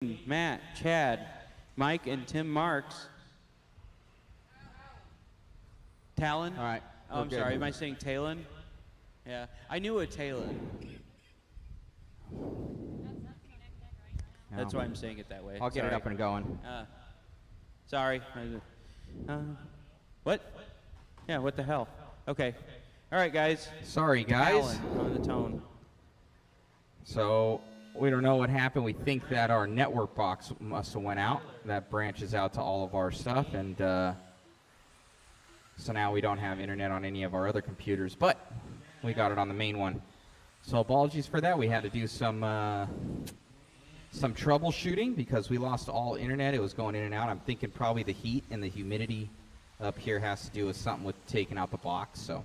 Matt, Chad, Mike, and Tim Marks. Talon? All right. Oh, I'm sorry. Am I saying Talon? Yeah. I knew a Talon. That's why I'm saying it that way. I'll get it up and going. Sorry. What? Yeah, what the hell? Okay. All right, guys. Sorry, guys. Talon on the tone. So we don't know what happened. We think that our network box must have went out. That branches out to all of our stuff, and so now we don't have internet on any of our other computers, but we got it on the main one. So apologies for that. We had to do some troubleshooting because we lost all internet. It was going in and out. I'm thinking probably the heat and the humidity up here has to do with something with taking out the box. So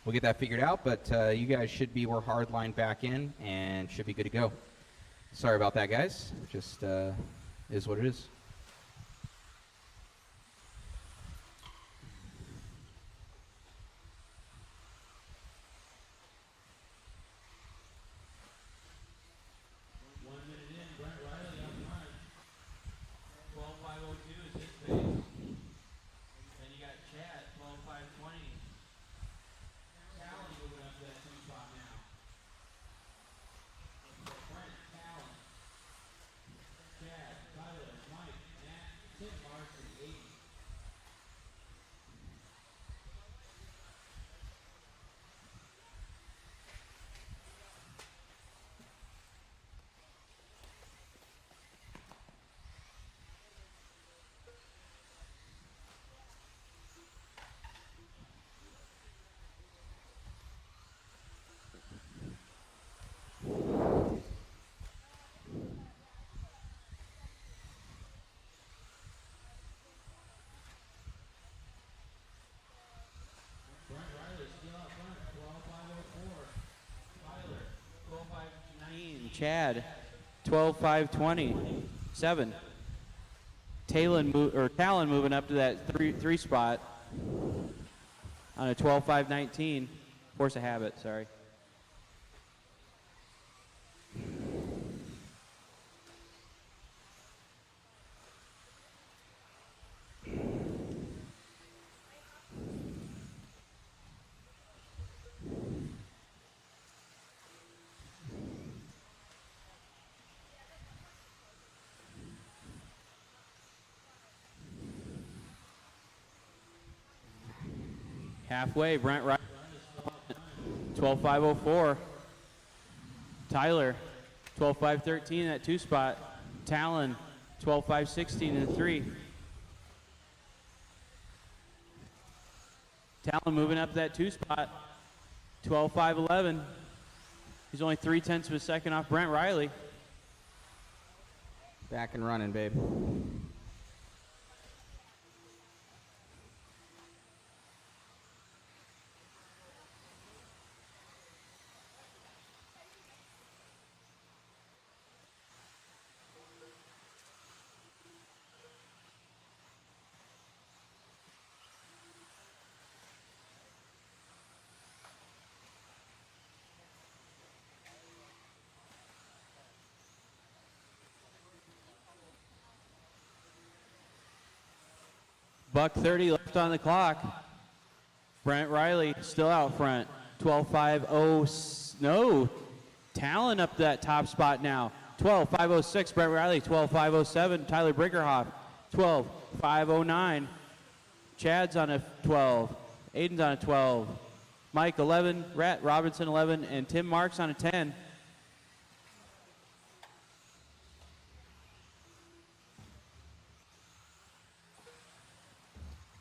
we'll get that figured out, but you guys should be hardline back in and should be good to go. Sorry about that, guys. Just is what it is. Chad, 12-5-20, 7. Talon moving up to that three spot on a 12-5-19. Force of habit, sorry. Halfway, Brent Riley, 12-5-04. Tyler, 12-5-13 at 2 spot. Talon, 12-5-16 in 3. Talon moving up that 2 spot, 12-5-11. He's only 0.3 of a second off Brent Riley. Back and running, babe. $1:30 left on the clock. Brent Riley still out front. 12-5-0. No. Talon up that top spot now. 12-5-06. Brent Riley. 12-5-07. Tyler Brinkerhoff. 12-5-09. Chad's on a 12. Aiden's on a 12. Mike 11. Rat Robinson 11. And Tim Marks on a 10.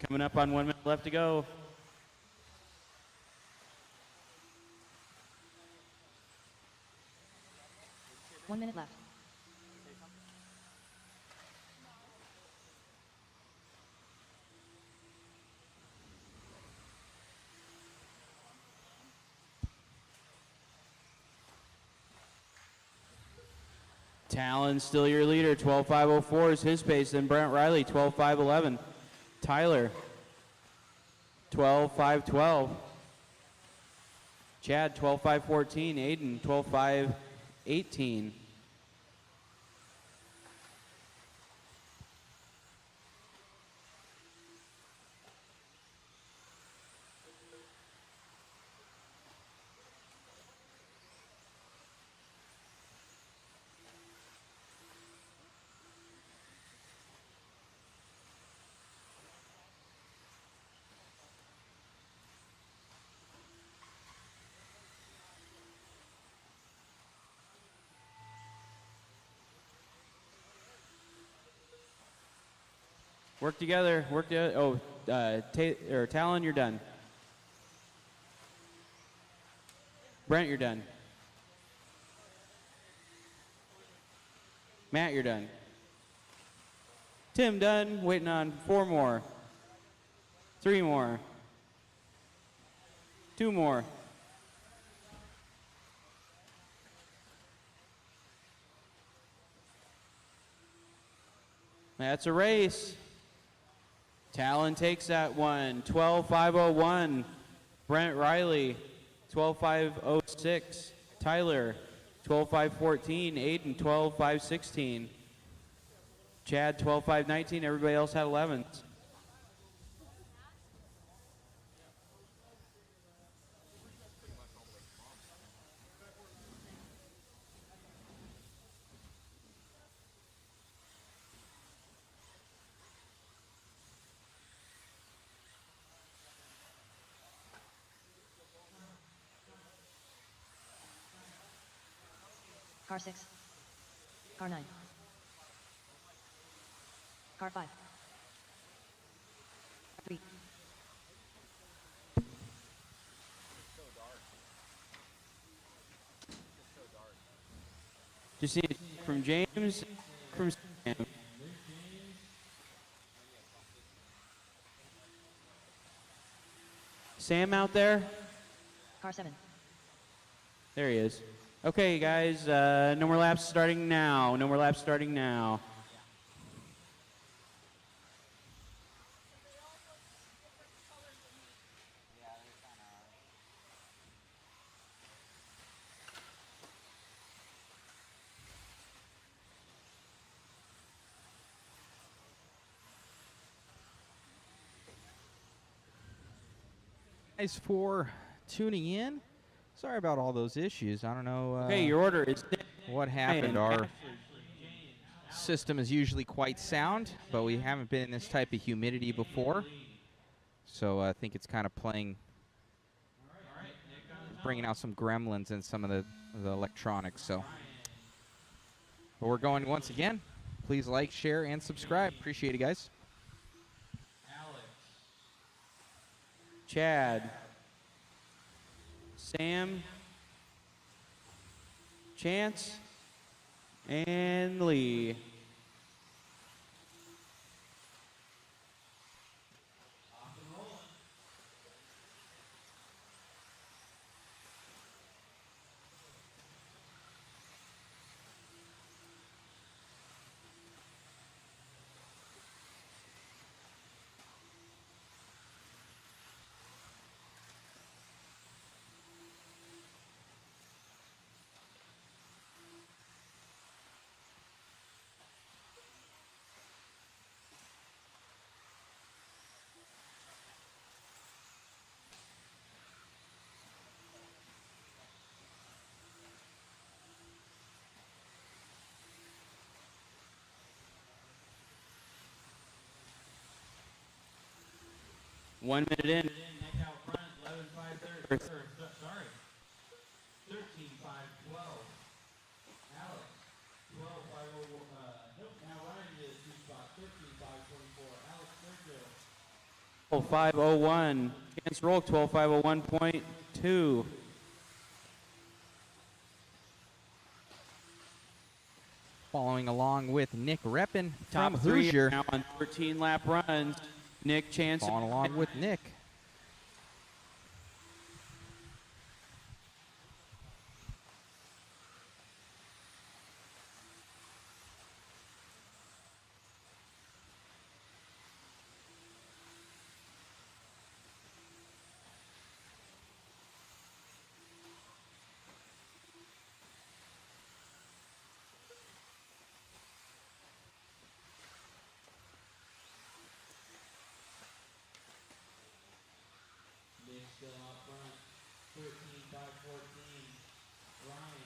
Coming up on 1 minute left to go. One minute left. Talon still your leader. 12-5-04 is his pace. Then Brent Riley, 12-5-11. Tyler, 12-5-12. Chad, 12-5-14. Aiden, 12-5-18. Work together. Work together. Oh, Talon, you're done. Brent, you're done. Matt, you're done. Tim, done. Waiting on 4 more. 3 more. 2 more. That's a race. Talon takes that one. 12.501. Brent Riley. 12.506. Tyler. 12.514. Aiden. 12.516. Chad. 12.519. Everybody else had 11s. Car 6. Car 9. Car 5. 3. Just see it from James, from Sam. Sam out there? Car 7. There he is. Okay, guys, no more laps starting now. No more laps starting now. Thanks for tuning in. Sorry about all those issues. I don't know Okay, your order is what happened. Our system is usually quite sound, but we haven't been in this type of humidity before. So I think it's kind of bringing out some gremlins in some of the electronics. So, but we're going once again. Please like, share, and subscribe. Appreciate it, guys. Chad, Sam, Chance, and Lee. One minute in. Neck out front, 11.530. Sorry. 13.512. Alex, 12.501. Nope, now Ryan did 2 spot, 13.524. Alex, third 501. Chance roll 12.501.2. Following along with Nick Reppin from Top 3 Hoosier. now on 13 lap runs. Nick, Chance, Following along with Nick. Nick still out front, 13.514. Ryan,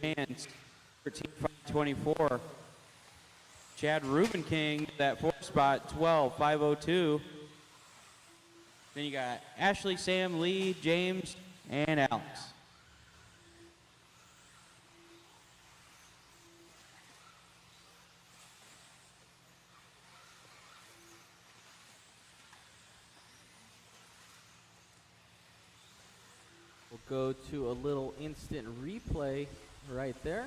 13.522. Chance, 13.524. Chad Ruben King, that 4th spot, 12.502. Then you got Ashley, Sam, Lee, James, and Alex. go to a little instant replay right there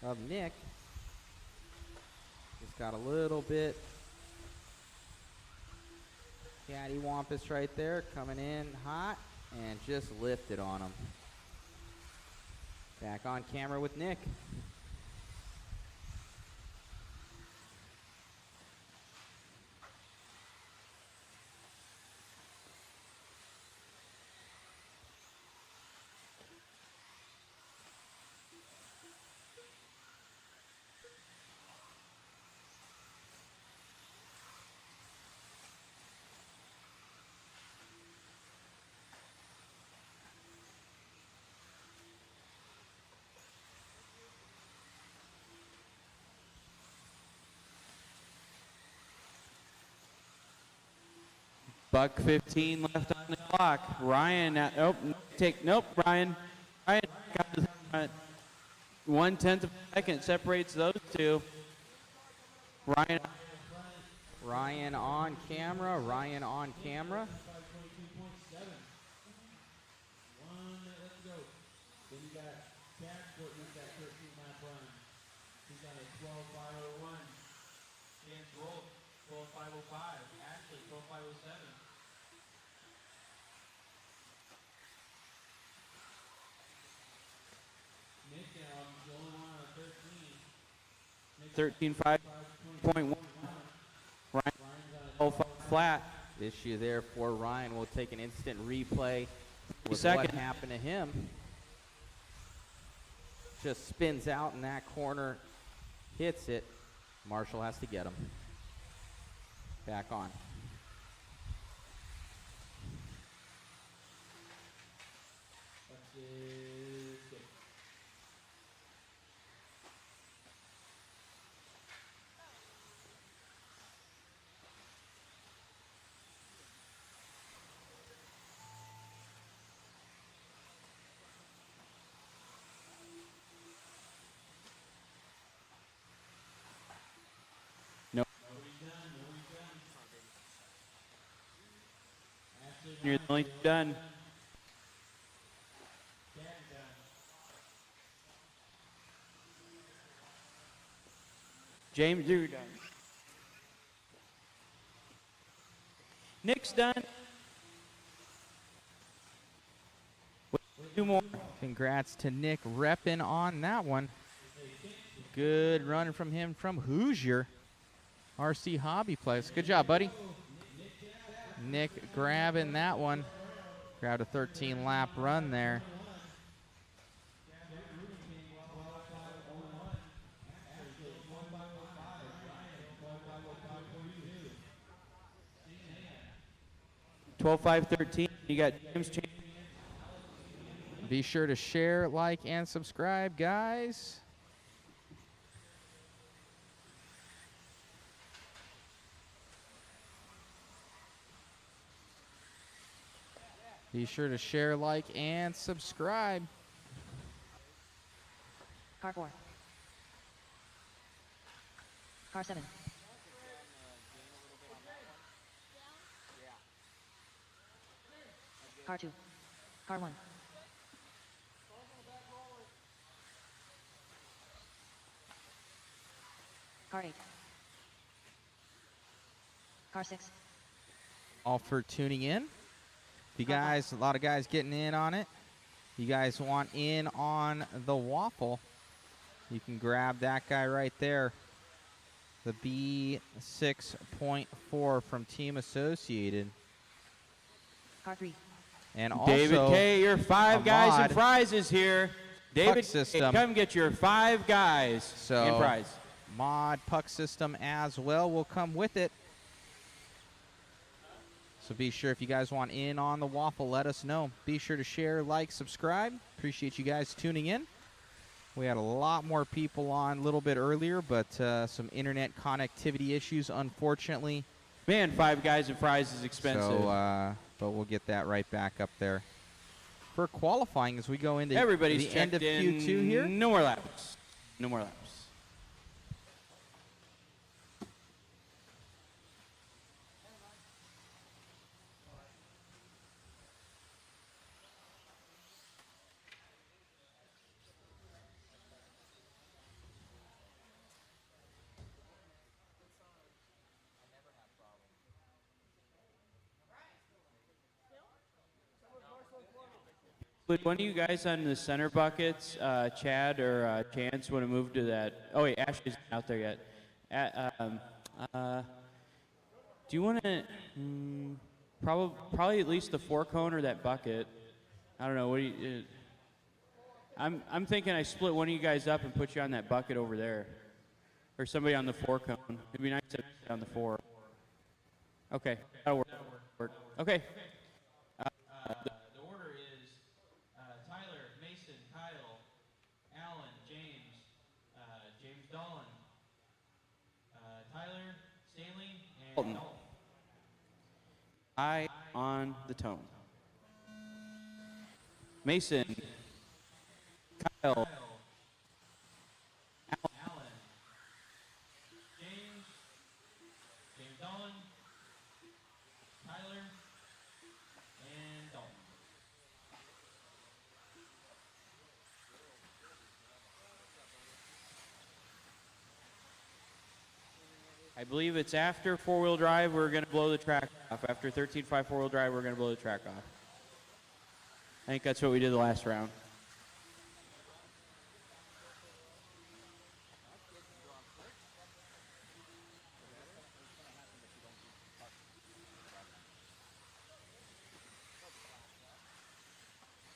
of Nick. He's got a little bit cattywampus right there, coming in hot and just lifted on him. Back on camera with Nick. Buck 15 left on the clock. Ryan, Ryan got his front. 1/10 of a second separates those two. Ryan on camera. Ryan on camera. Let's go. Then you got Casper with that 13-lap run. He's got a 12.501. James Gold, 12.505. Ashley, 12.507. Nick now, the only one on 13. 13.5.1. Ryan 12 flat. Issue there for Ryan. We'll take an instant replay with Second. what happened to him. Just spins out in that corner, hits it. Marshall has to get him. Back on. That's it. Good. You're the only two done. James, you're done. Nick's done. Two more. Congrats to Nick repping on that one. Good run from him from Hoosier. RC HobbyPlex. Good job, buddy. Nick grabbing that one. Grabbed a 13-lap run there. Twelve 5-13. You got James. Be sure to share, like, and subscribe, guys. Be sure to share, like, and subscribe. Car 4. Car 7. Car 2. Car 1. Car 8. Car 6. All for tuning in. If you guys, a lot of guys getting in on it. You guys want in on the waffle, you can grab that guy right there. The B6.4 from Team Associated. Car 3. And also David K, your 5 guys Ahmad and prizes here. David K, system. come get your 5 guys and prize. Mod puck system as well will come with it. So be sure, if you guys want in on the waffle, let us know. Be sure to share, like, subscribe. Appreciate you guys tuning in. We had a lot more people on a little bit earlier, but some internet connectivity issues, unfortunately. Man, 5 guys and fries is expensive. So, but we'll get that right back up there. For qualifying, as we go into Everybody's the end of checked in. Q2 here. No more laps. No more laps. Would one of you guys on the center buckets, Chad or Chance, want to move to that? Oh wait, Ashley's not out there yet. Do you want to probably at least the 4-cone or that bucket? I don't know. What do you? I'm thinking I split one of you guys up and put you on that bucket over there, or somebody on the 4-cone. It'd be nice to sit on the 4. Okay, that'll work. Okay. The order is Tyler, Mason, Kyle, Alan, James, James Dolan, Tyler, Stanley, and Dalton. Dalton. Eye on the tone. Mason, Kyle, Alan, James, James Dolan, Tyler, and Dalton. I believe it's after 4-wheel drive, we're going to blow the track off. After 13.5 4-wheel drive, we're going to blow the track off. I think that's what we did the last round.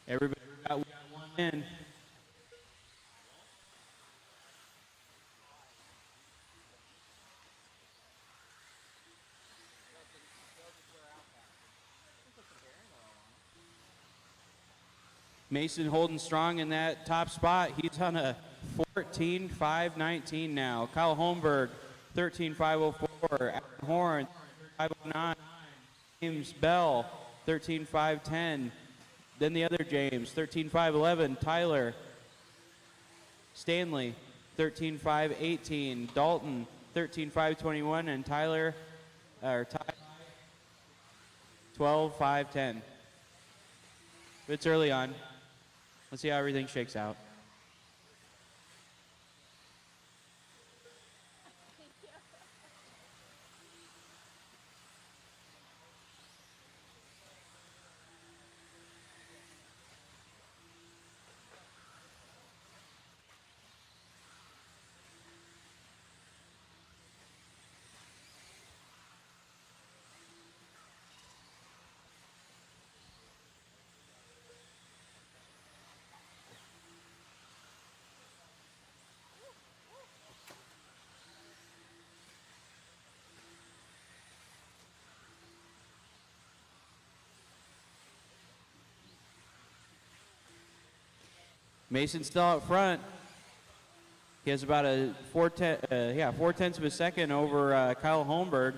Everybody got one in. Mason holding strong in that top spot. He's on a 14.519 now. Kyle Holmberg, 13.504. Adam Horn, 509. James Bell, 13.510. Then the other James, 13.511. Tyler Stanley, 13.518. Dalton, 13.521. And Tyler, or Ty, 12.510. It's early on. Let's see how everything shakes out. Mason's still out front. He has about a 4/10 of a second over Kyle Holmberg.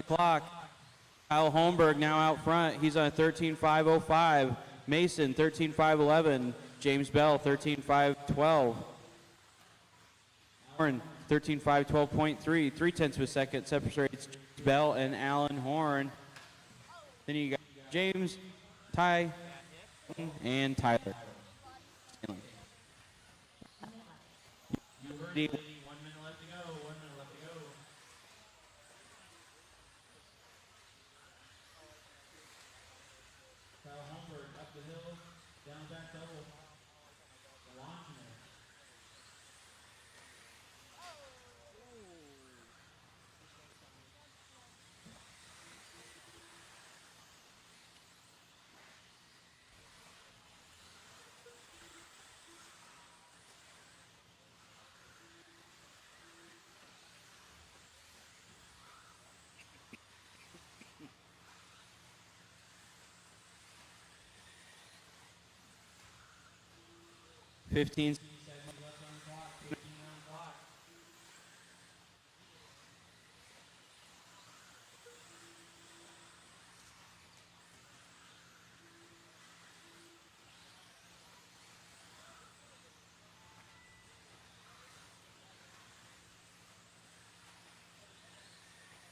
Clock. Kyle Holmberg now out front. He's on a 13.505. Mason 13.511. James Bell 13.512. Horn 13.512.3. 3/10 of a second separates Bell and Alan Horn. Then you got James, Ty, and Tyler. You heard me. 1 minute left to go. 1 minute left to go. Kyle Holmberg up the hill, down back double. Launching it. 15 seconds left on the clock. 15 on the clock.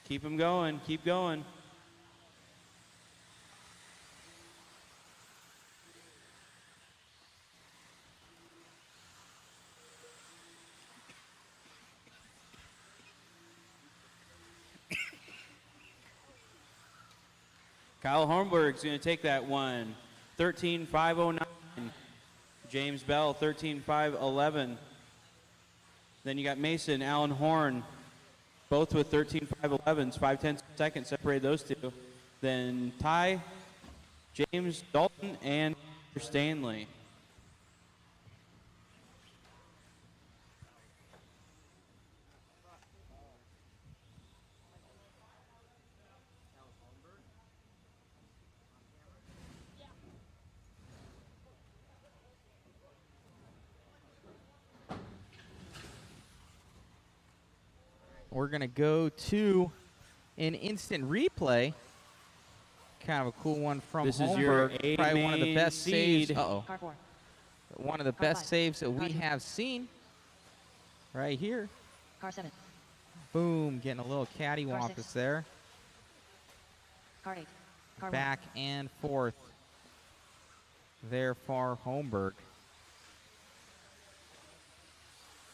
Keep them going. Keep going. Kyle Hornberg's going to take that one. 13.509. James Bell, 13.511. Then you got Mason, Allen Horn, both with 13.511s. 5/10 seconds separated those two. Then Ty, James Dalton, and Stanley. We're going to go to an instant replay. Kind of a cool one from This is your Holmberg. Probably one of the main best saves. seed. Uh-oh. Car 4. One of the Car best 5. saves that we Car 2. have seen right here. Car 7. Boom, getting a little cattywampus 6. there. Car 8. Car 1. Back and forth there for Holmberg.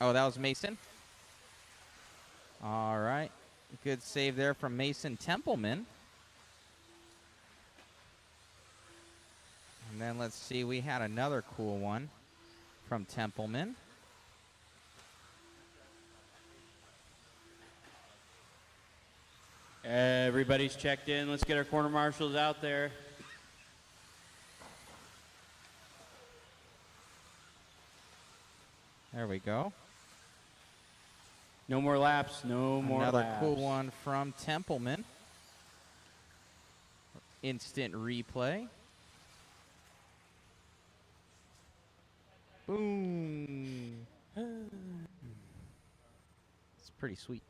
Oh, that was Mason. All right. Good save there from Mason Templeman. And then let's see, we had another cool one from Templeman. Everybody's checked in. Let's get our corner marshals out there. There we go. No more laps. No more Another laps. cool one from Templeman. Instant replay. Boom. It's pretty sweet.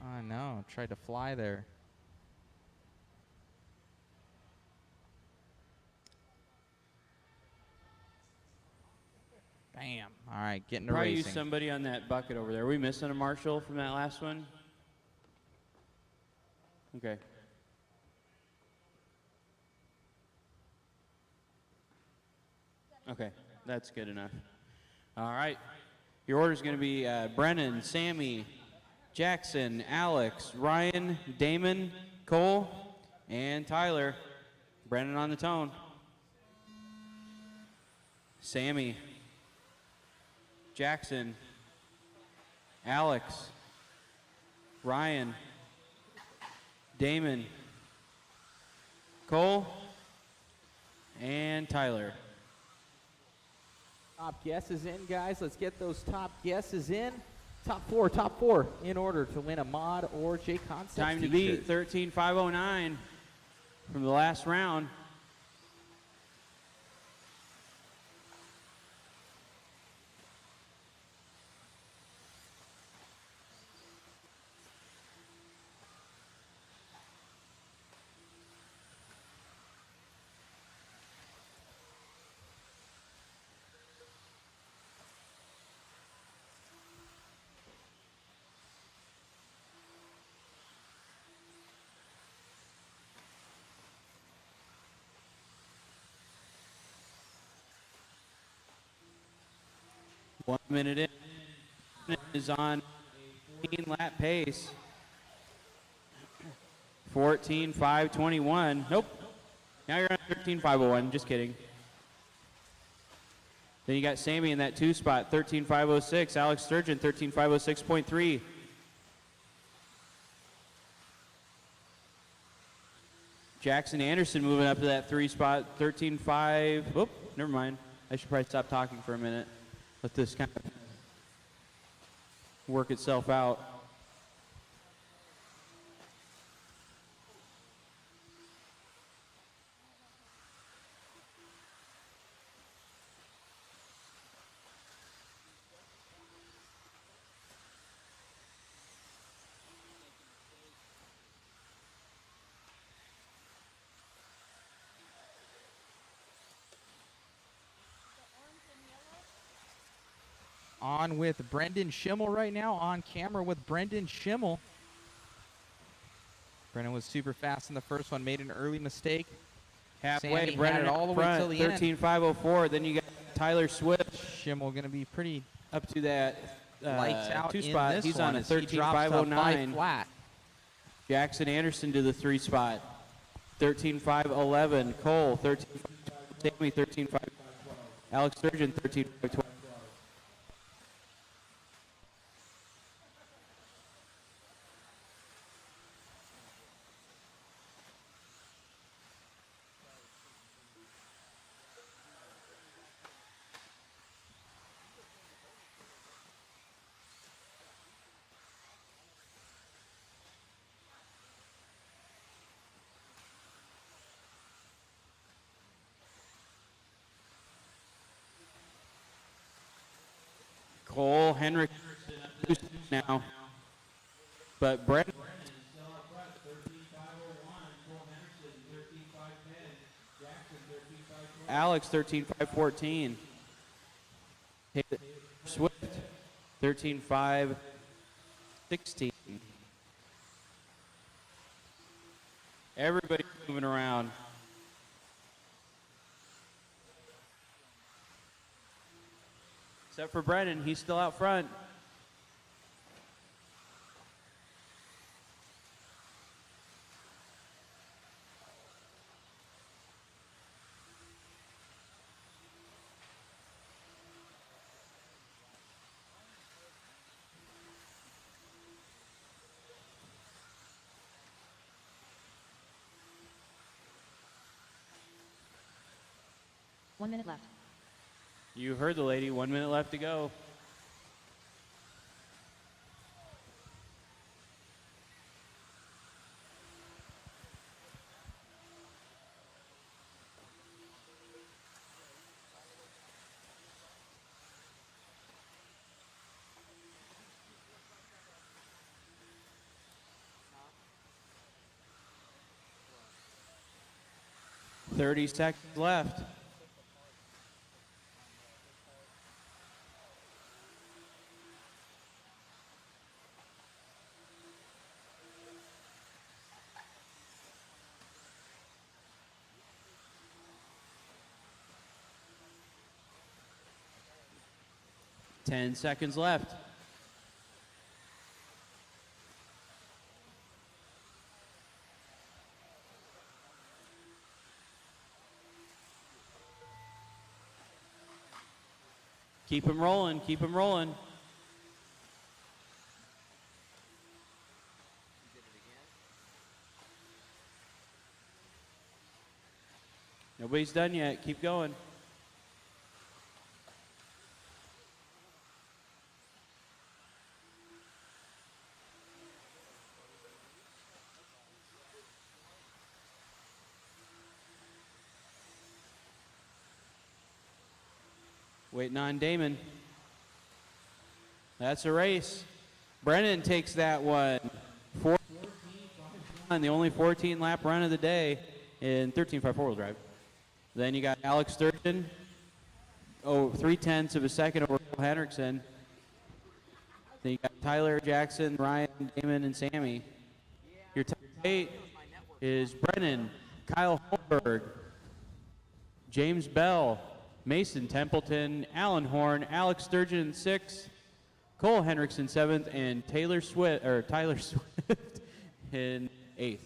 I know. Tried to fly there. Bam. All right, getting to Probably racing. use somebody on that bucket over there. Are we missing a marshal from that last one? Okay. Okay, that's good enough. All right. Your order is going to be Brennan, Sammy, Jackson, Alex, Ryan, Damon, Cole, and Tyler. Brennan on the tone. Sammy, Jackson, Alex, Ryan, Damon, Cole, and Tyler. Top guesses in, guys. Let's get those top guesses in. Top four in order to win a mod or JConcepts Time to t-shirt. beat 13.509 from the last round. One minute in is on a 14 lap pace. 14.521. Nope. Now you're on 13.501. Just kidding. Then you got Sammy in that 2 spot, 13.506. Alex Sturgeon, 13.506.3. Jackson Anderson moving up to that 3 spot, 13.5. Whoop, never mind. I should probably stop talking for a minute. Let this kind of work itself out. on with Brendan Schimmel right now. On camera with Brendan Schimmel. Brendan was super fast in the first one, made an early mistake. Halfway, Sammy had Brennan it all the way front, till the end. 13.504. Then you got Tyler Swift Schimmel going to be pretty up to that lights out two in spot. this He's one on a as he drops to 13.509. flat. Jackson Anderson to the 3 spot. 13.511. Cole, 13. Sammy, 13.5. Alex Sturgeon, 13.512. Cole Henrik now, but Brett Alex 13.514. Swift 13.516. Everybody moving around. Except for Brennan, he's still out front. One minute left. You heard the lady, 1 minute left to go. Thirty seconds left. Ten seconds left. Keep him rolling, keep him rolling. Nobody's done yet, keep going. Waiting on Damon. That's a race. Brennan takes that one. 14, the only 14 lap run of the day in 13.5 four-wheel drive. Then you got Alex Sturgeon. 3/10 of a second over Cole Henriksen. Then you got Tyler, Jackson, Ryan, Damon, and Sammy. Your top 8 is Brennan, Kyle Holmberg, James Bell, Mason Templeton, Alan Horn, Alex Sturgeon 6th, Cole Henriksen 7th, and Tyler Swift in 8th.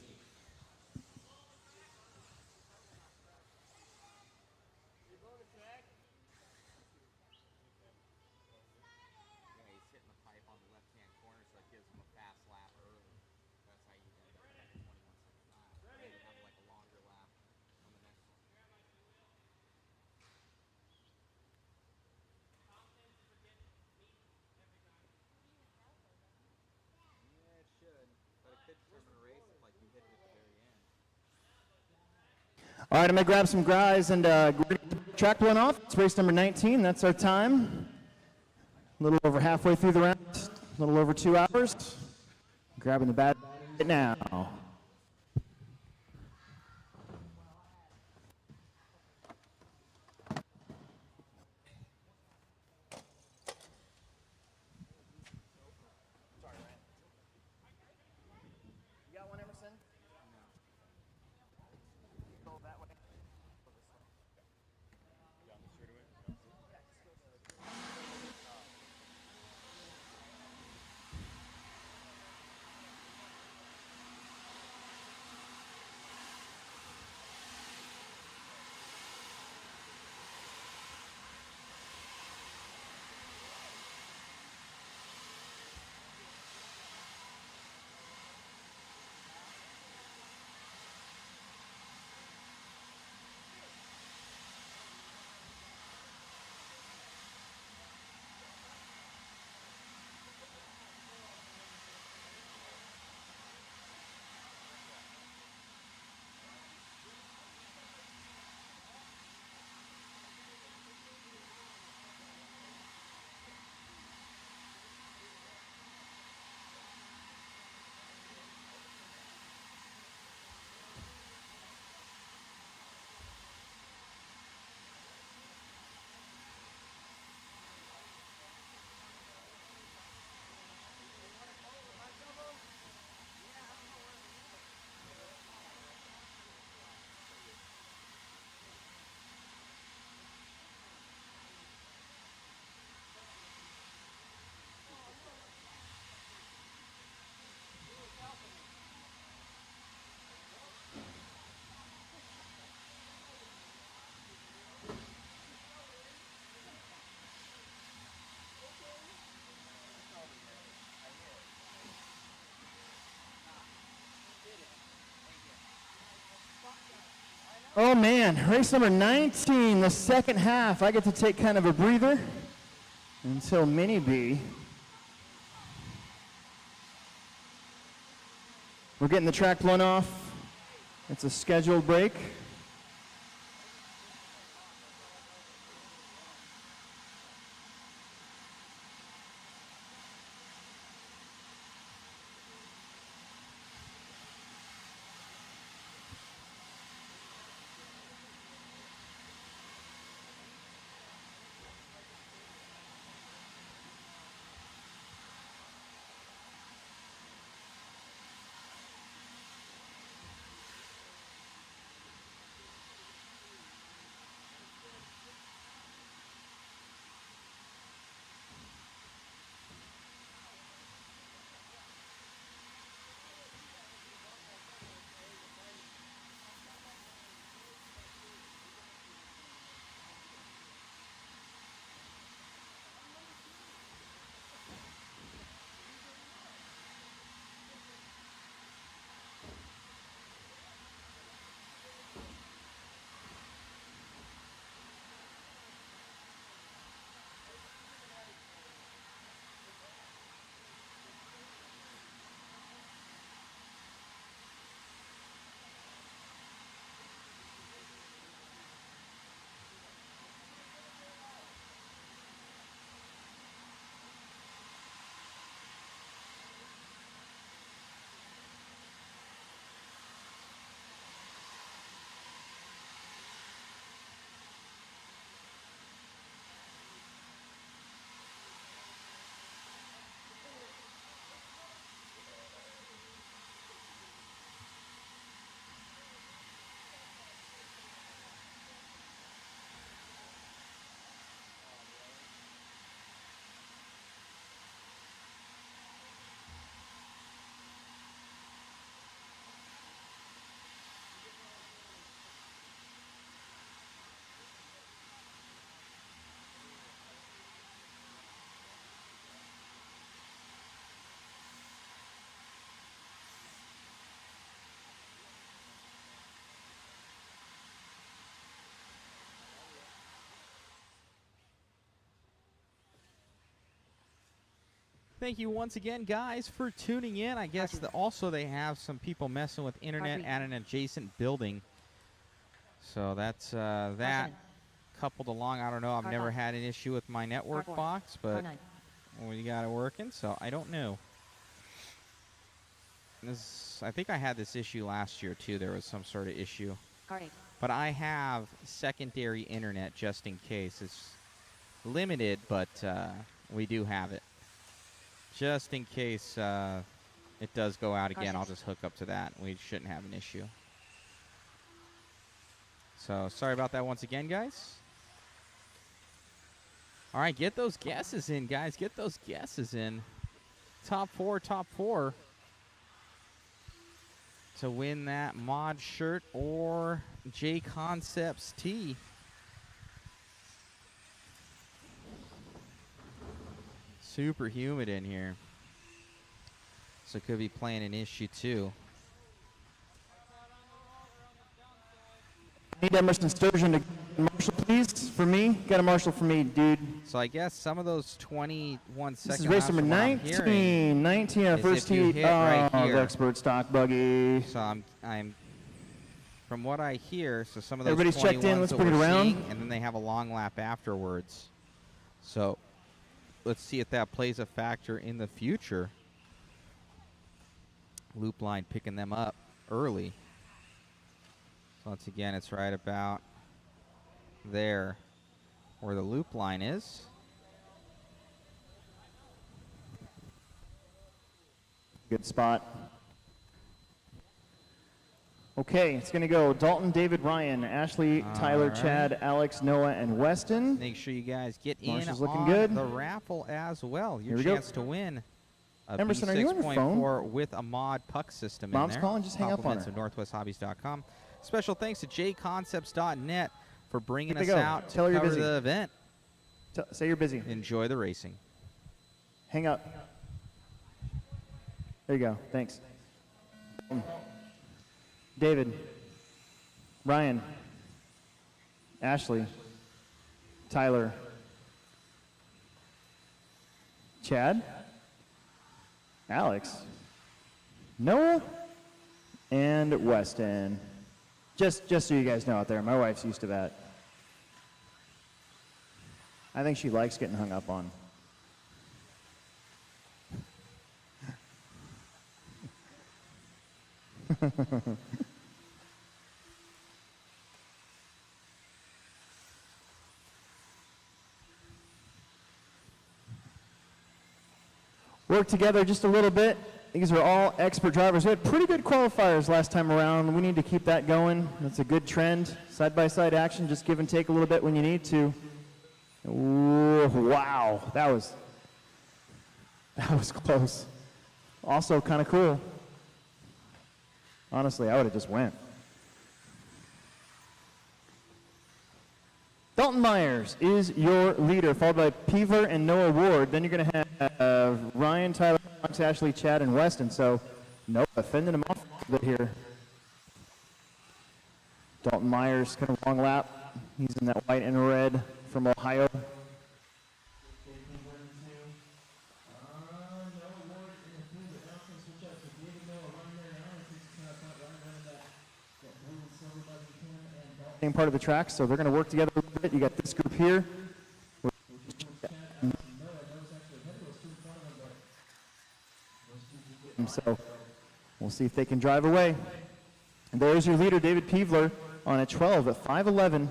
All right, I'm going to grab some guys and track one off. It's race number 19. That's our time. A little over halfway through the round, a little over 2 hours. Grabbing the bat right now. Oh man, race number 19, the second half. I get to take kind of a breather until Mini B. We're getting the track blown off. It's a scheduled break. Thank you once again, guys, for tuning in. I guess also they have some people messing with internet at an adjacent building. So that's that coupled along. I don't know. I've never had an issue with my network box, but we got it working, so I don't know. I think I had this issue last year, too. There was some sort of issue. But I have secondary internet just in case. It's limited, but we do have it. Just in case it does go out again, I'll just hook up to that. We shouldn't have an issue. So sorry about that once again, guys. All right, get those guesses in, guys. Get those guesses in. Top four to win that mod shirt or JConcepts tee. Super humid in here, so could be playing an issue too. Need Emerson Sturgeon to get a Marshall, please, for me. Get a Marshall for me, dude. So I guess some of those 21 second This is race number 19. 19 on first heat. Right here. Expert stock buggy. So I'm from what I hear. So some of those Everybody's checked in. 21s Let's that bring it we're around. seeing, and then they have a long lap afterwards. So let's see if that plays a factor in the future. Loop line picking them up early. So once again, it's right about there where the loop line is. Good spot. Okay, it's going to go Dalton, David, Ryan, Ashley, Tyler, right. Chad, Alex, Noah, and Weston. Make sure you guys get Marshall's in looking on good. the raffle as well. Here Your we go. chance to win a Emerson, are you on your phone? B6.4 with a mod puck system Mom's in there. calling, just hang up on Compliments her. of northwesthobbies.com. Special thanks to JConcepts.net for bringing Here us we go. out Tell her to you're cover busy. the event. Say you're busy. Enjoy the racing. Hang up. There you go. Thanks. David, Ryan, Ashley, Tyler, Chad, Alex, Noah, and Weston. Just so you guys know out there, my wife's used to that. I think she likes getting hung up on. Work together just a little bit. These are all expert drivers. We had pretty good qualifiers last time around. We need to keep that going. That's a good trend. Side-by-side action, just give and take a little bit when you need to. Ooh, wow, that was close. Also kind of cool. Honestly, I would have just went. Dalton Myers is your leader, followed by Peever and Noah Ward. Then you're going to have Ryan, Tyler, Alex, Ashley, Chad, and Weston. So Noah fending him off a bit here. Dalton Myers, kind of long lap. He's in that white and red from Ohio. Same part of the track, so they're going to work together a little bit. You got this group here. So we'll see if they can drive away. And there's your leader, David Peevler, on a 12 at 5'11".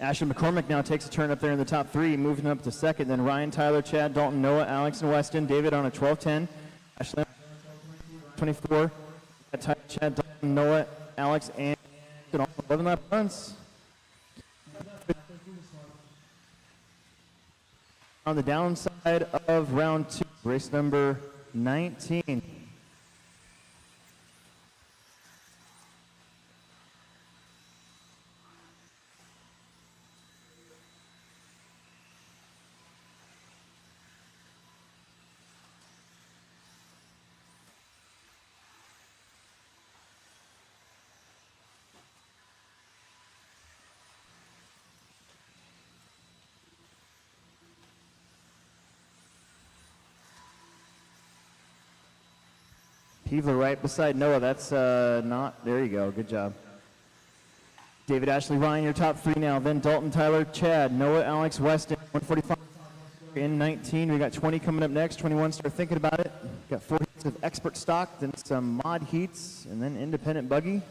Ashley McCormick now takes a turn up there in the top three, moving up to second. Then Ryan, Tyler, Chad, Dalton, Noah, Alex, and Weston. David on a 12-10. Ashley 24. Tyler, Chad, Dalton, Noah, Alex, and 11 lap runs. On the downside of round two, race number 19. Peevler right beside Noah. That's not, there you go, good job. David, Ashley, Ryan, your top three now. Then Dalton, Tyler, Chad, Noah, Alex, Weston, 145 in 19. We got 20 coming up next. 21, start thinking about it. Got 4 heats of expert stock, then some mod heats, and then independent buggy,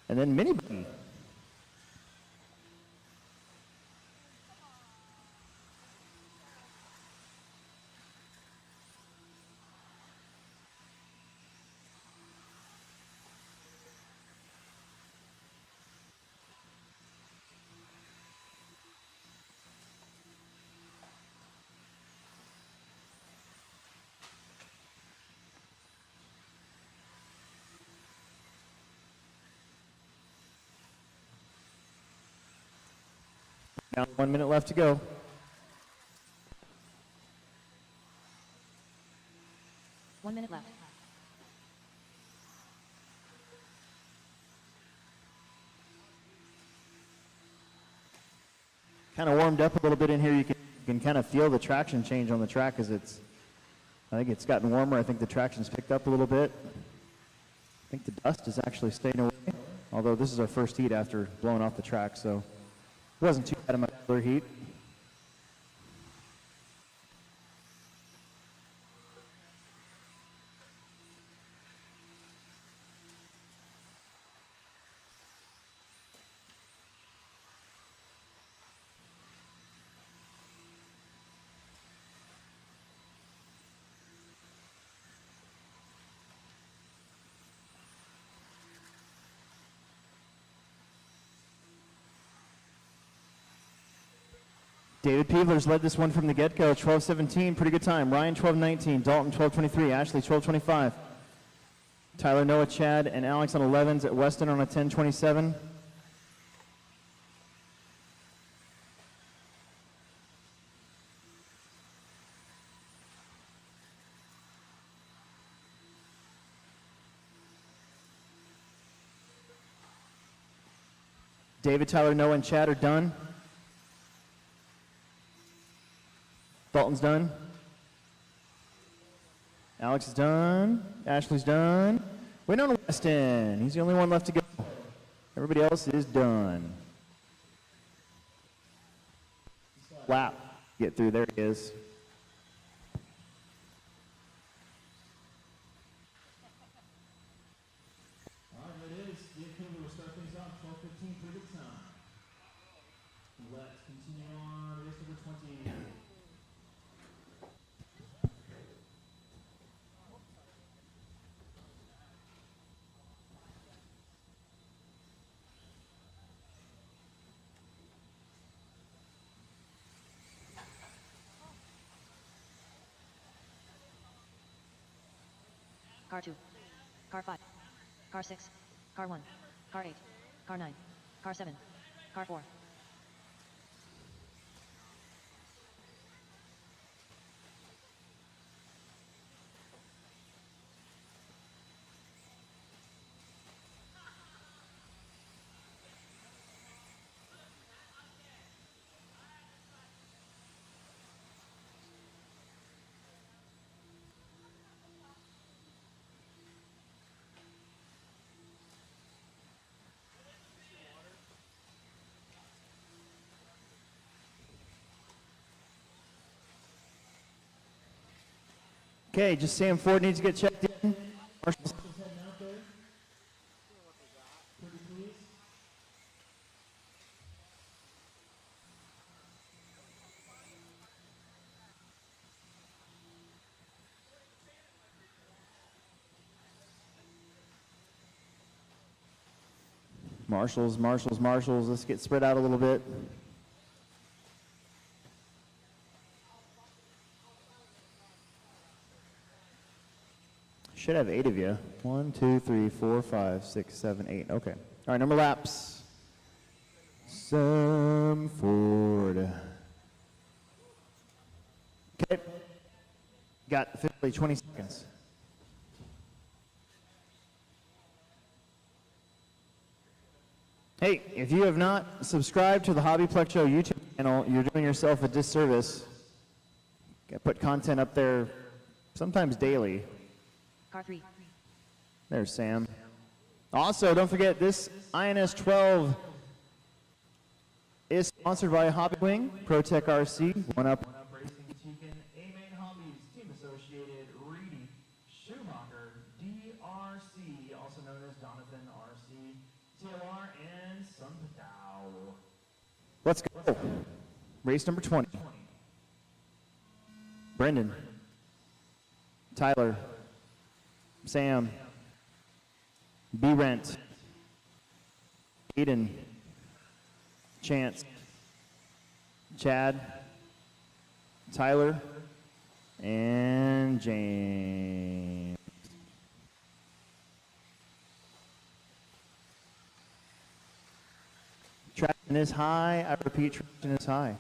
and then mini buggy. Down 1 minute left to go. One minute left. Kind of warmed up a little bit in here. You can kind of feel the traction change on the track as I think it's gotten warmer. I think the traction's picked up a little bit. I think the dust is actually staying away, although this is our first heat after blowing off the track, so it wasn't too bad of my cooler heat. David Peevler's led this one from the get-go, 12:17, pretty good time. Ryan 12:19, Dalton 12:23, Ashley 12:25. Tyler, Noah, Chad, and Alex on 11s at Weston on a 10:27. David, Tyler, Noah, and Chad are done. Dalton's done. Alex is done. Ashley's done. Wait on Weston. He's the only one left to go. Everybody else is done. Lap. Get through. There he is. All right, there it is. The Academy will start things off 12:15 for the time. Let's continue on. Race number 20. Car 2. Car 5. Car 6. Car 1. Car 8. Car 9. Car 7. Car 4. Okay, just Sam Ford needs to get checked in. Marshall's Heading out there. Pretty please. Marshalls. Let's get spread out a little bit. Should have 8 of you. 1, 2, 3, 4, 5, 6, 7, 8. Okay. All right, number of laps. Sam Ford. Okay. Got officially 20 seconds. Hey, if you have not subscribed to the HobbyPlex Show YouTube channel, you're doing yourself a disservice. I put content up there sometimes daily. Car 3. There's Sam. Also, don't forget, this INS12 is sponsored by Hobbywing, ProTech RC, One Up Racing Tegan, A-Main Hobbies, Team Associated, Reedy, Schumacher, DRC, also known as Donovan RC, TLR, and Sunpatow. Let's go. Race number 20. Brendan. Tyler. Sam. B. Rent. Aiden. Chance. Chad. Tyler. And James. Traction is high. I repeat, traction is high.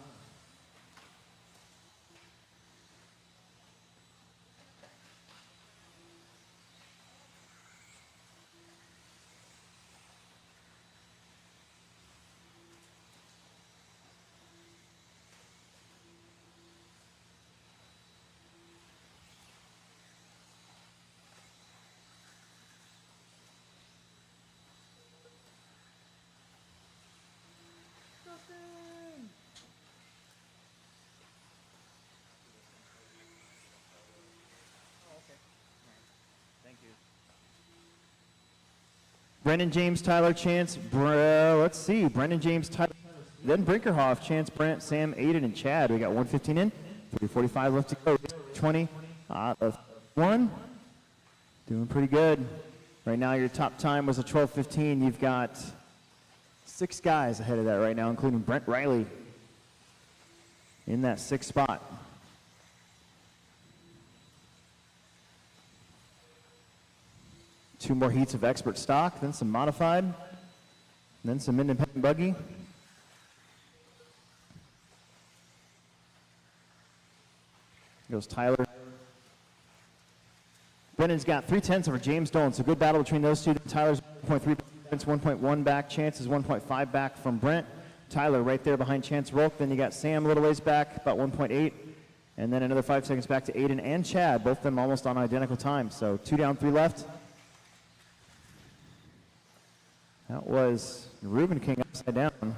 Brendan, James, Tyler, Chance, let's see, Brendan, James, Tyler, then Brinkerhoff, Chance, Brent, Sam, Aiden, and Chad. We got 1:15 in, 3:45 left to go. 20, 1, doing pretty good. Right now, your top time was a 12:15. You've got 6 guys ahead of that right now, including Brent Riley in that 6th spot. 2 more heats of expert stock, then some modified, then some independent buggy. Goes Tyler. Brendan's got 3/10 over James Dolan, so good battle between those two. Tyler's 1.3 points, 1.1 back. Chance is 1.5 back from Brent. Tyler right there behind Chance Rolk. Then you got Sam a little ways back, about 1.8. And then another 5 seconds back to Aiden and Chad, both of them almost on identical time. So 2 down, 3 left. That was Reuben King upside down.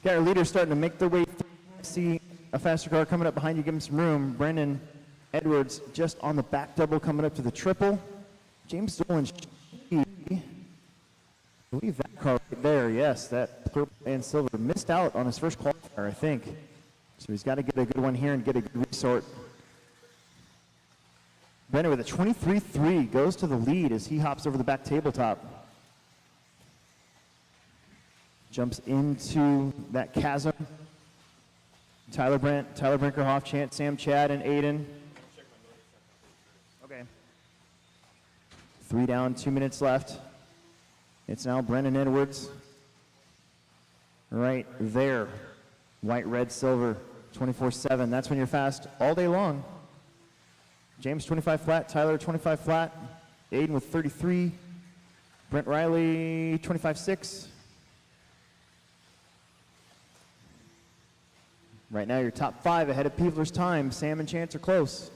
Got our leaders starting to make their way through. See a faster car coming up behind you, give him some room. Brendan Edwards just on the back double coming up to the triple. James Dolan, I believe that car right there, yes, that purple and silver, missed out on his first qualifier, I think. So he's got to get a good one here and get a good resort. Brendan with a 23-3 goes to the lead as he hops over the back tabletop. Jumps into that chasm. Tyler Brent, Tyler Brinkerhoff, Chance, Sam, Chad, and Aiden. Okay. 3 down, 2 minutes left. It's now Brendan Edwards. Right there. White, red, silver, 24/7. That's when you're fast all day long. James 25 flat, Tyler 25 flat, Aiden with 33, Brent Riley 25.6. Right now, your top 5 ahead of Peevler's time. Sam and Chance are close.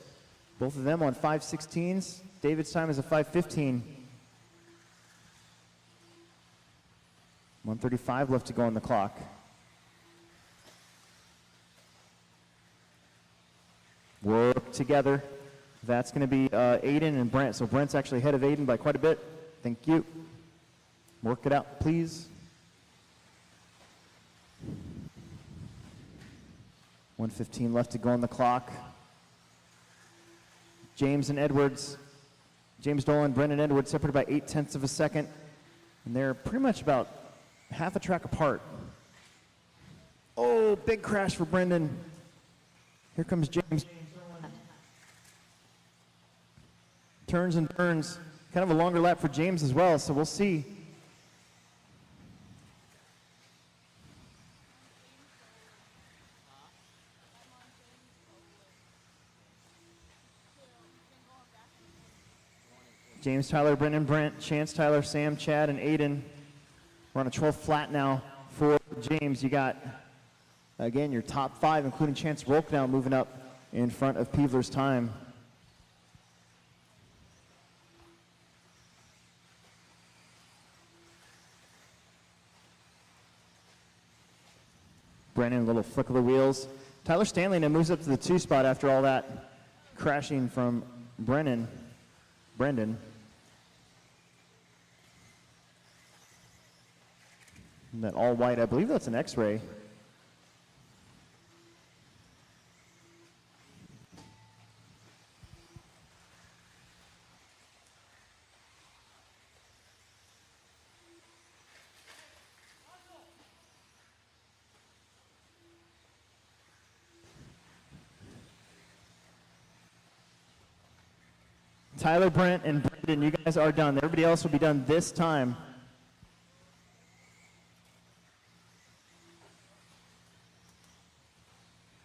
Both of them on 5.16s. David's time is a 5.15. 1:35 left to go on the clock. Work together. That's going to be Aiden and Brent. So Brent's actually ahead of Aiden by quite a bit. Thank you. Work it out, please. 1:15 left to go on the clock. James and Edwards. James Dolan, Brendan Edwards separated by 0.8 of a second. And they're pretty much about half a track apart. Oh, big crash for Brendan. Here comes James. Turns and burns. Kind of a longer lap for James as well, so we'll see. James, Tyler, Brendan, Brent, Chance, Tyler, Sam, Chad, and Aiden. We're on a 12 flat now for James. You got, again, your top 5, including Chance Rolk now moving up in front of Peevler's time. Brendan, a little flick of the wheels. Tyler Stanley now moves up to the 2 spot after all that crashing from Brendan. And that all white, I believe that's an X-ray. Tyler, Brent, and Brendan, you guys are done. Everybody else will be done this time.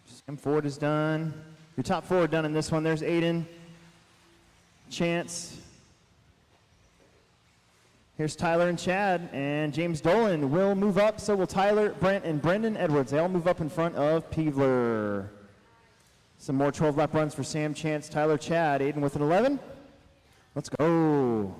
Sam Ford is done. Your top 4 are done in this one. There's Aiden, Chance. Here's Tyler and Chad, and James Dolan will move up. So will Tyler, Brent, and Brendan Edwards. They all move up in front of Peevler. Some more 12-lap runs for Sam, Chance, Tyler, Chad. Aiden with an 11. Let's go.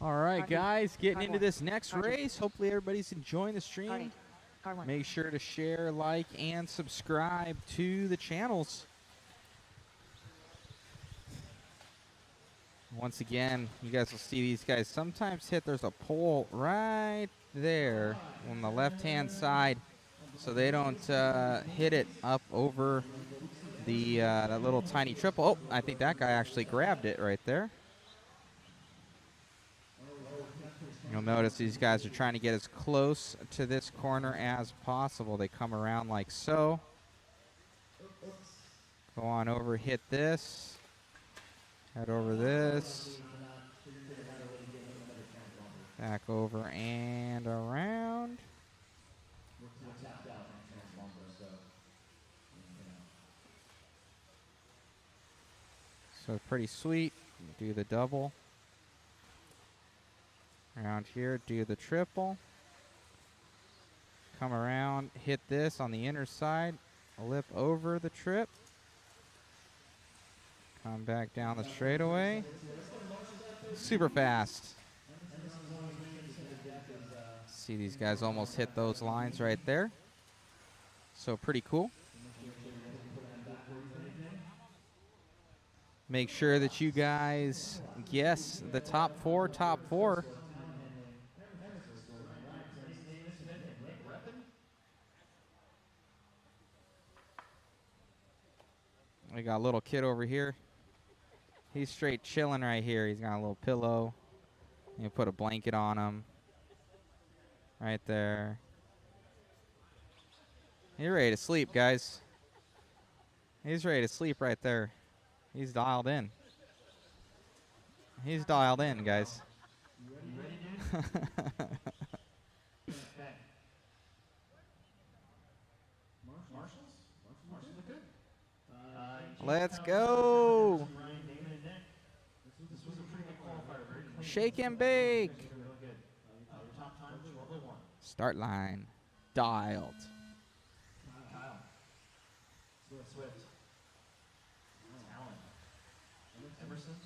All right, guys, getting into this next race. Hopefully everybody's enjoying the stream. Make sure to share, like, and subscribe to the channels. Once again, you guys will see these guys sometimes hit. There's a pole right there on the left-hand side. so they don't hit it up over the that little tiny triple. Oh, I think that guy actually grabbed it right there. You'll notice these guys are trying to get as close to this corner as possible. They come around like so. Go on over, hit this. Head over this. Back over and around. So pretty sweet. Do the double. Around here, do the triple. Come around, hit this on the inner side. Lip over the trip. Come back down the straightaway. Super fast. See these guys almost hit those lines right there. So pretty cool. Make sure that you guys guess the top four. We got a little kid over here. He's straight chilling right here. He's got a little pillow. You put a blanket on him. Right there. He's ready to sleep, guys. He's ready to sleep right there. He's dialed in. He's dialed in, guys. Let's go. Shake and bake. Start line. Dialed. Swift. Allen. Emerson.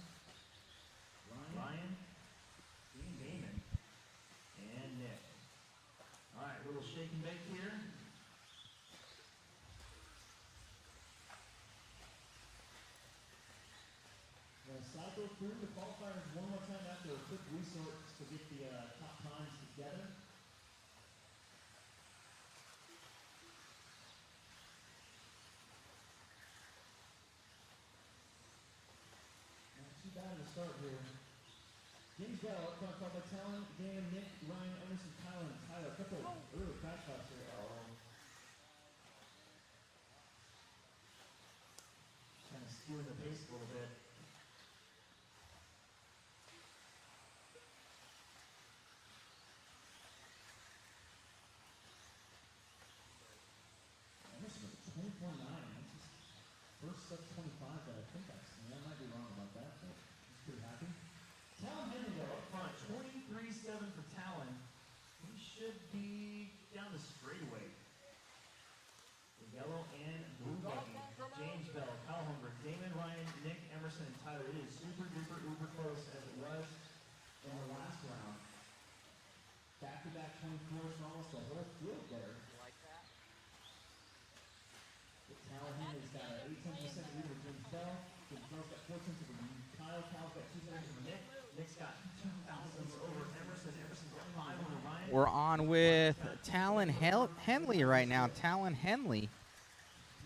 Ryan. Damon. And Nick. All right, little shake and bake here. Cycle through the qualifiers one more time after a quick resort to get the top times together. Not too bad to start here. James Bell up front, followed by Talon, Dan, Nick, Ryan, Emerson, Tyler, and Tyler. A couple early crash shots here. Kind of skewing the pace a little bit. First up 25 that I think I've seen. I might be wrong about that, but I'm pretty happy. Talon Henry though up front, 23-7 for Talon. He should be down the straightaway. The yellow and blue buggy. James Bell, Kyle Holmberg, Damon, Ryan, Nick, Emerson, and Tyler. It is super duper uber close as it was in the last round. Back-to-back 24s for almost the whole field there. Talon Henry's got an 8-10% lead with James Bell. James Bell's got 4 tenths over Kyle. Kyle's got 2 tenths over Nick. Nick's got 2 thousandths over Emerson. Emerson's got 5 over Ryan. We're on with Talon Henley right now. Talon Henley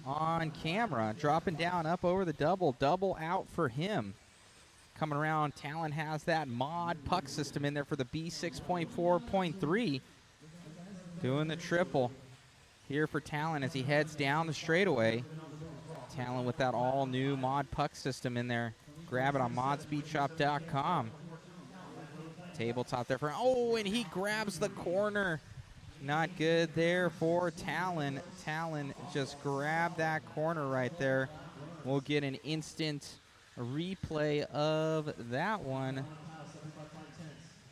on camera, dropping down up over the double. Double out for him. Coming around, Talon has that mod puck system in there for the B6.4.3. Doing the triple here for Talon as he heads down the straightaway. Talon with that all-new mod puck system in there. Grab it on modspeedshop.com. Tabletop there for, oh, and he grabs the corner. Not good there for Talon. Talon just grabbed that corner right there. We'll get an instant replay of that one.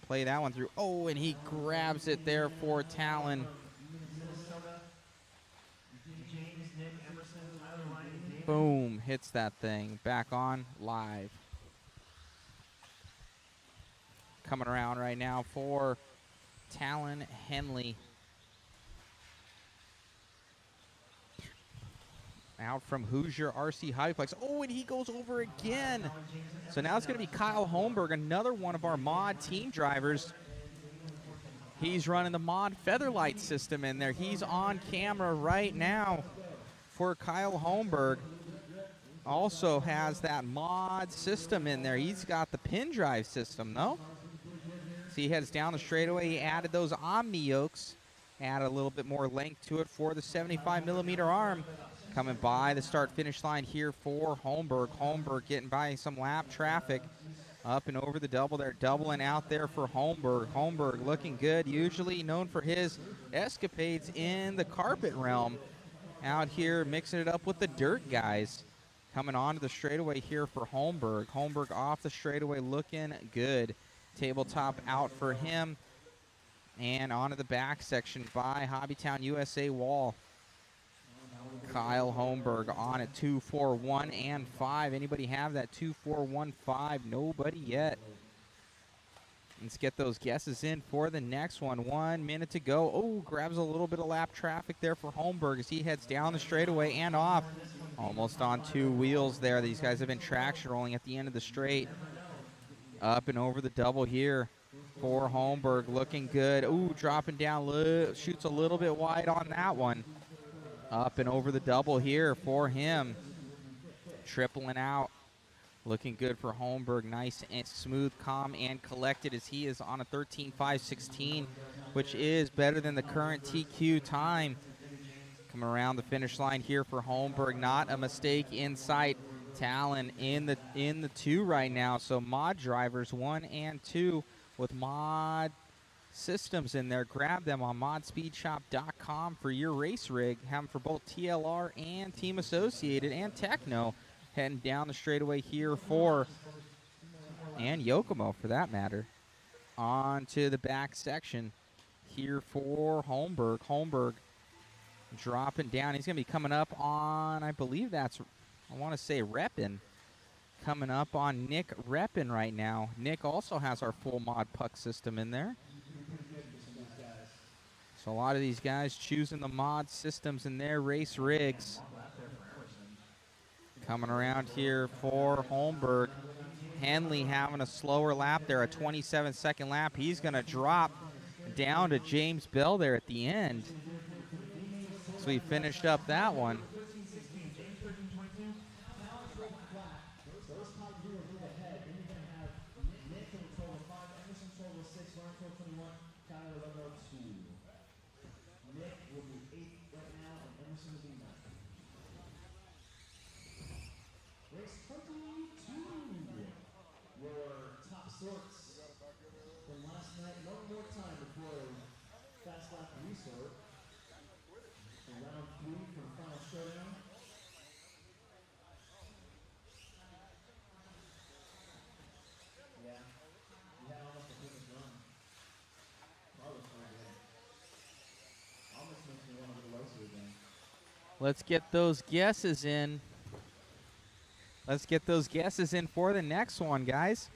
Play that one through. Oh, and he grabs it there for Talon. Boom, hits that thing. Back on, live. Coming around right now for Talon Henley. Out from Hoosier RC HobbyPlex. Oh, and he goes over again. So now it's going to be Kyle Holmberg, another one of our mod team drivers. He's running the mod Featherlight system in there. He's on camera right now for Kyle Holmberg. Also has that mod system in there. He's got the pin drive system, though. So he heads down the straightaway. He added those Omni yokes. Added a little bit more length to it for the 75mm arm. Coming by the start-finish line here for Holmberg. Holmberg getting by some lap traffic. Up and over the double. They're doubling out there for Holmberg. Holmberg looking good. Usually known for his escapades in the carpet realm. Out here mixing it up with the dirt guys. Coming onto the straightaway here for Holmberg. Holmberg off the straightaway looking good. Tabletop out for him. And onto the back section by HobbyTown USA wall. Kyle Holmberg on at 2-4-1 and 5. Anybody have that 2-4-1-5? Nobody yet. Let's get those guesses in for the next one. 1 minute to go. Oh, grabs a little bit of lap traffic there for Holmberg as he heads down the straightaway and off. Almost on 2 wheels there. These guys have been traction rolling at the end of the straight. Up and over the double here for Holmberg. Looking good. Ooh, dropping down. Shoots a little bit wide on that one. Up and over the double here for him. Tripling out. Looking good for Holmberg. Nice and smooth, calm, and collected as he is on a 13.516, which is better than the current TQ time. Coming around the finish line here for Holmberg. Not a mistake in sight. Talon in the 2 right now. So mod drivers 1 and 2 with mod systems in there. Grab them on modspeedshop.com for your race rig. Have them for both TLR and Team Associated and Techno. Heading down the straightaway here for, and Yokomo for that matter, on to the back section here for Holmberg. Holmberg dropping down. He's going to be coming up on, I believe that's, I want to say Reppin. Coming up on Nick Reppin right now. Nick also has our full mod puck system in there. So a lot of these guys choosing the mod systems in their race rigs. Coming around here for Holmberg. Henley having a slower lap there, a 27-second lap. He's going to drop down to James Bell there at the end. So he finished up that one. Let's get those guesses in. Let's get those guesses in for the next one, guys.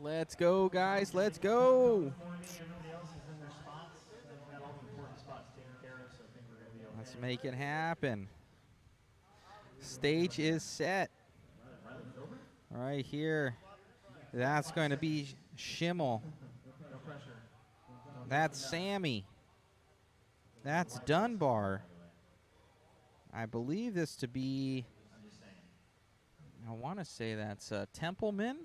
Let's go, guys. Let's go. Let's make it happen. Stage is set. Right here. That's going to be Schimmel. That's Sammy. That's Dunbar. I believe this to be, I want to say that's Templeman.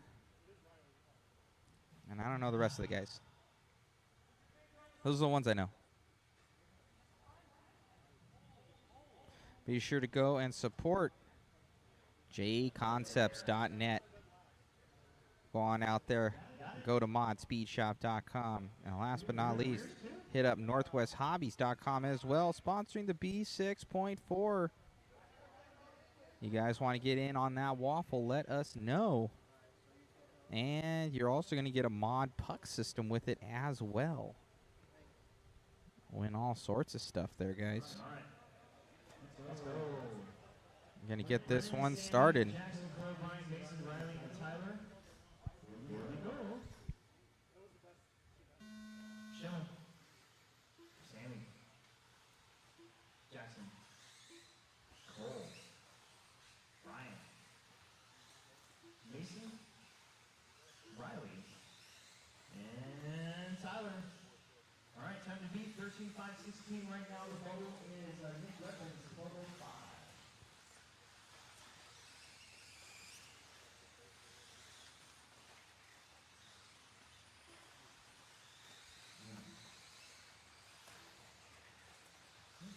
And I don't know the rest of the guys. Those are the ones I know. Be sure to go and support JConcepts.net. Go on out there. Go to modspeedshop.com. And last but not least, hit up northwesthobbies.com as well, sponsoring the B6.4. You guys want to get in on that waffle, let us know. And you're also going to get a mod puck system with it as well. Win all sorts of stuff there, guys. I'm going to get this one started. Right now, the total is Nick Weapons, total 5.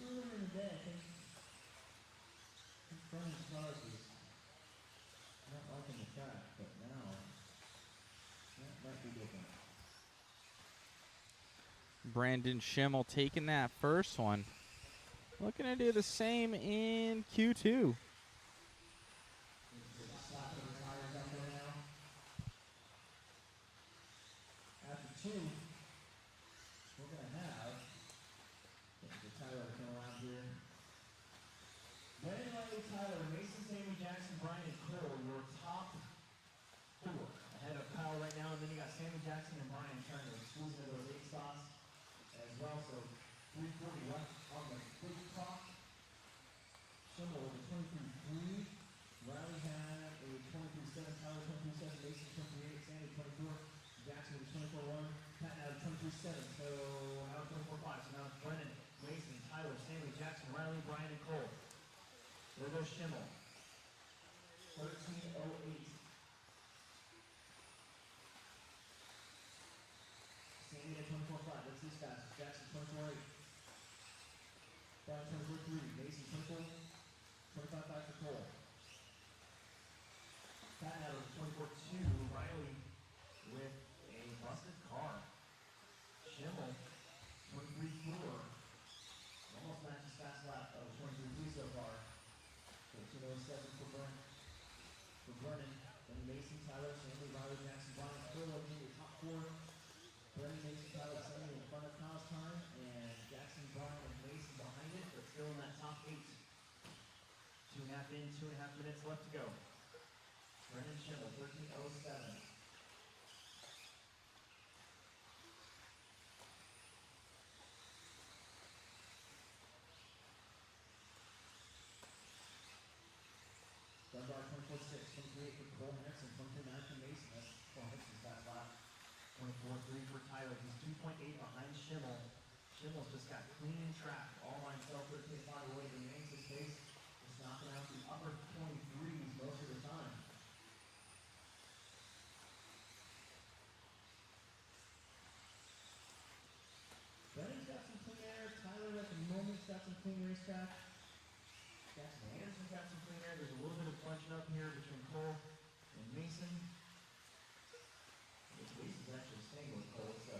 Earlier in the day, I think Brian's cars was not liking the track, but now that might be different. Brandon Schimmel taking that first one. Looking to do the same in Q2. After 2, we're going to have the Tyler come around here. Brandon Riley, Tyler, Mason, Sammy, Jackson, Brian, and Cole, your top 4 ahead of Kyle right now. And then you got Sammy, Jackson, and Brian trying to squeeze into those 8 spots as well. So 340 left on the big clock. Schimmel with a 23.3. Riley had a 23.7. Tyler 23.7. Mason 23.8. Sammy 24. Jackson with 24.1. Pat now 23.7. So now 24.5. So now it's Brennan, Mason, Tyler, Sammy, Jackson, Riley, Brian, and Cole. There goes Schimmel. 13.08. Sammy at 24.5. That's his fastest. Jackson 24.8. Brian 24.3. Mason 24. 25.5 for Cole. Pat now with 24.2. Riley with a busted car. Schimmel 23.4. Almost matches fast lap of 23.3 so far. 13.07 for Brennan. Then Mason, Tyler, Sammy, Riley, Jackson, Brian, Cole in the top 4. Brennan, Mason, Tyler, Sammy in front of Kyle's time, and Jackson, Brian, and Mason behind it, but still in that top 8. 2.5 in, 2.5 minutes left to go. Brennan Schimmel, 13.07. Dunbar 24.6, 23.8 for Cole Henderson, 23.9 for Mason. That's Cole Henderson's fast lap. 24.3 for Tyler. He's 2.8 behind Schimmel. Schimmel's just got clean track all by himself, 13.5 away. He remains his pace. Just knocking out the upper 23s most of the time. Brennan's got some clean air. Tyler at the moment's got some clean racetrack. Jackson Anderson's got some clean air. There's a little bit of bunching up here between Cole and Mason. Mason's actually staying with Cole, so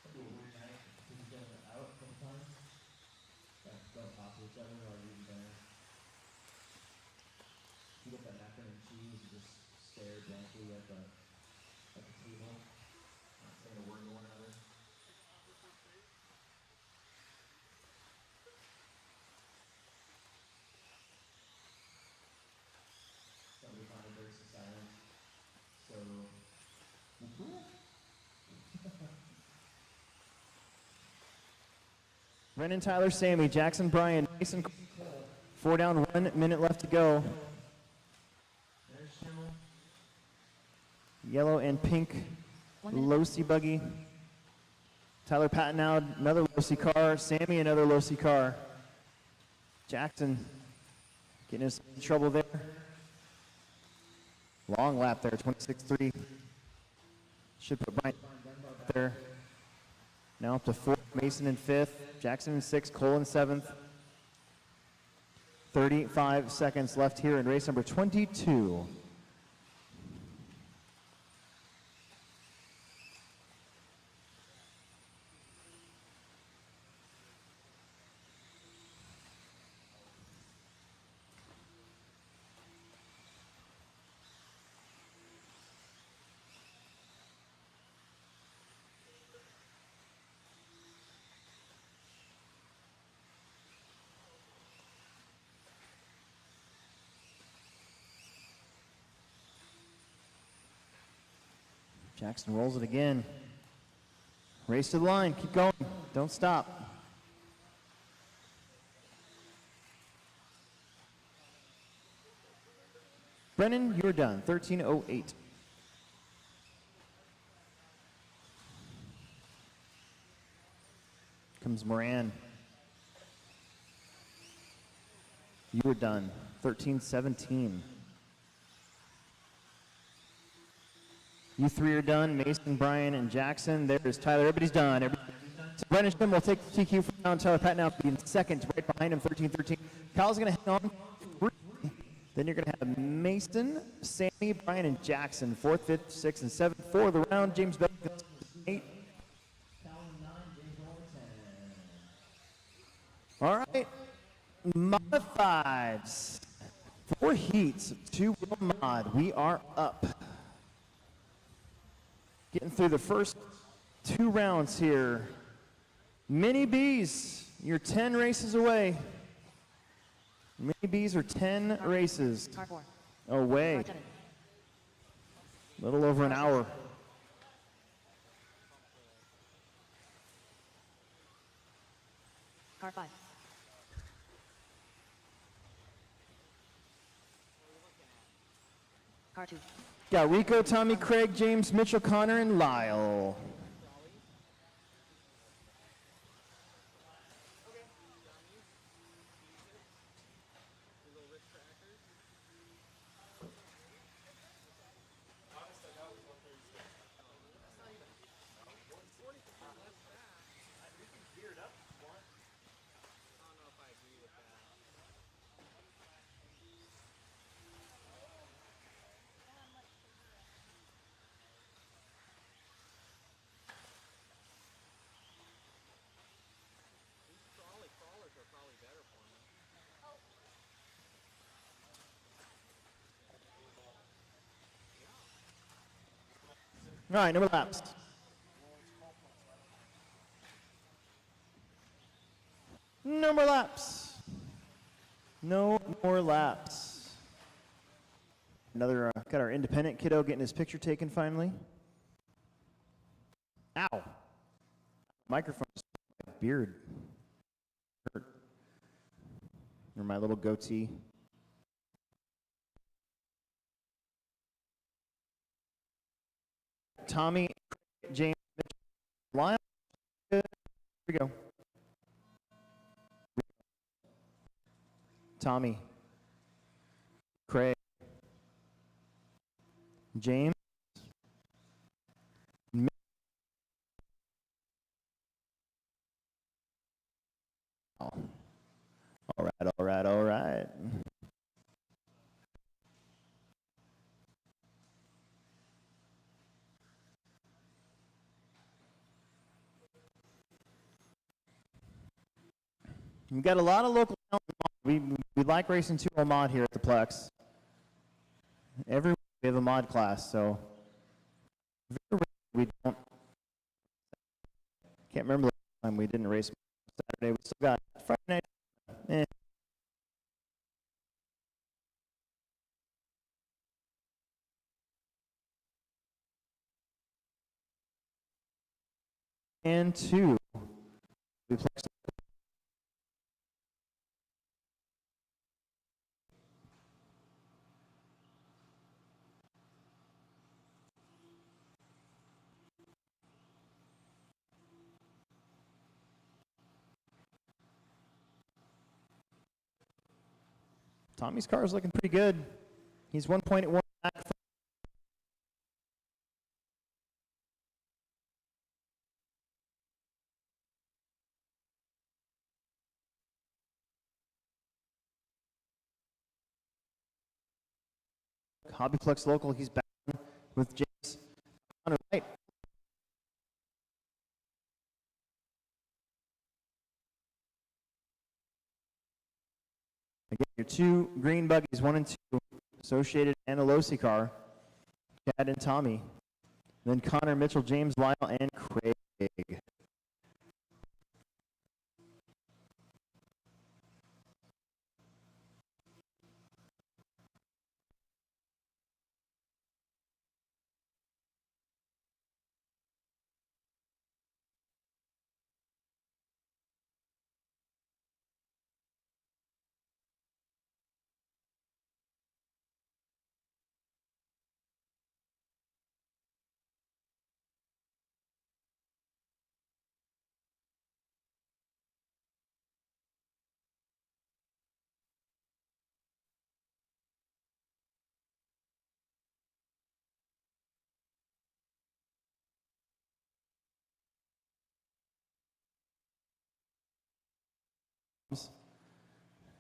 it'll be a weird night because he's getting it out a couple times. Don't talk to each other while you're eating dinner. You get that macaroni and cheese and just stare blankly at the table, not saying a word to one another. Somebody finally breaks the silence. So, Brennan, Tyler, Sammy, Jackson, Brian, Mason, 4 down, 1 minute left to go. there's Schimmel. Yellow and pink 1 minute. Low-C buggy. Tyler Patton out, another low-C car. Sammy, another low-C car. Jackson getting us in trouble there. Long lap there, 26.3. Should put Brian up there. Now up to 4th, Mason in 5th, Jackson in 6th, Cole in 7th. 35 seconds left here in race number 22. Jackson rolls it again. Race to the line, keep going, don't stop. Brennan, you're done, 13:08. Comes Moran. You were done, 13:17. You three are done, Mason, Brian, and Jackson. There's Tyler, everybody's done. So Brennan Schmidt will take the TQ for now, and Tyler Patton now in second, right behind him, 13-13. Kyle's gonna hang on. Then you're gonna have Mason, Sammy, Brian, and Jackson, 4th, 5th, 6th, and 7th for the round. James Bell, 8. All right, modifieds. 4 heats, 2-wheel mod. We are up. Getting through the first 2 rounds here. Mini Bs, you're 10 races away. Mini Bs are 10 races Car 4. away. Car 7. A little over an hour. Car 5. Car 2. Got Rico, Tommy, Craig, James, Mitchell, Connor, and Lyle. All right, number laps. No more laps. No more laps. Another, got our independent kiddo getting his picture taken finally. Ow. Microphone just my beard. Hurt. Or my little goatee. Tommy, James, Mitchell, Lyle. Here we go. Tommy, Craig, James, all right, all right, all right. We've got a lot of local talent. We like racing 2-wheel mod here at the Plex. Every week we have a mod class, so very rarely we don't. Can't remember the last time we didn't race Saturday. We still got Friday night. And 2. We Plex. Tommy's car is looking pretty good. He's 1.1 back. HobbyPlex local, he's back with James on the right. Again, your two green buggies, 1 and 2, Associated and a Losi car, Chad and Tommy. Then Connor, Mitchell, James, Lyle, and Craig.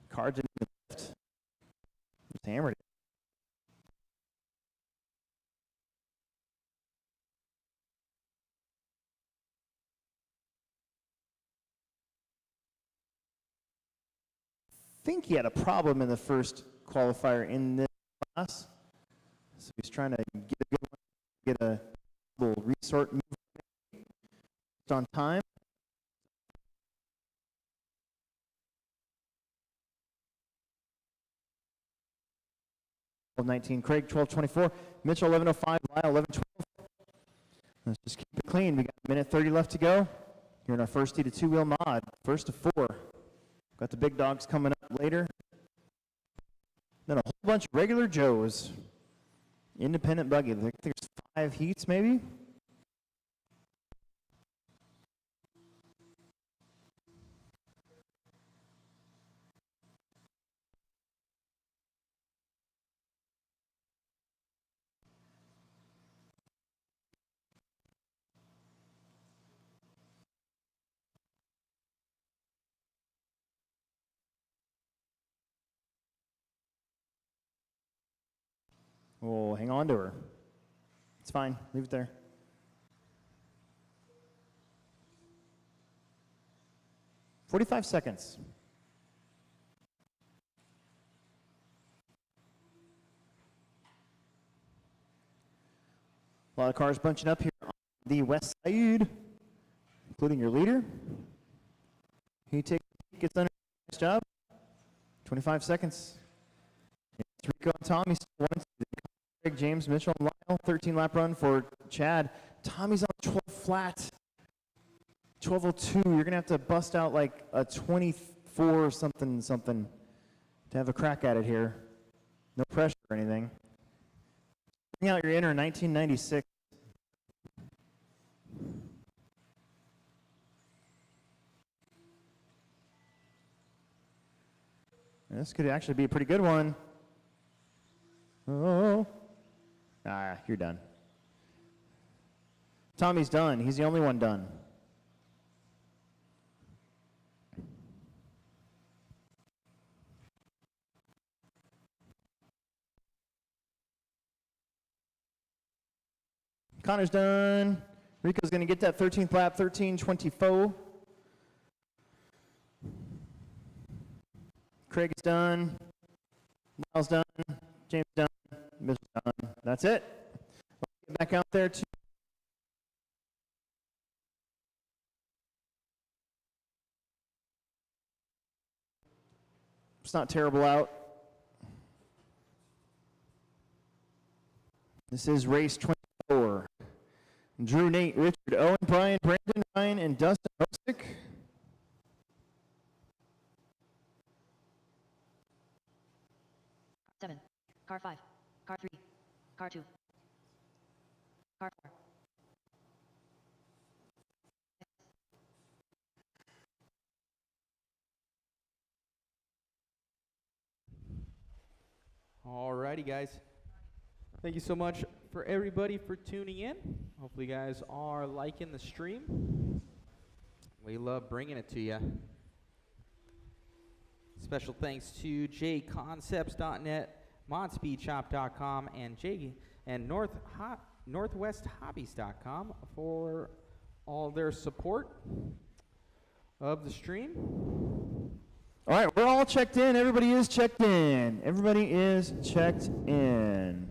Car didn't lift. Just hammered it. I think he had a problem in the first qualifier in this class. So he's trying to get a good one, get a little resort move on time. 12:19, Craig 12:24, Mitchell 11:05, Lyle 11:12. Let's just keep it clean. We got a minute 30 left to go. Here in our first tee to two-wheel mod, first to 4. Got the big dogs coming up later. Then a whole bunch of regular Joes. Independent buggy. I think there's 5 heats maybe. We'll hang on to her. It's fine. Leave it there. "45 seconds. A lot of cars bunching up here on the west side, including your leader. He takes gets under. Nice job. 25 seconds. It's Rico and Tommy still 1 and 2. Craig, James, Mitchell, and Lyle. 13 lap run for Chad. Tommy's on 12 flat. 12:02. You're gonna have to bust out like a 24 something to have a crack at it here. No pressure or anything. Bring out your inner 1996. This could actually be a pretty good one. Oh. You're done. Tommy's done. He's the only one done. Connor's done. Rico's going to get that 13th lap, 13:24. Craig is done. Lyle's done. James done. Mitchell's done. That's it. Let's get back out there to it's not terrible out. This is race 24. Drew, Nate, Richard, Owen, Brian, Brandon, Ryan, and Dustin Hosick. Car 7, car 5, car 3, car 2, car 4. Alrighty, guys. Thank you so much for everybody for tuning in. Hopefully you guys are liking the stream. We love bringing it to you. Special thanks to JConcepts.net, ModSpeedShop.com, and NorthwestHobbies.com for all their support of the stream. All right, we're all checked in. Everybody is checked in. Everybody is checked in.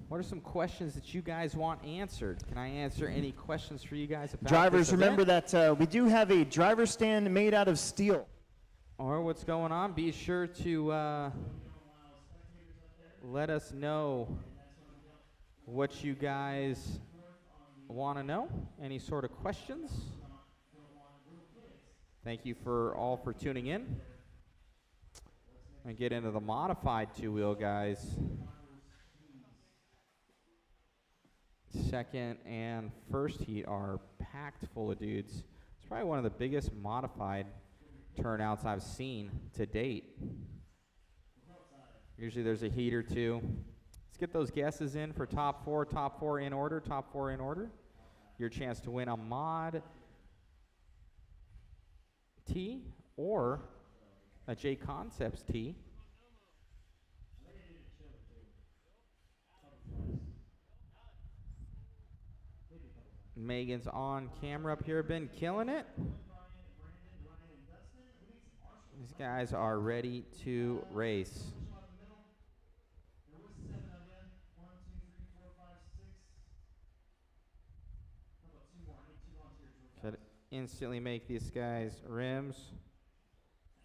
What are some questions that you guys want answered? Can I answer any questions for you guys about Drivers, this event? remember that we do have a driver stand made out of steel. Or what's going on? Be sure to let us know what you guys want to know. Any sort of questions? Thank you all for tuning in. And get into the modified two-wheel, guys. Second and first heat are packed full of dudes. It's probably one of the biggest modified turnouts I've seen to date. Usually there's a heat or two. Let's get those guesses in for top four in order, Your chance to win a mod tee or a JConcepts tee. Megan's on camera up here, been killing it. These guys are ready to race. Should instantly make these guys rims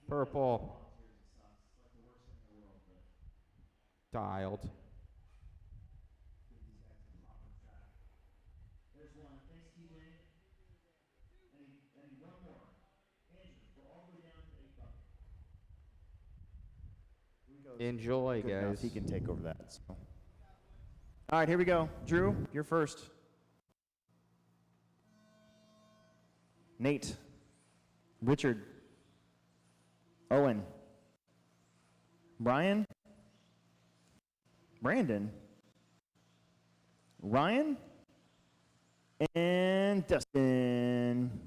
purple. Dialed. Enjoy, Good enough. guys. He can take over that. So. All right, here we go. Drew, you're first. Nate, Richard, Owen, Brian, Brandon, Ryan, and Dustin.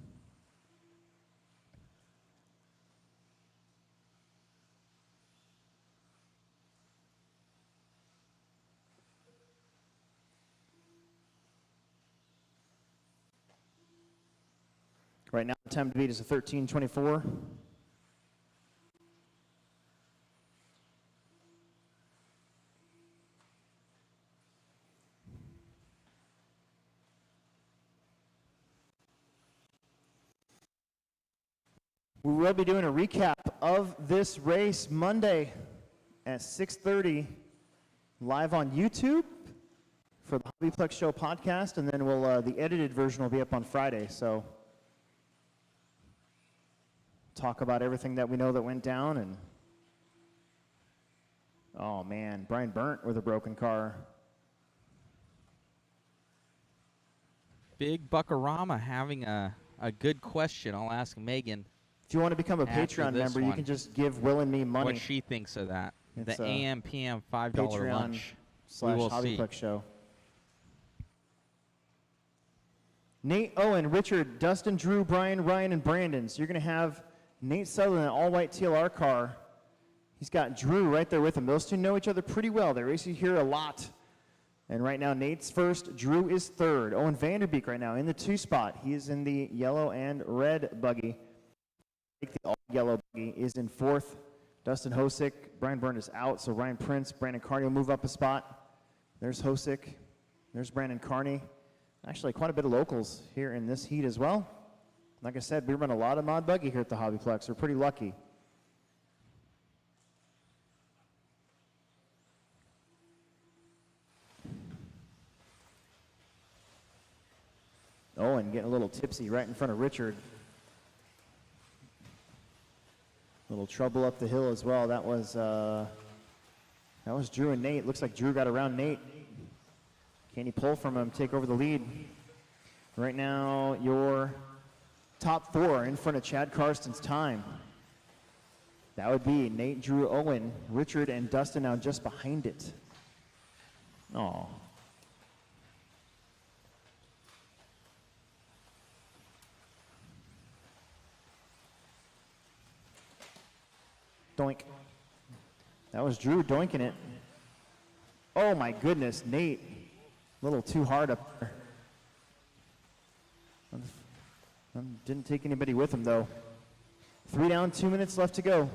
Right now, the time to beat is a 13:24. We will be doing a recap of this race Monday at 6:30 live on YouTube for the HobbyPlex Show podcast, and then the edited version will be up on Friday. So talk about everything that we know that went down. And oh man, Brian burnt with a broken car. Big Buckarama having a good question. I'll ask Megan. If you want to become a After Patreon this member, you one. can just give Will and me money. What she thinks of that. It's, The AM PM $5 lunch. We Patreon will / HobbyPlex see. Show. Nate, Owen, Richard, Dustin, Drew, Brian, Ryan, and Brandon. So you're going to have Nate Sutherland, an all-white TLR car. He's got Drew right there with him. Those two know each other pretty well. They race here a lot. And right now, Nate's first. Drew is third. Owen Vanderbeek right now in the 2 spot. He is in the yellow and red buggy. The all-yellow buggy is in 4th. Dustin Hosick. Brian Byrne is out, so Ryan Prince, Brandon Carney will move up a spot. There's Hosick. There's Brandon Carney. Actually, quite a bit of locals here in this heat as well. Like I said, we run a lot of mod buggy here at the HobbyPlex. We're pretty lucky. Owen getting a little tipsy right in front of Richard. Little trouble up the hill as well. That was Drew and Nate. Looks like Drew got around Nate. Can he pull from him, take over the lead? Right now, your top 4 in front of Chad Karsten's time. That would be Nate, Drew, Owen, Richard, and Dustin now just behind it. Oh. Doink. That was Drew doinking it. Oh my goodness, Nate. A little too hard up there. Didn't take anybody with him though. 3 down, 2 minutes left to go.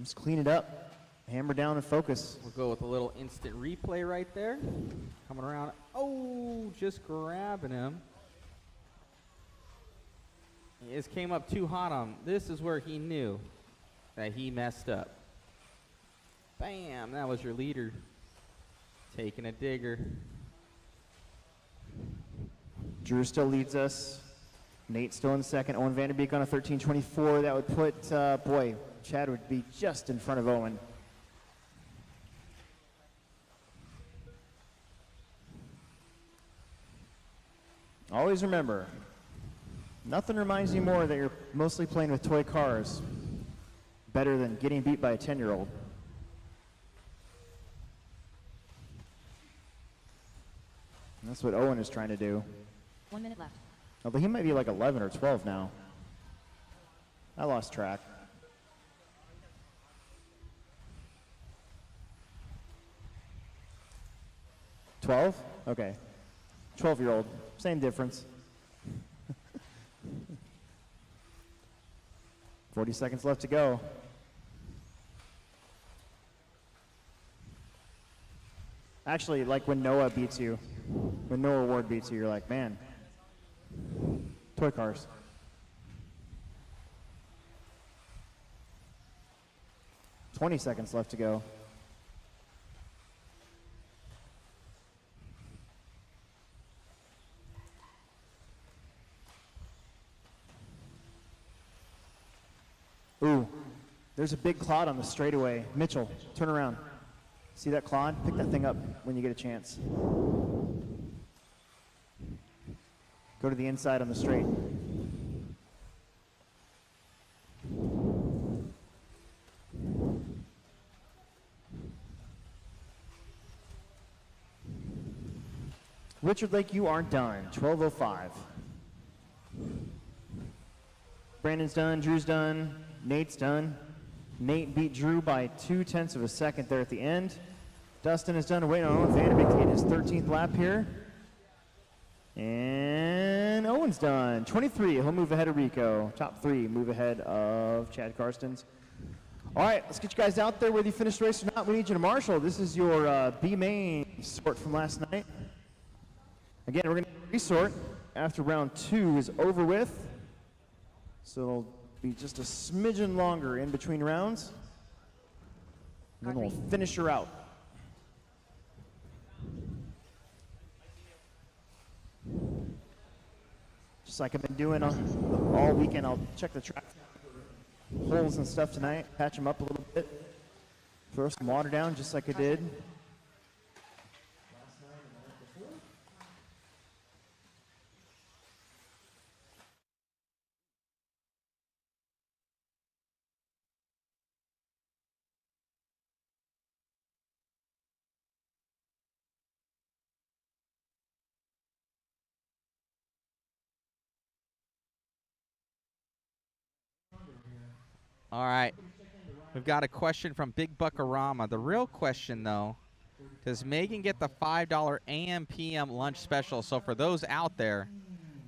Just clean it up. Hammer down and focus. We'll go with a little instant replay right there. Coming around. Oh, just grabbing him. He just came up too hot on him. This is where he knew that he messed up. Bam, that was your leader. Taking a digger. Drew still leads us. Nate still in second. Owen Vanderbeek on a 13:24. That would put, boy, Chad would be just in front of Owen. Always remember, nothing reminds you more that you're mostly playing with toy cars better than getting beat by a 10-year-old. That's what Owen is trying to do. 1 minute left. Although he might be like 11 or 12 now. I lost track. $12? Okay. 12-year-old. Same difference. 40 seconds left to go. Actually, like when Noah beats you, when Noah Ward beats you, you're like, man, toy cars. $20 seconds left to go. Ooh, there's a big clod on the straightaway. Mitchell, turn around. See that clod? Pick that thing up when you get a chance. Go to the inside on the straight. Richard Lake, you are done. 12:05. Brandon's done. Drew's done. Nate's done. Nate beat Drew by 0.2 of a second there at the end. Dustin is done waiting on Owen Vanderbeek to get his 13th lap here. And Owen's done. 23. He'll move ahead of Rico. Top 3 move ahead of Chad Karstens. All right, let's get you guys out there whether you finished the race or not. We need you to marshal. This is your B main sort from last night. Again, we're going to resort after round 2 is over with. So it'll be just a smidgen longer in between rounds. And then we'll finish her out. Just like I've been doing all weekend, I'll check the track holes and stuff tonight, patch them up a little bit, throw some water down just like I did. All right. We've got a question from Big Buckarama. The real question, though, does Megan get the $5 AM PM lunch special? So for those out there,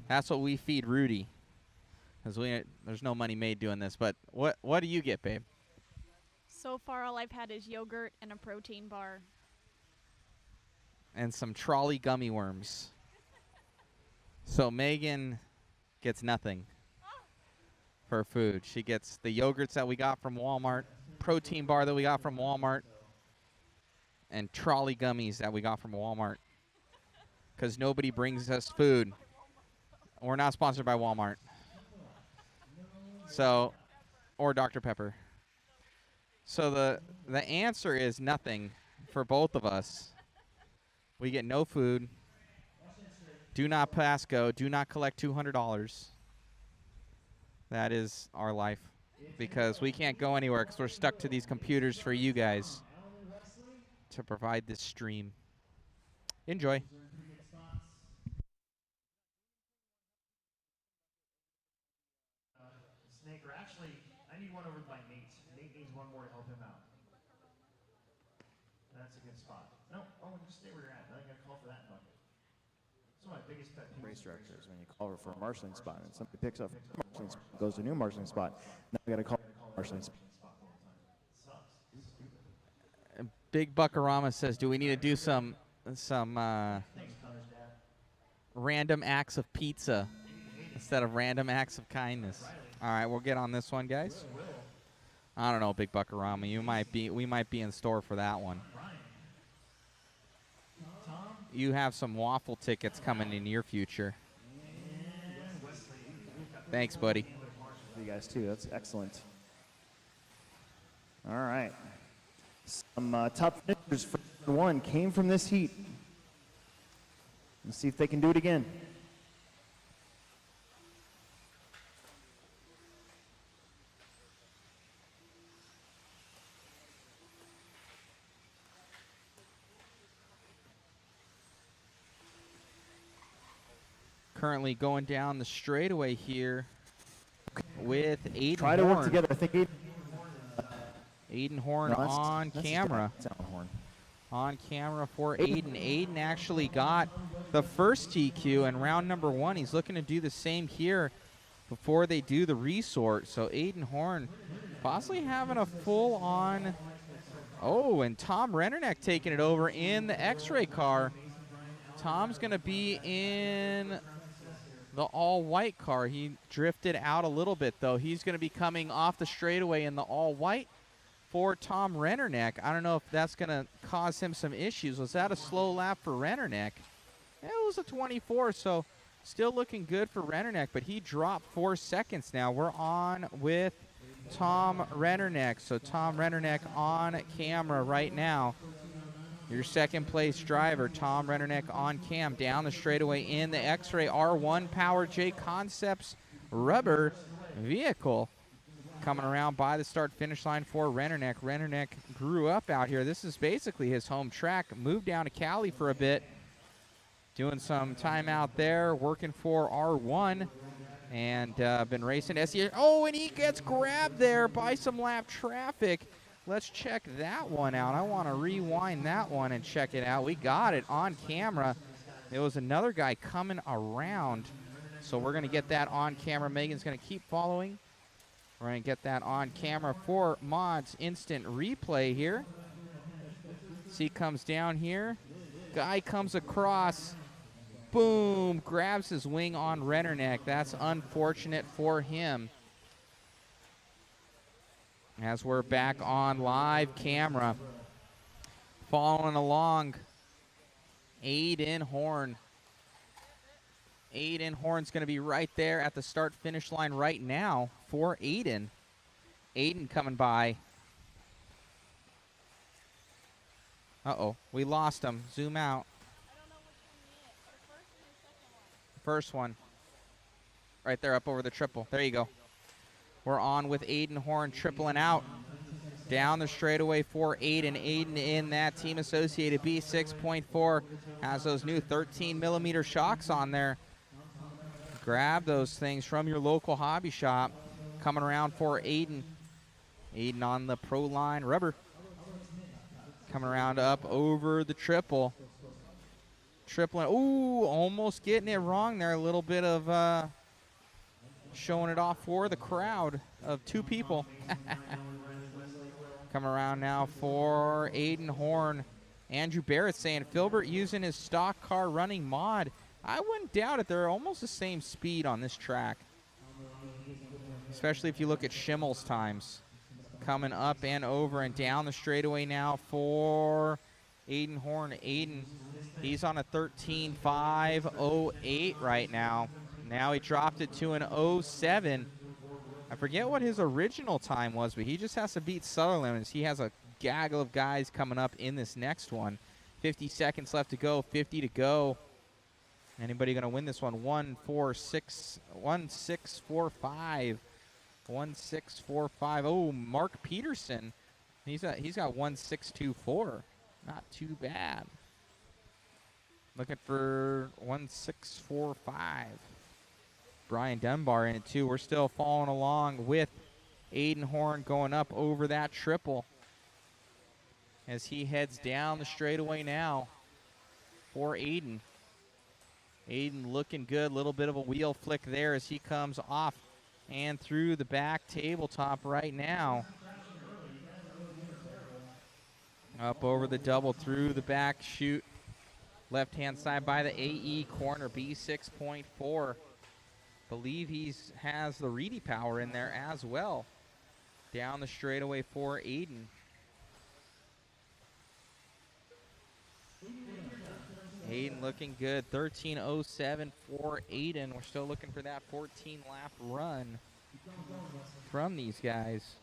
that's what we feed Rudy. Because there's no money made doing this. But what do you get, babe? So far, all I've had is yogurt and a protein bar. And some trolley gummy worms. So Megan gets nothing for food. She gets the yogurts that we got from Walmart, protein bar that we got from Walmart, and trolley gummies that we got from Walmart. Because nobody brings us food. We're not sponsored by Walmart. So, or Dr. Pepper. So the answer is nothing for both of us. We get no food. Do not pass go. Do not collect $200. That is our life. because we can't go anywhere because we're stuck to these computers for you guys to provide this stream. Enjoy. Snake, or actually, I need one over by Nate. Nate needs one more to help him out. That's a good spot. No, just stay where you're at. Now you gotta call for that bucket. That's one of my biggest pet peeves. Race directors, when you call for a marshalling spot and somebody picks up a marshalling spot, goes to a new marshalling spot, now you gotta call for a marshalling spot. Big Buckarama says, do we need to do some random acts of pizza instead of random acts of kindness? All right, we'll get on this one, guys. I don't know, Big Buckarama. We might be in store for that one. You have some waffle tickets coming in your future. Thanks, buddy. You guys too. That's excellent. All right. Some top finishers for one came from this heat. Let's see if they can do it again. Currently going down the straightaway here with Aiden Try to Horn. work together. I think Aiden Horn on camera. On camera for Aiden. Aiden actually got the first TQ in round number 1. He's looking to do the same here before they do the resort. So Aiden Horn possibly having a full-on... Oh, and Tom Rennerneck taking it over in the X-ray car. Tom's going to be in the all-white car. He drifted out a little bit, though. He's going to be coming off the straightaway in the all-white for Tom Rennerneck. I don't know if that's going to cause him some issues. Was that a slow lap for Rennerneck? It was a 24, so still looking good for Rennerneck, but he dropped 4 seconds now. We're on with Tom Rennerneck. So Tom Rennerneck on camera right now. Your second place driver, Tom Rennerneck on cam, down the straightaway in the X-Ray R1 powered JConcepts rubber vehicle. Coming around by the start-finish line for Rennerneck. Rennerneck grew up out here. This is basically his home track. Moved down to Cali for a bit. Doing some time out there, working for R1. And been racing SES. Oh, and he gets grabbed there by some lap traffic. Let's check that one out. I want to rewind that one and check it out. We got it on camera. There was another guy coming around. So we're going to get that on camera. Megan's going to keep following. We're going to get that on camera for Mod's instant replay here. See, comes down here. Guy comes across. Boom. Grabs his wing on Rennerneck. That's unfortunate for him. As we're back on live camera. Following along. Aiden Horn. Aiden Horn's going to be right there at the start-finish line right now for Aiden. Aiden coming by. Uh-oh, we lost him. Zoom out. First one. Right there up over the triple. There you go. We're on with Aiden Horn tripling out. Down the straightaway for Aiden. Aiden in that Team Associated B6.4. Has those new 13mm shocks on there. Grab those things from your local hobby shop. Coming around for Aiden. Aiden on the Pro Line rubber. Coming around up over the triple. Tripling. Ooh, almost getting it wrong there. A little bit of showing it off for the crowd of 2 people. Coming around now for Aiden Horn. Andrew Barrett saying, Filbert using his stock car running mod. I wouldn't doubt it. They're almost the same speed on this track. Especially if you look at Schimmel's times. Coming up and over and down the straightaway now for Aiden Horn. Aiden, he's on a 13.508 right now. Now he dropped it to an 07. I forget what his original time was, but he just has to beat Sutherland as he has a gaggle of guys coming up in this next one. 50 seconds left to go, 50 to go. Anybody going to win this one? 1-4-6, 1-6-4-5 1.645. Oh, Mark Peterson. He's got 1.624. Not too bad. Looking for 1.645. Brian Dunbar in it too. We're still following along with Aiden Horn going up over that triple as he heads down the straightaway now for Aiden. Aiden looking good. Little bit of a wheel flick there as he comes off and through the back tabletop right now. Up over the double through the back chute. Left-hand side by the AE corner, B6.4. Believe he has the Reedy power in there as well. Down the straightaway for Aiden. Aiden looking good. 13.07 for Aiden. We're still looking for that 14-lap run from these guys.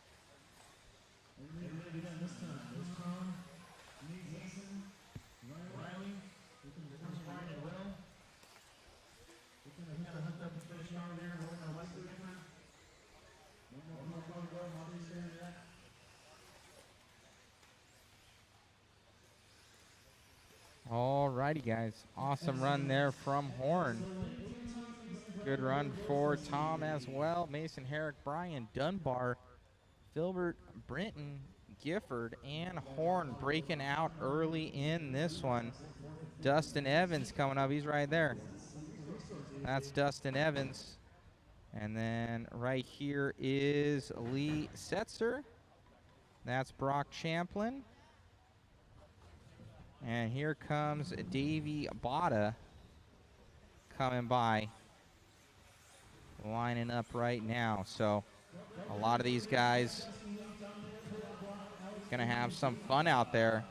Alrighty, guys. Awesome run there from Horn. Good run for Tom as well. Mason Herrick, Brian Dunbar, Filbert, Brinton, Gifford, and Horn breaking out early in this one. Dustin Evans coming up. He's right there. That's Dustin Evans. And then right here is Lee Setzer. That's Brock Champlin. And here comes Davey Botta coming by, lining up right now. So a lot of these guys gonna have some fun out there.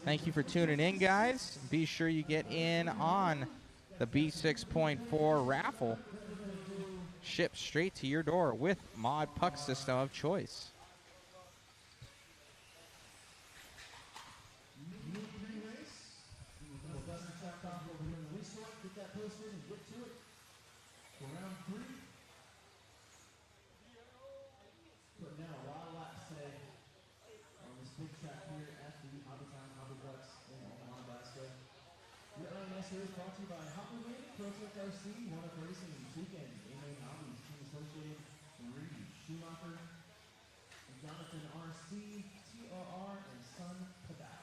Thank you for tuning in, guys. Be sure you get in on the B6.4 raffle. Shipped straight to your door with Mod Puck System of choice. Your INS is brought to you by HobbyTown, ProTech RC, One Up Racing, Weekend, A-Main Hobbies, Team Associated, Reed, Schumacher, Jonathan RC, TRR, and Sun Padal.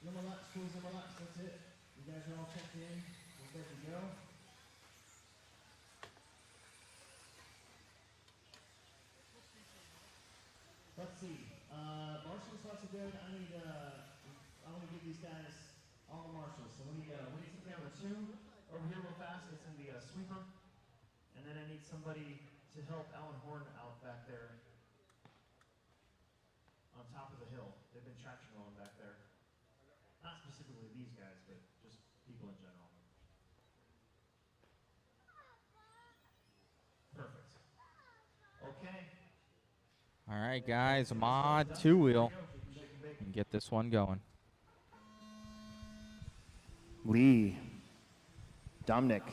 No more laps, please, no more laps, that's it. You guys are all checked in, we're good to go. Let's see, marshals lots of good. I want to give these guys all the marshals. So we need somebody on the 2 over here real fast, it's in the sweeper. And then I need somebody to help Alan Horn out back there on top of the hill. They've been traction rolling back there. Not specifically these guys, but just people in general. Perfect. Okay. All right, guys, Mod 2-wheel. And get this one going. Lee. Dominic.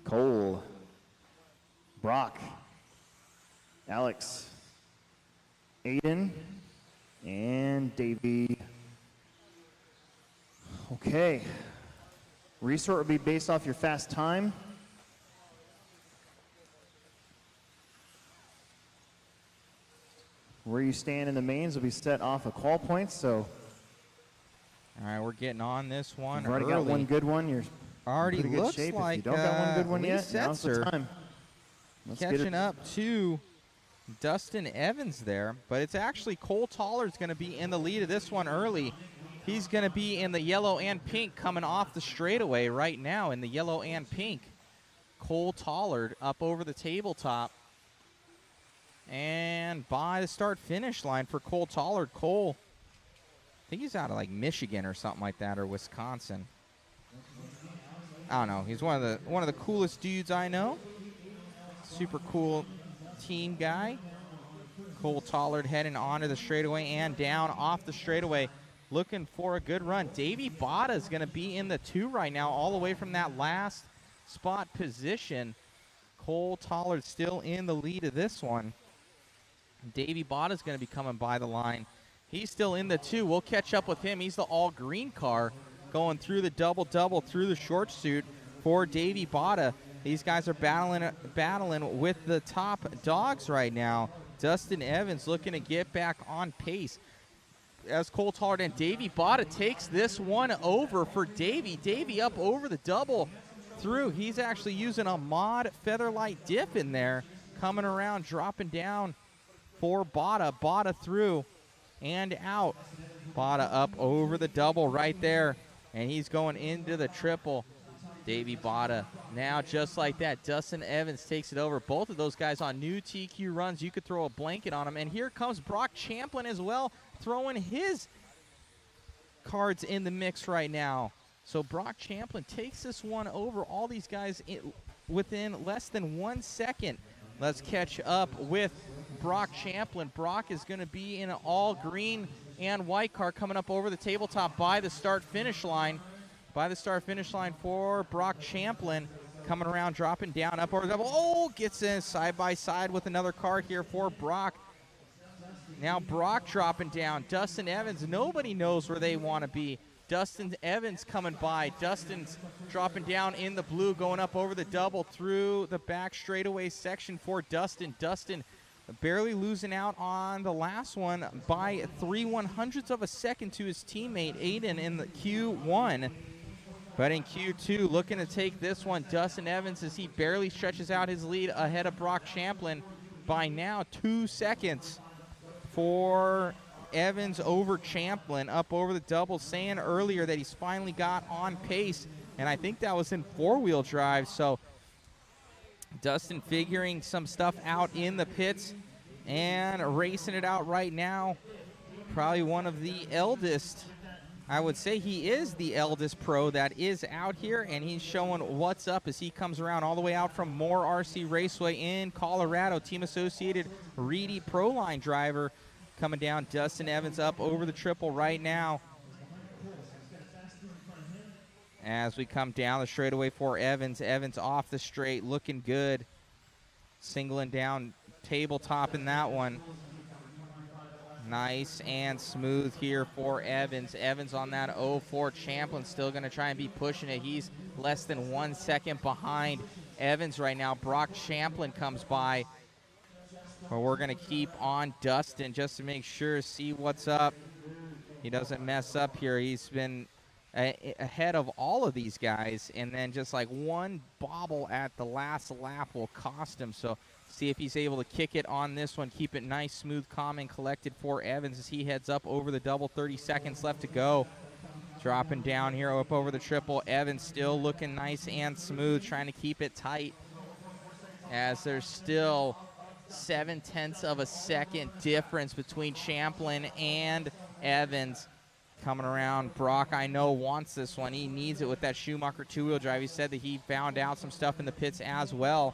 Cole. Brock. Alex. Aiden. And Davey. Okay. Resort will be based off your fast time. Where you stand in the mains will be set off of qual points, so. All right, we're getting on this one. You've already early. got one good one. You're already in pretty good looks shape. like if you don't got one good one Lee yet, now's the Setzer time. Let's get catching it. up to Dustin Evans there, but it's actually Cole Tollard's going to be in the lead of this one early. He's going to be in the yellow and pink coming off the straightaway right now in the yellow and pink. Cole Tollard up over the tabletop. And by the start-finish line for Cole Tollard, Cole I think he's out of like Michigan or something like that, or Wisconsin. I don't know. He's one of the coolest dudes I know. Super cool team guy. Cole Tollard heading onto the straightaway and down off the straightaway, looking for a good run. Davey Botta is going to be in the 2 right now, all the way from that last spot position. Cole Tollard still in the lead of this one. Davey Botta is going to be coming by the line. He's still in the 2. We'll catch up with him. He's the all-green car going through the double-double through the short suit for Davey Botta. These guys are battling with the top dogs right now. Dustin Evans looking to get back on pace as Cole Tollard and Davey Botta takes this one over for Davey. Davey up over the double through. He's actually using a mod Featherlight diff in there, coming around, dropping down for Botta. Botta through and out. Botta up over the double right there, and he's going into the triple. Davey Botta now just like that. Dustin Evans takes it over. Both of those guys on new TQ runs. You could throw a blanket on them. And here comes Brock Champlin as well, throwing his cards in the mix right now. So Brock Champlin takes this one over. All these guys within less than 1 second. Let's catch up with Brock Champlin. Brock is going to be in an all green and white car coming up over the tabletop by the start-finish line. By the start-finish line for Brock Champlin. Coming around, dropping down, up over the double. Oh, gets in side-by-side with another car here for Brock. Now Brock dropping down. Dustin Evans, nobody knows where they want to be. Dustin Evans coming by. Dustin's dropping down in the blue, going up over the double through the back straightaway section for Dustin. Dustin barely losing out on the last one by 3/100ths of a second to his teammate Aiden in the Q1. But in Q2, looking to take this one, Dustin Evans, as he barely stretches out his lead ahead of Brock Champlin by now 2 seconds for Evans over Champlin, up over the double, saying earlier that he's finally got on pace, and I think that was in four-wheel drive. So Dustin figuring some stuff out in the pits and racing it out right now. Probably one of the eldest, I would say he is the eldest pro that is out here, and he's showing what's up as he comes around all the way out from Moore RC Raceway in Colorado. Team Associated Reedy Pro Line driver coming down. Dustin Evans up over the triple right now. As we come down the straightaway for Evans. Evans off the straight, looking good. Singling down tabletop in that one. Nice and smooth here for Evans. Evans on that 04. Champlin still going to try and be pushing it. He's less than 1 second behind Evans right now. Brock Champlin comes by. But we're going to keep on Dustin just to make sure, see what's up. He doesn't mess up here. He's been ahead of all of these guys, and then just like one bobble at the last lap will cost him. So see if he's able to kick it on this one, keep it nice, smooth, calm, and collected for Evans as he heads up over the double. 30 seconds left to go. Dropping down here up over the triple. Evans still looking nice and smooth, trying to keep it tight as there's still 0.7 of a second difference between Champlin and Evans. Coming around, Brock, I know, wants this one. He needs it with that Schumacher two-wheel drive. He said that he found out some stuff in the pits as well.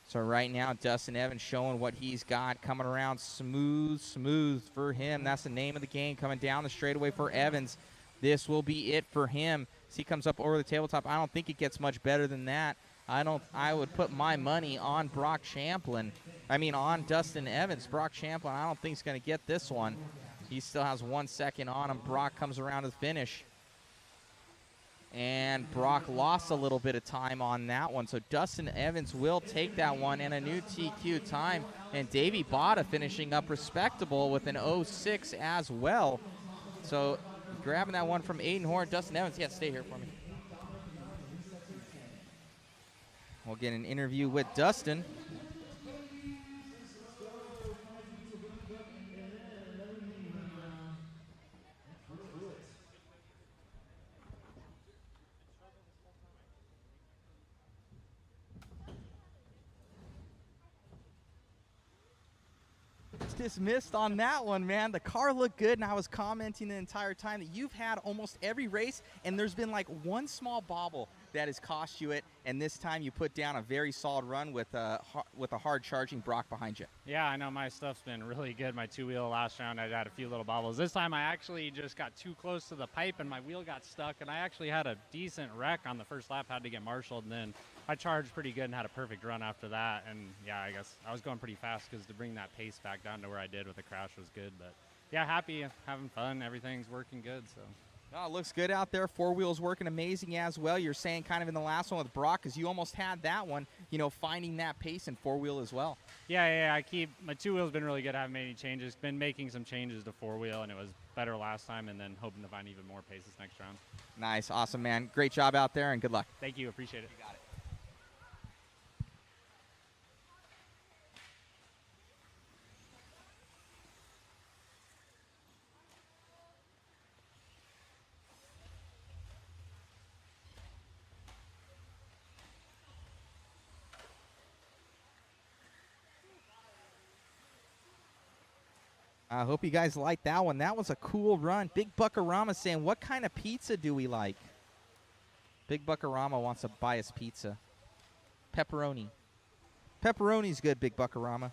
So right now, Dustin Evans showing what he's got. Coming around smooth, smooth for him. That's the name of the game. Coming down the straightaway for Evans. This will be it for him. As he comes up over the tabletop, I don't think it gets much better than that. I would put my money on Brock Champlin. I mean, on Dustin Evans. Brock Champlin, I don't think he's going to get this one. He still has 1 second on him. Brock comes around to the finish. And Brock lost a little bit of time on that one. So Dustin Evans will take that one and a new TQ time. And Davey Botta finishing up respectable with an 06 as well. So grabbing that one from Aiden Horn. Dustin Evans, yeah, stay here for me. We'll get an interview with Dustin. just missed on that one, man. The car looked good, and I was commenting the entire time that you've had almost every race, and there's been like one small bobble that has cost you it, and this time you put down a very solid run with a hard-charging Brock behind you. Yeah, I know my stuff's been really good. My two-wheel last round, I had a few little bobbles. This time I actually just got too close to the pipe, and my wheel got stuck, and I actually had a decent wreck on the first lap, had to get marshaled, and then I charged pretty good and had a perfect run after that. And, yeah, I guess I was going pretty fast because to bring that pace back down to where I did with the crash was good. But, yeah, happy, having fun. Everything's working good, so. Oh, it looks good out there. Four wheels working amazing as well. You're saying kind of in the last one with Brock, because you almost had that one, you know, finding that pace in four wheel as well. Yeah, my two wheel's been really good. I haven't made any changes. Been making some changes to four wheel, and it was better last time, and then hoping to find even more paces next round. Nice, awesome, man. Great job out there, and good luck. Thank you, appreciate it. You got it. I hope you guys liked that one. That was a cool run. Big Buckarama saying, what kind of pizza do we like? Big Buckarama wants to buy us pizza. Pepperoni. Pepperoni's good, Big Buckarama.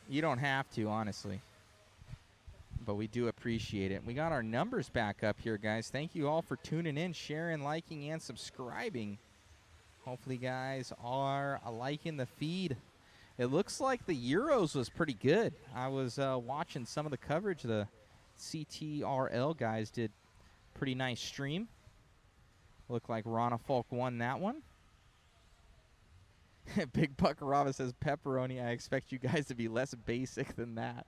You don't have to, honestly. But we do appreciate it. We got our numbers back up here, guys. Thank you all for tuning in, sharing, liking, and subscribing. Hopefully, guys are liking the feed. It looks like the Euros was pretty good. I was watching some of the coverage. The CTRL guys did pretty nice stream. Looked like Rana Falk won that one. Big Buckarama says, pepperoni, I expect you guys to be less basic than that.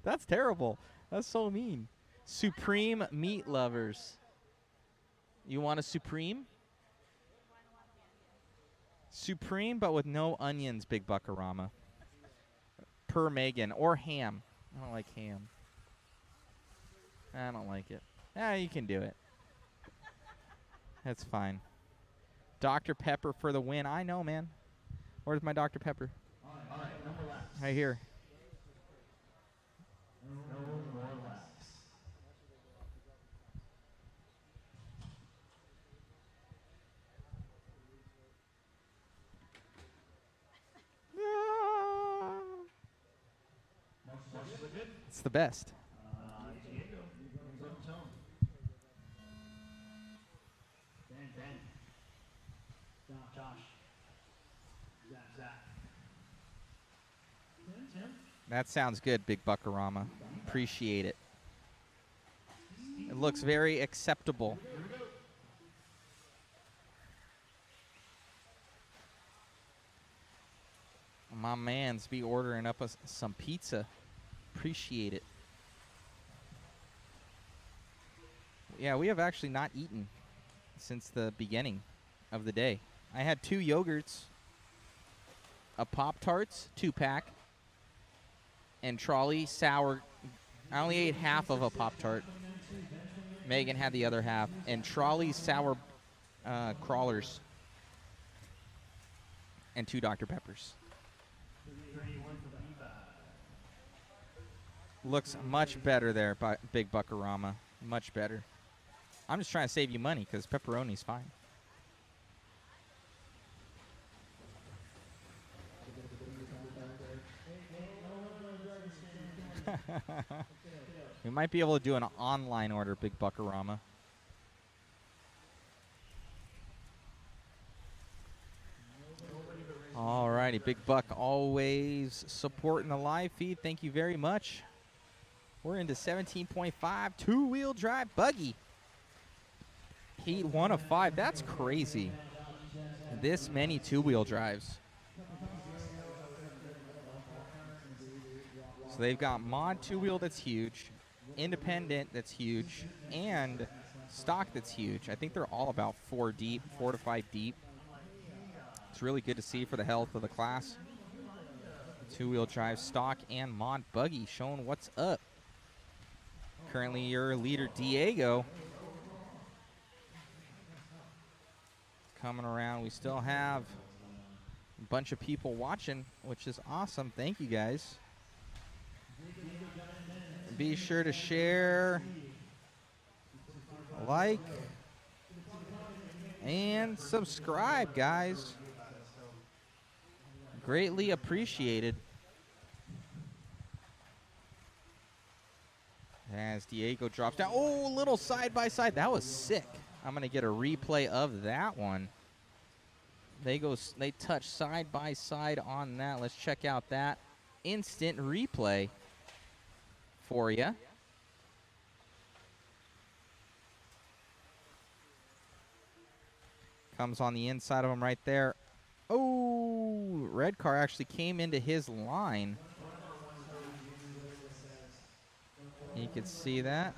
That's terrible. That's so mean. Supreme meat lovers. You want a Supreme? Supreme, but with no onions, Big Buckarama. Per Megan. Or ham. I don't like ham. I don't like it. You can do it. That's fine. Dr. Pepper for the win. I know, man. Where's my Dr. Pepper? Right here. It's the best. That sounds good, Big Buckarama. Appreciate it. It looks very acceptable. My man's be ordering up us some pizza. Appreciate it. Yeah, we have actually not eaten since the beginning of the day. I had 2 yogurts, a Pop-Tarts 2-pack, and trolley sour. I only ate half of a Pop-Tart. Megan had the other half. And trolley sour crawlers. And 2 Dr. Peppers. Looks much better there, Big Buckarama. Much better. I'm just trying to save you money because pepperoni's fine. We might be able to do an online order, Big Buckarama. Alrighty, Big Buck always supporting the live feed. Thank you very much. We're into 17.5 two-wheel drive buggy. Heat 1 of 5. That's crazy. This many two-wheel drives. So they've got mod two-wheel that's huge, independent that's huge, and stock that's huge. I think they're all about 4 deep, 4 to 5 deep. It's really good to see for the health of the class. Two-wheel drive, stock, and mod buggy showing what's up. Currently your leader, Diego. coming around. We still have a bunch of people watching, which is awesome. Thank you, guys. Be sure to share, like, and subscribe, guys. Greatly appreciated. As Diego drops down. Oh, little side by side. That was sick. I'm going to get a replay of that one. They touch side by side on that. Let's check out that instant replay for you. Comes on the inside of him right there. Oh, red car actually came into his line. You can see that.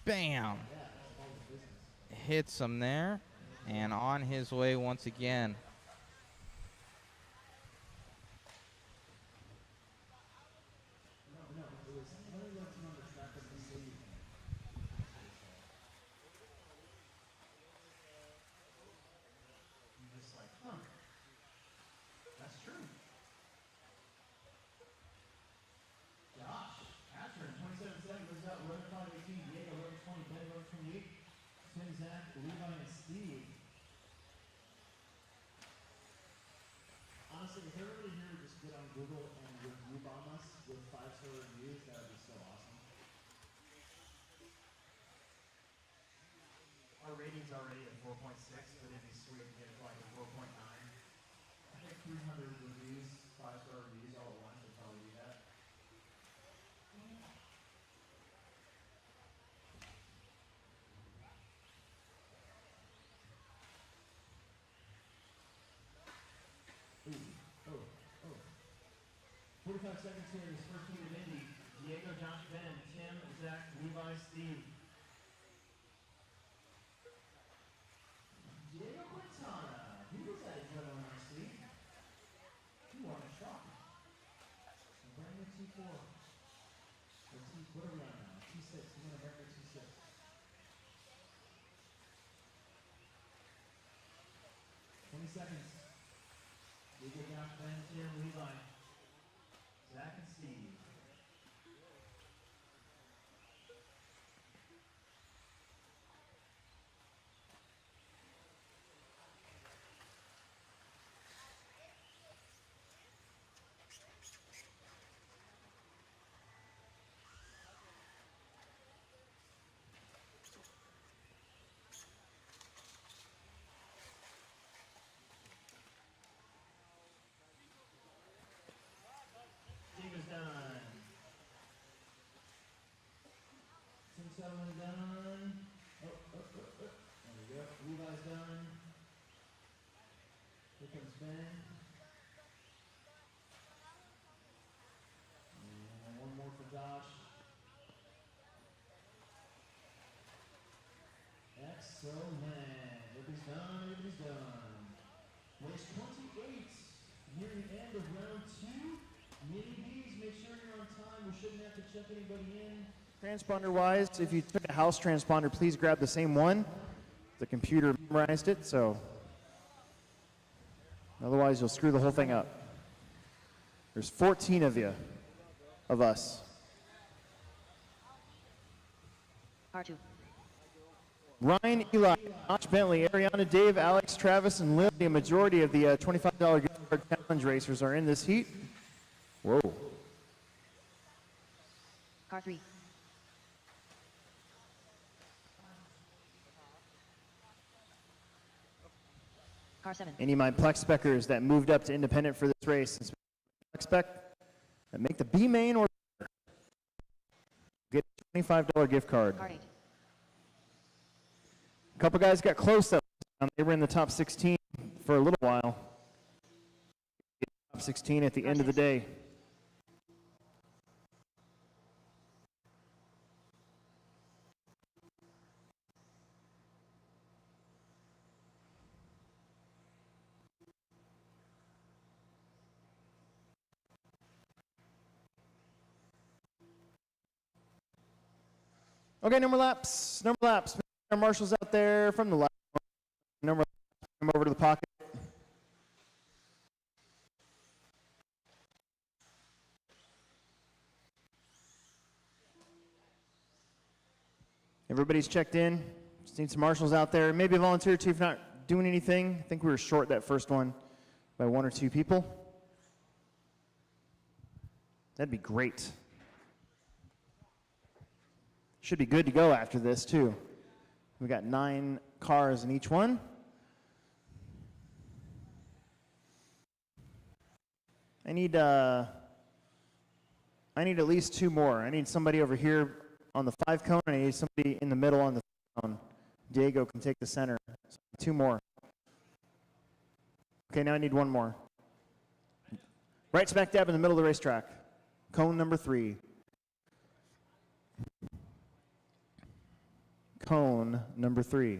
Bam! Hits him there. And on his way once again. Honestly, if everybody here would just get on Google and review bomb us with 5-star reviews, that would be so awesome. Our rating's already at 4.6, but it'd be sweet to get it to like a 4.9. I think 300 reviews, 5-star reviews all at once would probably do that. Ooh, oh. 45 seconds here in this first heat of Indy. Diego, Josh, Ben, Tim, Zach, Levi, Steve. Diego Quintana. He was at adrenaline on Steve. He won a shot. Brand new T4. Or what are we on now? T6. He's on a brand new T6. 20 seconds. Diego, Josh, Ben, Tim, Levi. Zach and Steve. Diego's done. Tim Sullivan done. There we go. Levi's done. Here comes Ben. And one more for Josh. Excellent. Everybody's done. Race 28. Near the end of round 2. Mini B's, make sure you're on time. We shouldn't have to check anybody in. Transponder-wise, if you took a house transponder, please grab the same one. The computer memorized it, so otherwise you'll screw the whole thing up. There's 14 of you, of us. R2. Ryan, Eli, Josh Bentley, Ariana, Dave, Alex, Travis, and Lily. A majority of the $25 gift card challenge racers are in this heat. Whoa. Car 3. Car 7. Any of my Plex speckers that moved up to independent for this race, Plex spec, that make the B main or get a $25 gift card. Car 8. A couple guys got close though. They were in the top 16 for a little while. Top 16 at the end of the day. Okay, no more laps. No more laps. Our marshals out there from the left. No more laps. Come over to the pocket. Everybody's checked in. Just need some marshals out there. Maybe a volunteer too if not doing anything. I think we were short that first one by 1 or 2 people. That'd be great. Should be good to go after this too. We got 9 cars in each one. I need at least 2 more. I need somebody over here on the 5 cone, and I need somebody in the middle on the 3 cone. Diego can take the center. So 2 more. Okay, now I need 1 more. Right smack dab in the middle of the racetrack. Cone number 3. Cone number 3.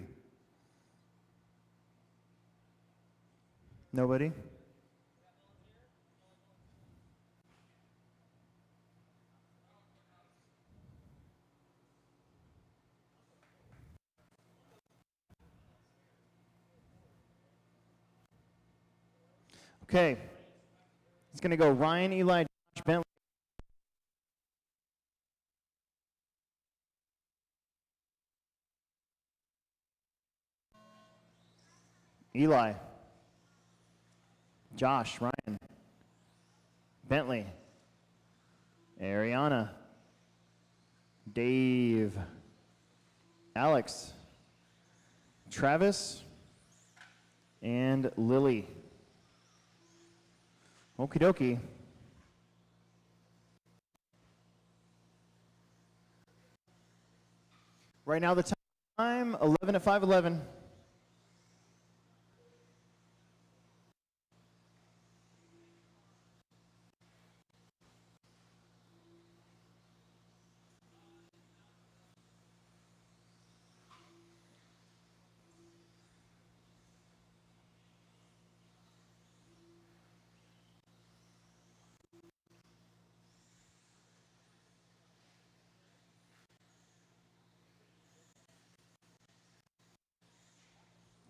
Nobody? Okay. It's going to go Ryan, Eli, Josh, Bentley. Eli, Josh, Ryan, Bentley, Ariana, Dave, Alex, Travis, and Lily. Okie dokie. Right now the time, 11 at 5:11.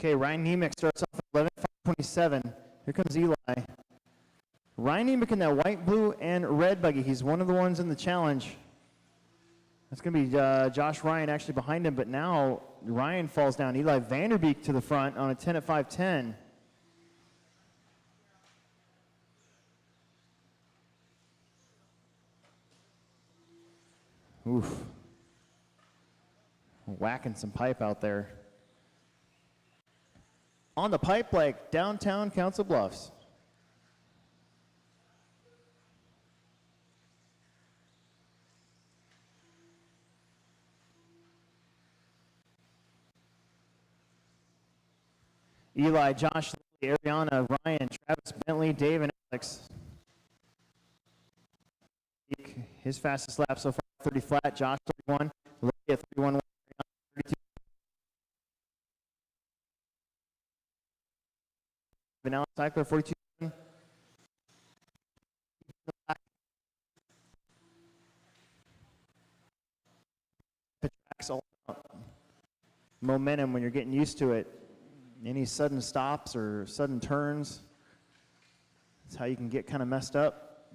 Okay, Ryan Nemec starts off at 11:27. Here comes Eli. Ryan Nemec in that white, blue, and red buggy. He's one of the ones in the challenge. That's going to be Josh Ryan actually behind him, but now Ryan falls down. Eli Vanderbeek to the front on a 10 at 5:10. Oof. Whacking some pipe out there. On the pipe like downtown Council Bluffs. Eli, Josh, Lily, Ariana, Ryan, Travis, Bentley, Dave, and Alex. His fastest lap so far, 30 flat. Josh, 31. Lily at 31. Vanilla Cycler, 42. The track's all about momentum when you're getting used to it. Any sudden stops or sudden turns, that's how you can get kind of messed up.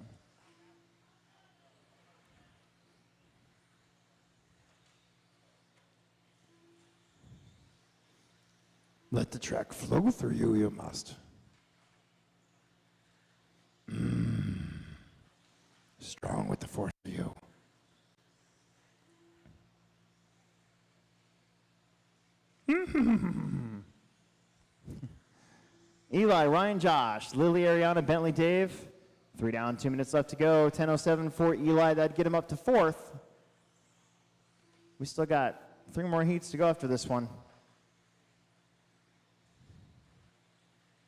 Let the track flow through you, you must. Strong with the force of you. Eli, Ryan, Josh, Lily, Ariana, Bentley, Dave. 3 down, 2 minutes left to go. 10:07 for Eli. That'd get him up to 4th. We still got 3 more heats to go after this one.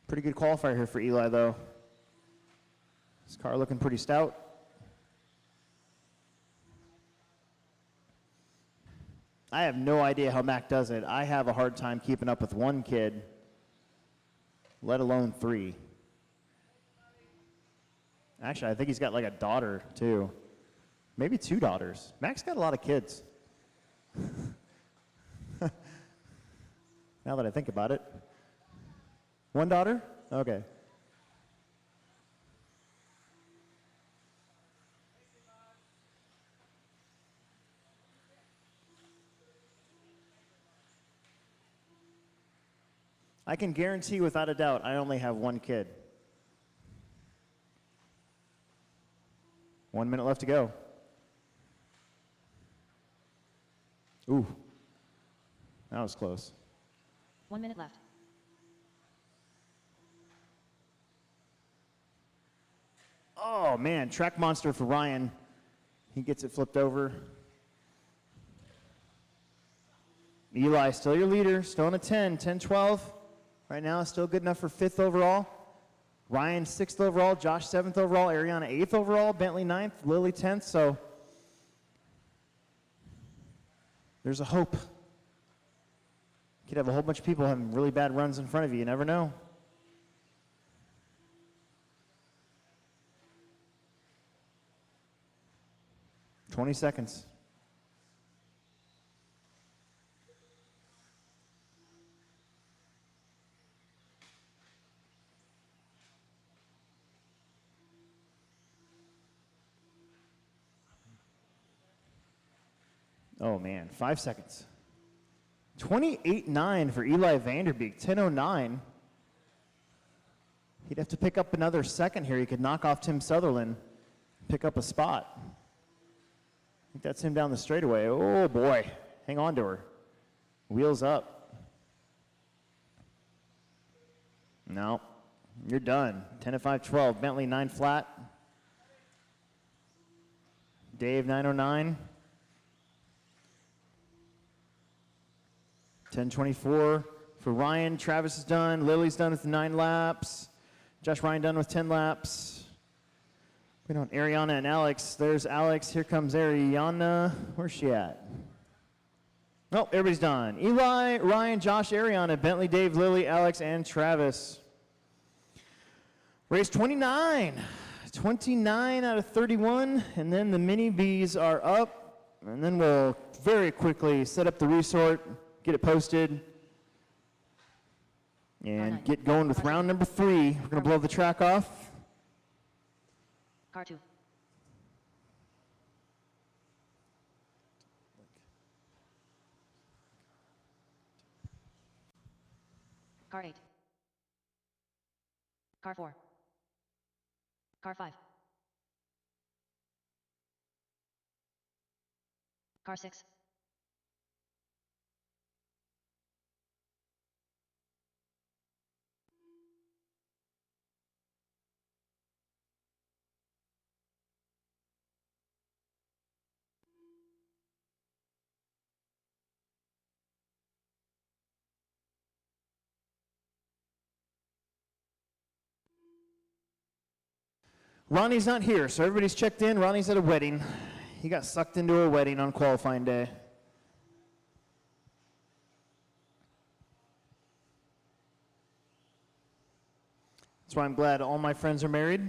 Pretty good qualifier here for Eli, though. This car looking pretty stout. I have no idea how Mac does it. I have a hard time keeping up with 1 kid, let alone 3. Actually, I think he's got like a daughter, too. Maybe 2 daughters. Mac's got a lot of kids. Now that I think about it. One daughter? Okay. I can guarantee without a doubt I only have one kid. 1 minute left to go. Ooh, that was close. 1 minute left. Oh man, track monster for Ryan. He gets it flipped over. Eli, still your leader, still in a 10, 10-12. Right now, still good enough for 5th overall. Ryan, 6th overall. Josh, 7th overall. Ariana, 8th overall. Bentley, 9th. Lily, 10th. So there's a hope. You could have a whole bunch of people having really bad runs in front of you. You never know. $20 seconds. Oh man, 5 seconds. 28.9 for Eli Vanderbeek, 10.09. He'd have to pick up another second here. He could knock off Tim Sutherland, pick up a spot. I think that's him down the straightaway. Oh boy, hang on to her. Wheels up. No, you're done. 10 at 5.12. Bentley 9 flat. Dave 9.09. 10:24 for Ryan. Travis is done. Lily's done with 9 laps. Josh Ryan done with 10 laps. We don't Ariana and Alex. There's Alex. Here comes Ariana. Where's she at? Oh, everybody's done. Eli, Ryan, Josh, Ariana, Bentley, Dave, Lily, Alex, and Travis. Race 29. 29 out of 31. And then the mini Bs are up. And then we'll very quickly set up the resort, get it posted, and get going with round number 3. We're going to blow the track off. Car 2. Car 8. Car 4. Car 5. Car 6. Ronnie's not here, so everybody's checked in. Ronnie's at a wedding. He got sucked into a wedding on qualifying day. That's why I'm glad all my friends are married.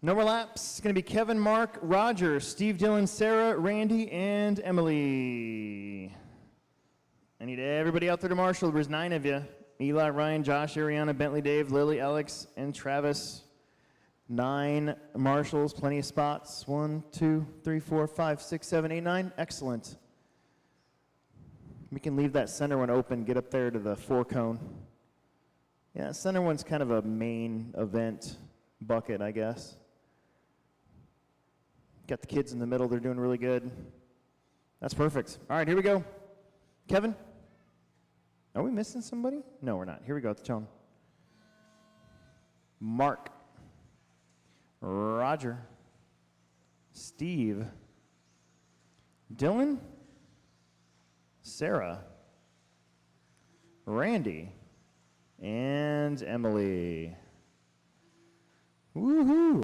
No more laps. It's going to be Kevin, Mark, Roger, Steve, Dylan, Sarah, Randy, and Emily. I need everybody out there to marshal. There's 9 of you. Eli, Ryan, Josh, Ariana, Bentley, Dave, Lily, Alex, and Travis. 9 marshals, plenty of spots. 1, 2, 3, 4, 5, 6, 7, 8, 9. Excellent. We can leave that center one open, get up there to the 4 cone. Yeah, center one's kind of a main event bucket, I guess. Got the kids in the middle, they're doing really good. That's perfect. All right, here we go. Kevin? Are we missing somebody? No, we're not. Here we go at the tone. Mark. Roger. Steve. Dylan. Sarah. Randy. And Emily. Woohoo!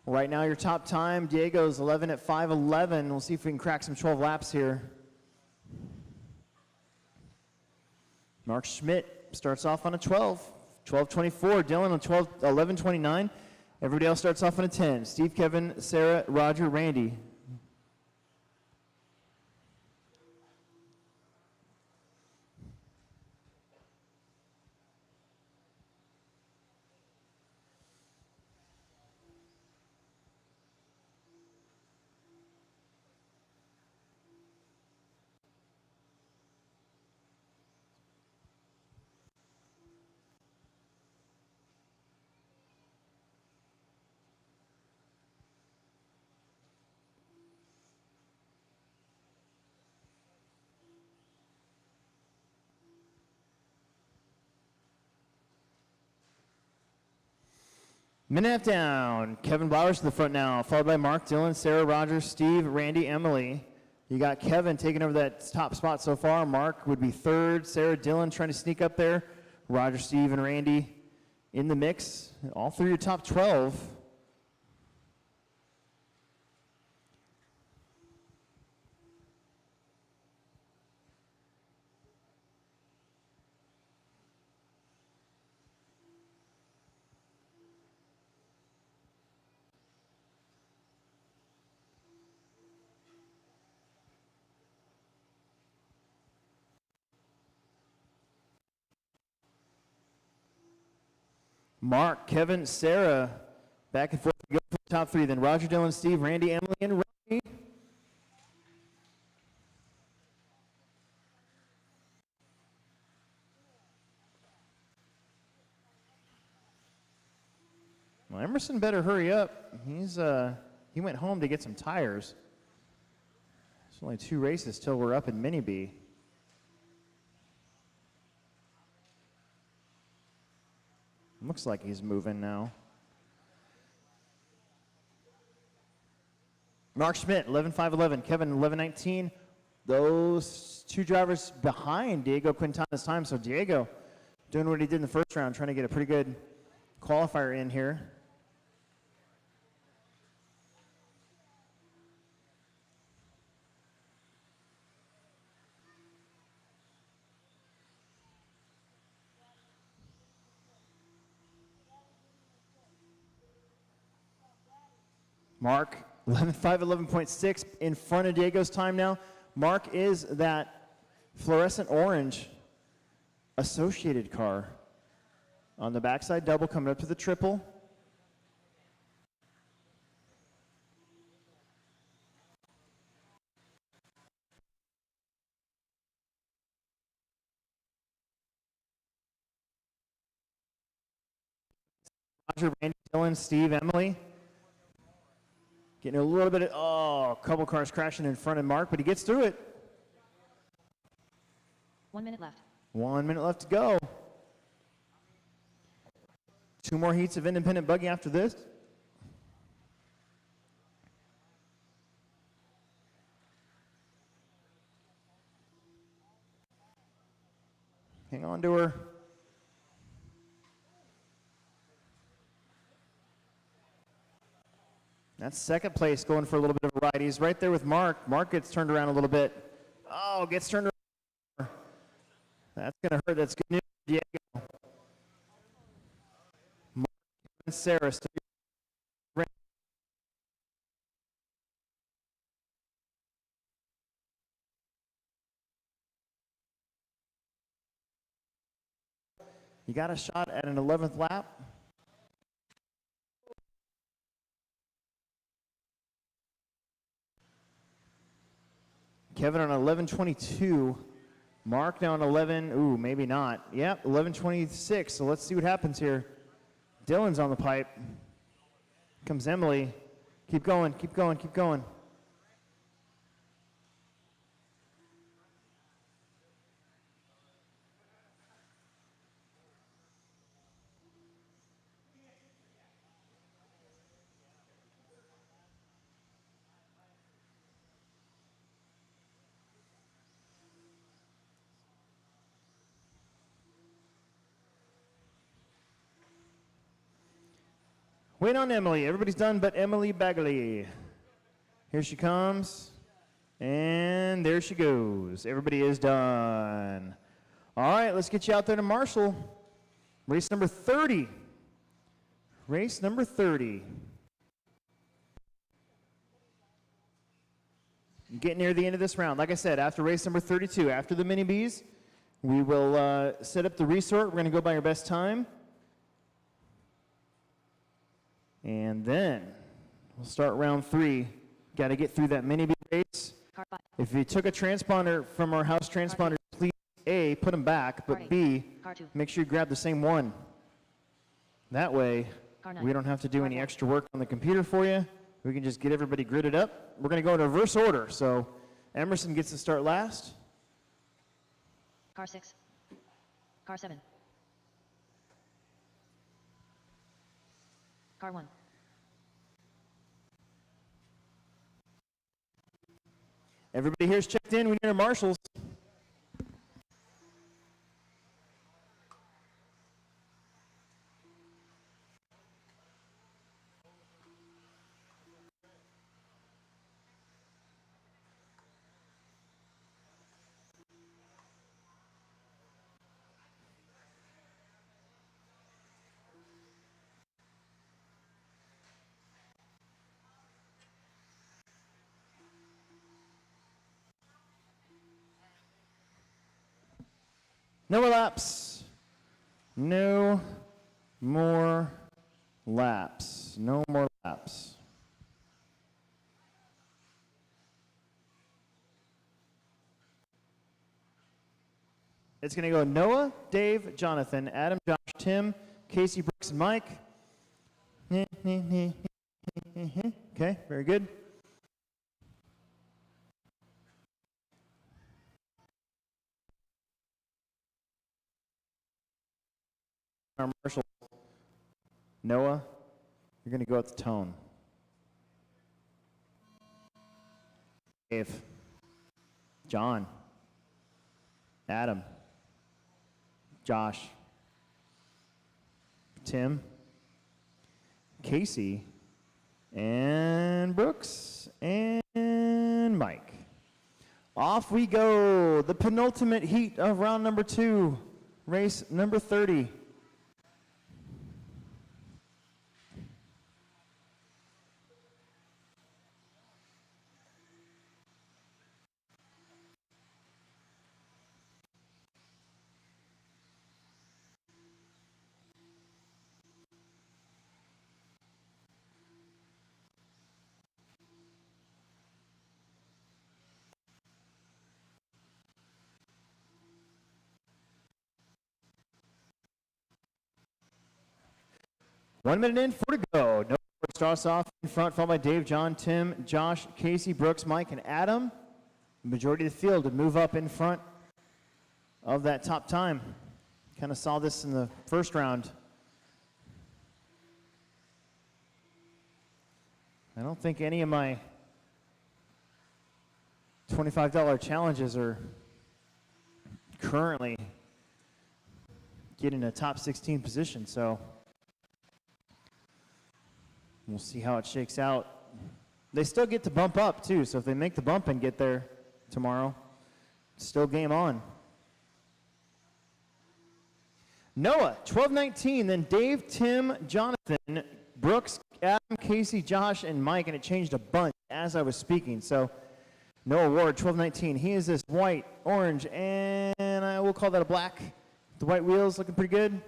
Right now, your top time, Diego's 11 at 5:11. We'll see if we can crack some 12 laps here. Mark Schmidt starts off on a 12. 12:24. Dylan on 11:29. Everybody else starts off on a 10. Steve, Kevin, Sarah, Roger, Randy. Minute half down. Kevin Blowers to the front now, followed by Mark, Dylan, Sarah, Roger, Steve, Randy, Emily. You got Kevin taking over that top spot so far. Mark would be third. Sarah, Dylan trying to sneak up there. Roger, Steve, and Randy in the mix. All through your top 12. Mark, Kevin, Sarah, back and forth. Go for the top three. Then Roger, Dylan, Steve, Randy, Emily, and Ronnie. Well, Emerson better hurry up. He went home to get some tires. It's only 2 races till we're up in Mini B. Looks like he's moving now. Mark Schmidt, 11:5:11. Kevin, 11:19. Those 2 drivers behind Diego Quintana's time. So Diego doing what he did in the first round, trying to get a pretty good qualifier in here. Mark, 11:5:11.6 in front of Diego's time now. Mark is that fluorescent orange associated car. On the backside double coming up to the triple. Roger, Randy, Dylan, Steve, Emily. Getting a little bit of, a couple cars crashing in front of Mark, but he gets through it. 1 minute left. 1 minute left to go. 2 more heats of independent buggy after this. Hang on to her. That's second place, going for a little bit of a ride. He's right there with Mark. Mark gets turned around a little bit. Oh, gets turned around. That's going to hurt. That's good news for Diego. Mark and Sarah still. You got a shot at an 11th lap. Kevin on 11:22. Mark now on 11. Ooh, maybe not. Yep, 11:26. So let's see what happens here. Dylan's on the pipe. Comes Emily. Keep going, keep going, keep going. Wait on Emily. Everybody's done but Emily Bagley. Here she comes. And there she goes. Everybody is done. All right, let's get you out there to Marshall. Race number 30. Race number 30. Getting near the end of this round. Like I said, after race number 32, after the mini bees, we will set up the resort. We're going to go by your best time. And then we'll start round 3. Got to get through that mini bee race. If you took a transponder from our house transponder, please A, put them back, but B, make sure you grab the same one. That way, we don't have to do any extra work on the computer for you. We can just get everybody gridded up. We're going to go in reverse order. So Emerson gets to start last. Car 6. Car 7. Car 1. Everybody here's checked in. We need our marshals. No more laps. No more laps. No more laps. It's going to go Noah, Dave, Jonathan, Adam, Josh, Tim, Casey, Brooks, and Mike. Okay, very good. Our marshal, Noah, you're going to go at the tone. Dave, John, Adam, Josh, Tim, Casey, and Brooks, and Mike. Off we go. The penultimate heat of round number 2, race number 30. One minute in, 4 to go. No starts off in front, followed by Dave, John, Tim, Josh, Casey, Brooks, Mike, and Adam. The majority of the field to move up in front of that top time. Kind of saw this in the first round. I don't think any of my $25 challenges are currently getting a top 16 position, so we'll see how it shakes out. They still get to bump up, too, so if they make the bump and get there tomorrow, still game on. Noah, 12-19, then Dave, Tim, Jonathan, Brooks, Adam, Casey, Josh, and Mike, and it changed a bunch as I was speaking. So Noah Ward, 12-19. He is this white, orange, and I will call that a black. The white wheels looking pretty good.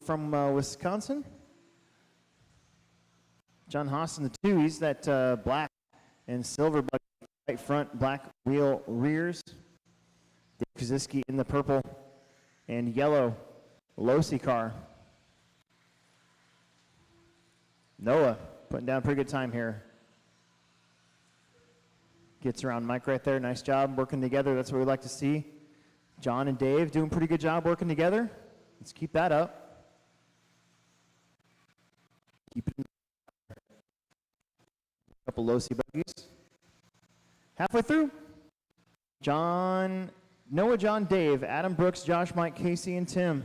From Wisconsin. John Haas in the 2. He's that black and silver white front, black wheel rears. Dave Kaziski in the purple and yellow Losi car. Noah putting down a pretty good time here. Gets around Mike right there. Nice job working together. That's what we like to see. John and Dave doing a pretty good job working together. Let's keep that up. Keep it in. A couple Losi buggies. Halfway through. Noah, John, Dave, Adam, Brooks, Josh, Mike, Casey, and Tim.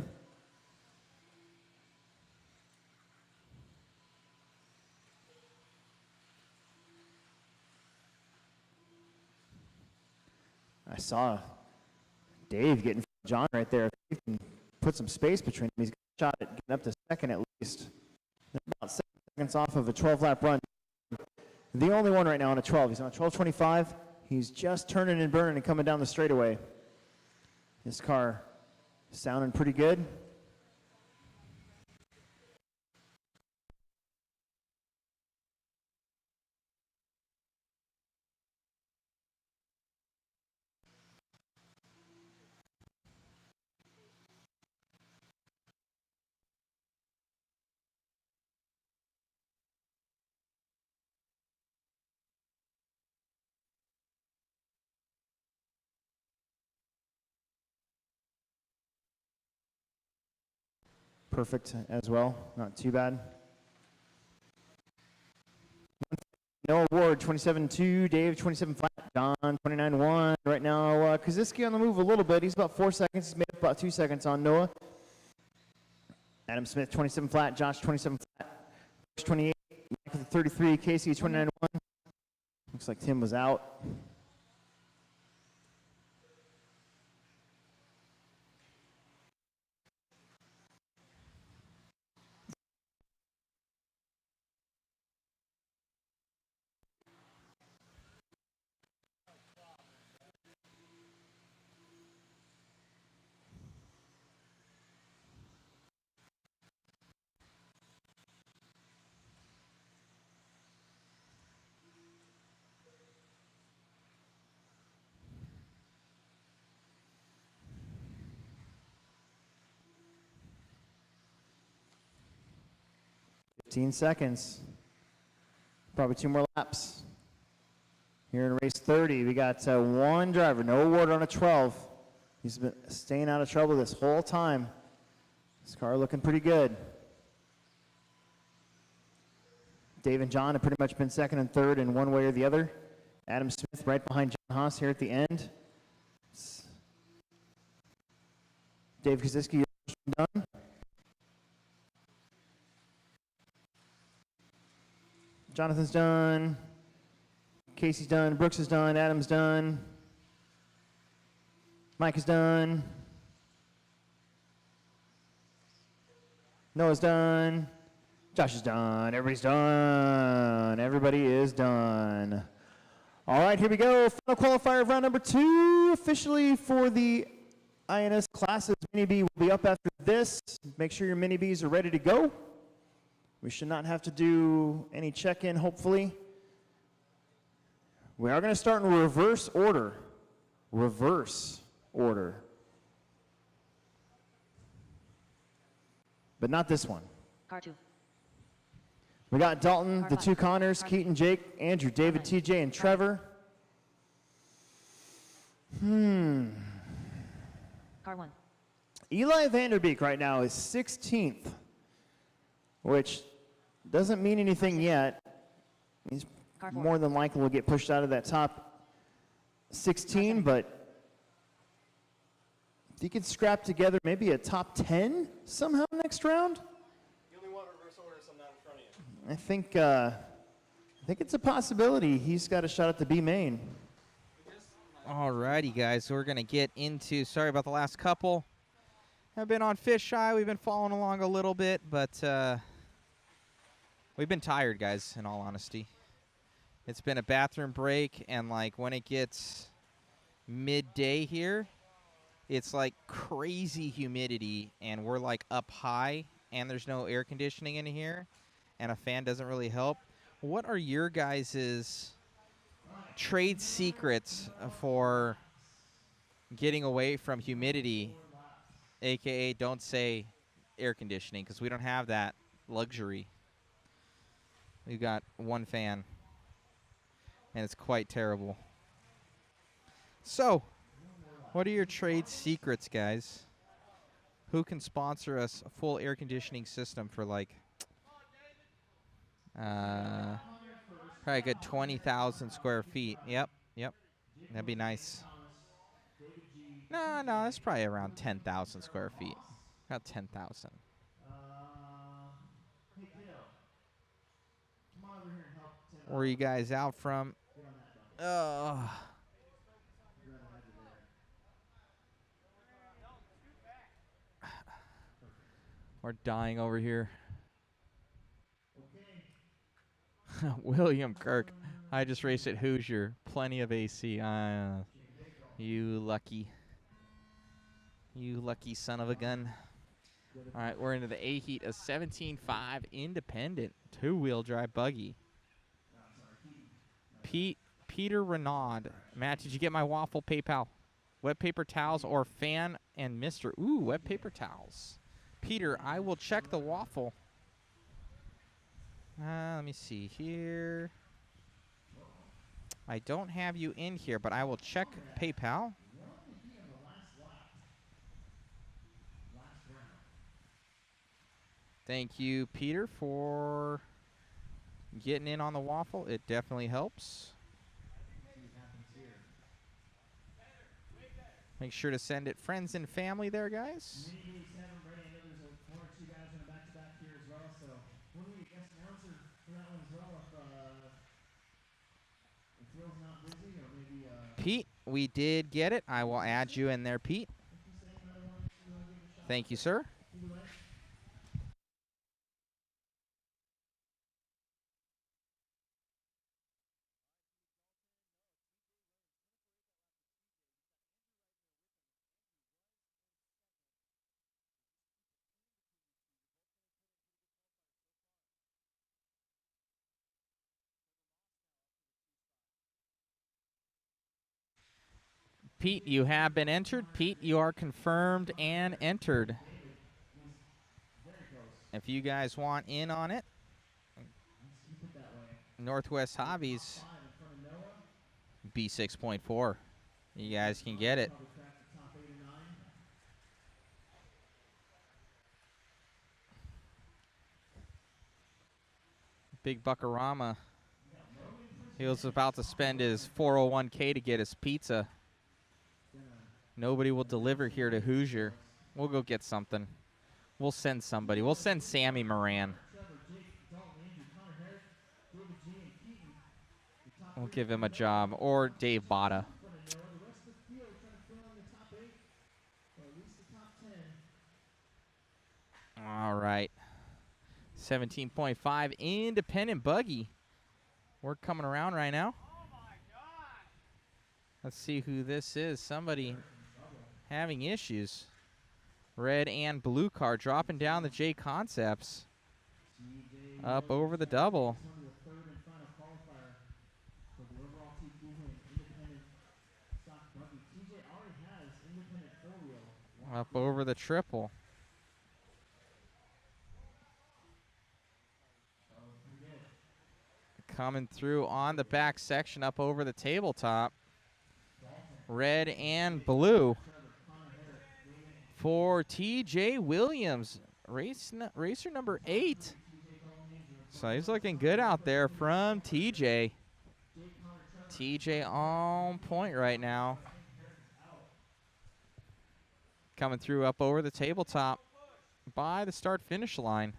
I saw Dave getting John right there. If he can put some space between them, he's got a shot at getting up to second at least. They're about 7 seconds off of a 12-lap run. The only one right now on a 12. He's on a 12:25. He's just turning and burning and coming down the straightaway. This car sounding pretty good. Perfect as well, not too bad. No award, 27.2, Dave 27.5, Don 29.1. Right now, Kaziski on the move a little bit. He's about 4 seconds. He's made up about 2 seconds on Noah. Adam Smith 27 flat, Josh 27 flat, 28, Michael 33, Casey 29.1. Looks like Tim was out. Seconds. Probably 2 more laps. Here in race 30, we got one driver, no award on a 12. He's been staying out of trouble this whole time. This car looking pretty good. Dave and John have pretty much been second and third in one way or the other. Adam Smith right behind John Haas here at the end. Dave Kaziski done. Jonathan's done. Casey's done. Brooks is done. Adam's done. Mike is done. Noah's done. Josh is done. Everybody's done. Everybody is done. All right, here we go. Final qualifier of round number 2. Officially for the INS classes. Mini B will be up after this. Make sure your Mini Bs are ready to go. We should not have to do any check-in, hopefully. We are going to start in reverse order. Reverse order. But not this one. Car 2. We got Dalton, Car the 5. 2 Connors, Car Keaton, Jake, Andrew, David, Car 9. TJ, and Trevor. Car 1. Eli Vanderbeek right now is 16th, which doesn't mean anything yet. He's Car 4. more than likely will get pushed out of that top 16, but if he could scrap together maybe a top 10 somehow next round, You only want reverse order, so I'm not in front of you. I think it's a possibility. He's got a shot at the B main. Alrighty, guys, so we're going to get into, sorry about the last couple. Have been on fisheye. We've been following along a little bit, but we've been tired, guys, in all honesty. It's been a bathroom break, and, like, when it gets midday here, it's, like, crazy humidity, and we're, like, up high, and there's no air conditioning in here, and a fan doesn't really help. What are your guys' trade secrets for getting away from humidity, aka don't say air conditioning, because we don't have that luxury. We've got one fan, and it's quite terrible. So, what are your trade secrets, guys? Who can sponsor us a full air conditioning system for, like, probably a good 20,000 square feet? Yep. That'd be nice. No, that's probably around 10,000 square feet. About 10,000. Where are you guys out from? We're dying over here. William Kirk. I just raced at Hoosier. Plenty of AC. You lucky. You lucky son of a gun. All right, we're into the A heat, a 17.5 independent two-wheel drive buggy. Peter Renaud. Matt, did you get my waffle PayPal? Wet paper towels or fan and mister? Ooh, wet paper towels. Peter, I will check the waffle. Let me see here. I don't have you in here, but I will check PayPal. Thank you, Peter, for getting in on the waffle. It definitely helps. Make sure to send it friends and family there, guys. Pete, we did get it. I will add you in there, Pete. Thank you, sir. Pete, you have been entered. Pete, you are confirmed and entered. If you guys want in on it, Northwest Hobbies B6.4. You guys can get it. Big Buckarama. He was about to spend his 401k to get his pizza. Nobody will deliver here to Hoosier. We'll go get something. We'll send somebody. We'll send Sammy Moran. We'll give him a job. Or Dave Botta. All right. 17.5 independent buggy. We're coming around right now. Let's see who this is. Somebody having issues. Red and blue car dropping down the JConcepts. Up over the double. Up over the triple. Coming through on the back section up over the tabletop. Red and blue. For TJ Williams, racer number 8. So he's looking good out there from TJ. TJ on point right now. Coming through up over the tabletop by the start-finish line.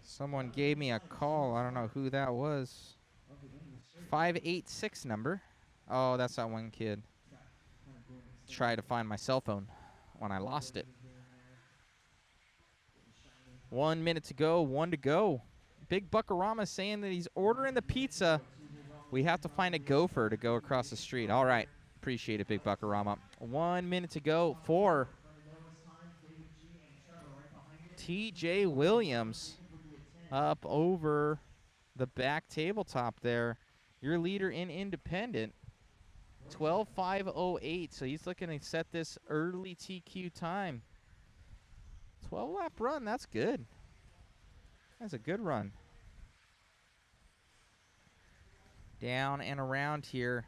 Someone gave me a call. I don't know who that was. 586 number. Oh, that's that one kid. Try to find my cell phone when I lost it. 1 minute to go, 1 to go. Big Buckarama saying that he's ordering the pizza. We have to find a gopher to go across the street. All right. Appreciate it, Big Buckarama. 1 minute to go for TJ Williams up over the back tabletop there. Your leader in independent, 12.508. So he's looking to set this early TQ time. 12-lap run, that's good. That's a good run. Down and around here.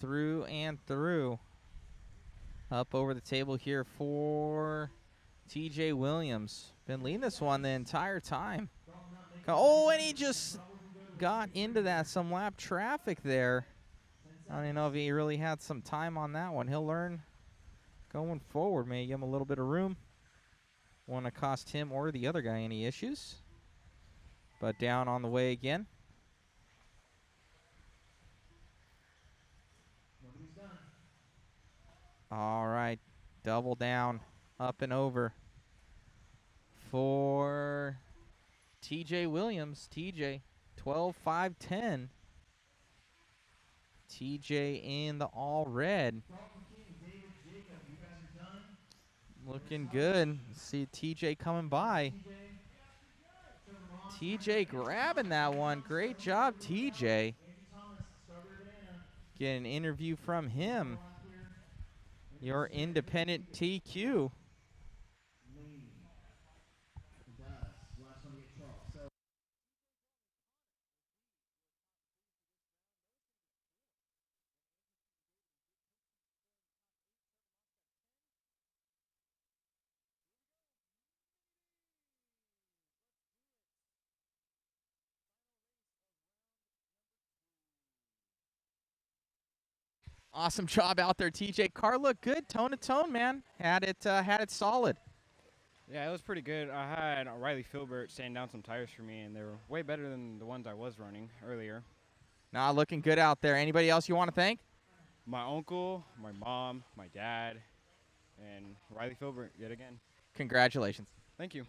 Through and through. Up over the table here for TJ Williams. Been leading this one the entire time. Oh, and he just got into some lap traffic there. I don't even know if he really had some time on that one. He'll learn going forward. Maybe give him a little bit of room. Want to cost him or the other guy any issues. But down on the way again. All right, double down, up and over for TJ Williams. TJ, 12-5-10. TJ in the all red. Looking good. See TJ coming by. TJ grabbing that one. Great job, TJ. Get an interview from him. Your independent TQ. Awesome job out there, TJ. Car looked good, tone to tone, man. Had it solid. Yeah, it was pretty good. I had Riley Filbert sand down some tires for me, and they were way better than the ones I was running earlier. Nah, looking good out there. Anybody else you want to thank? My uncle, my mom, my dad, and Riley Filbert yet again. Congratulations. Thank you.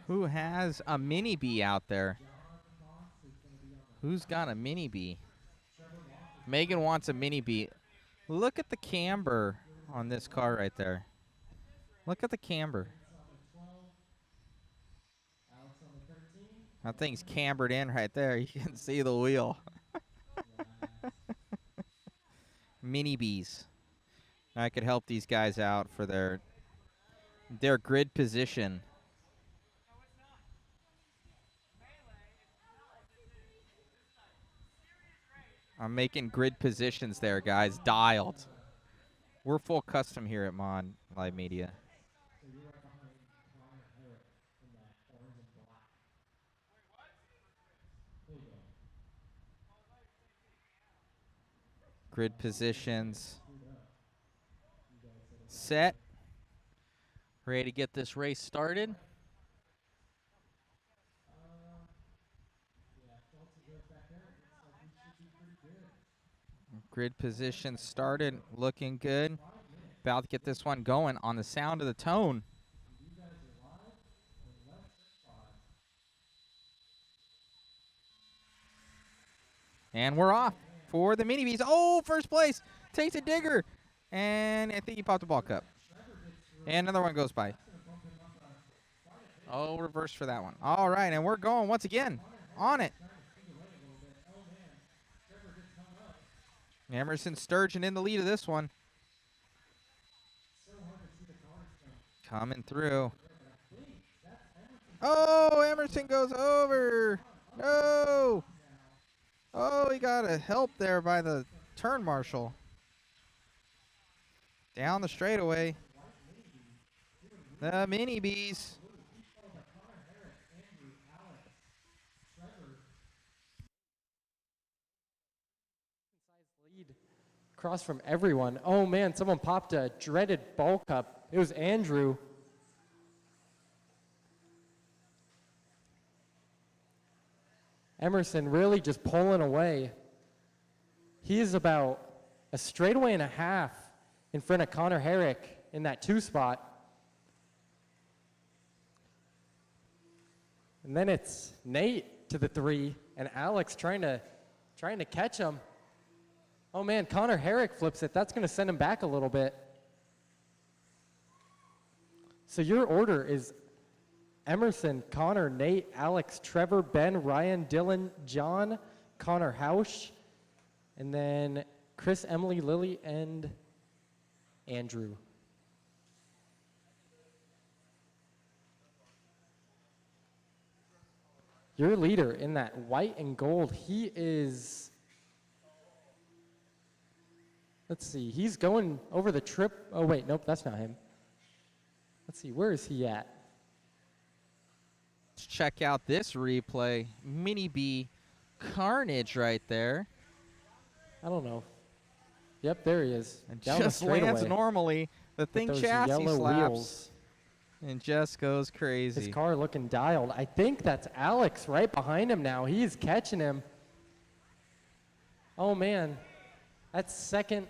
Who has a mini bee out there? Who's got a mini bee? Megan wants a mini bee. Look at the camber on this car right there. Look at the camber. That thing's cambered in right there. You can see the wheel. Mini bees. I could help these guys out for their grid position. I'm making grid positions there, guys. Dialed. We're full custom here at Mod Live Media. Grid positions. Set. Ready to get this race started. Grid position started, looking good. About to get this one going on the sound of the tone. And we're off for the mini bees. Oh, first place. Takes a digger. And I think he popped the ball cup. And another one goes by. Oh, reverse for that one. All right, and we're going once again on it. Emerson Sturgeon in the lead of this one. Coming through. Oh, Emerson goes over. No. Oh, he got a help there by the turn marshal. Down the straightaway. The mini bees. Across from everyone. Oh man, someone popped a dreaded ball cup. It was Andrew. Emerson really just pulling away. He is about a straightaway and a half in front of Connor Herrick in that 2 spot. And then it's Nate to the 3 and Alex trying to catch him. Oh man, Connor Herrick flips it. That's going to send him back a little bit. So your order is Emerson, Connor, Nate, Alex, Trevor, Ben, Ryan, Dylan, John, Connor Hausch, and then Chris, Emily, Lily, and Andrew. Your leader in that white and gold, he is... Let's see, he's going over the trip. Oh, wait, nope, that's not him. Let's see, where is he at? Let's check out this replay. Mini bee carnage right there. I don't know. Yep, there he is. And down just the lands straightaway normally. The thing with those chassis yellow slaps. wheels. And just goes crazy. His car looking dialed. I think that's Alex right behind him now. He's catching him. Oh, man. That's second,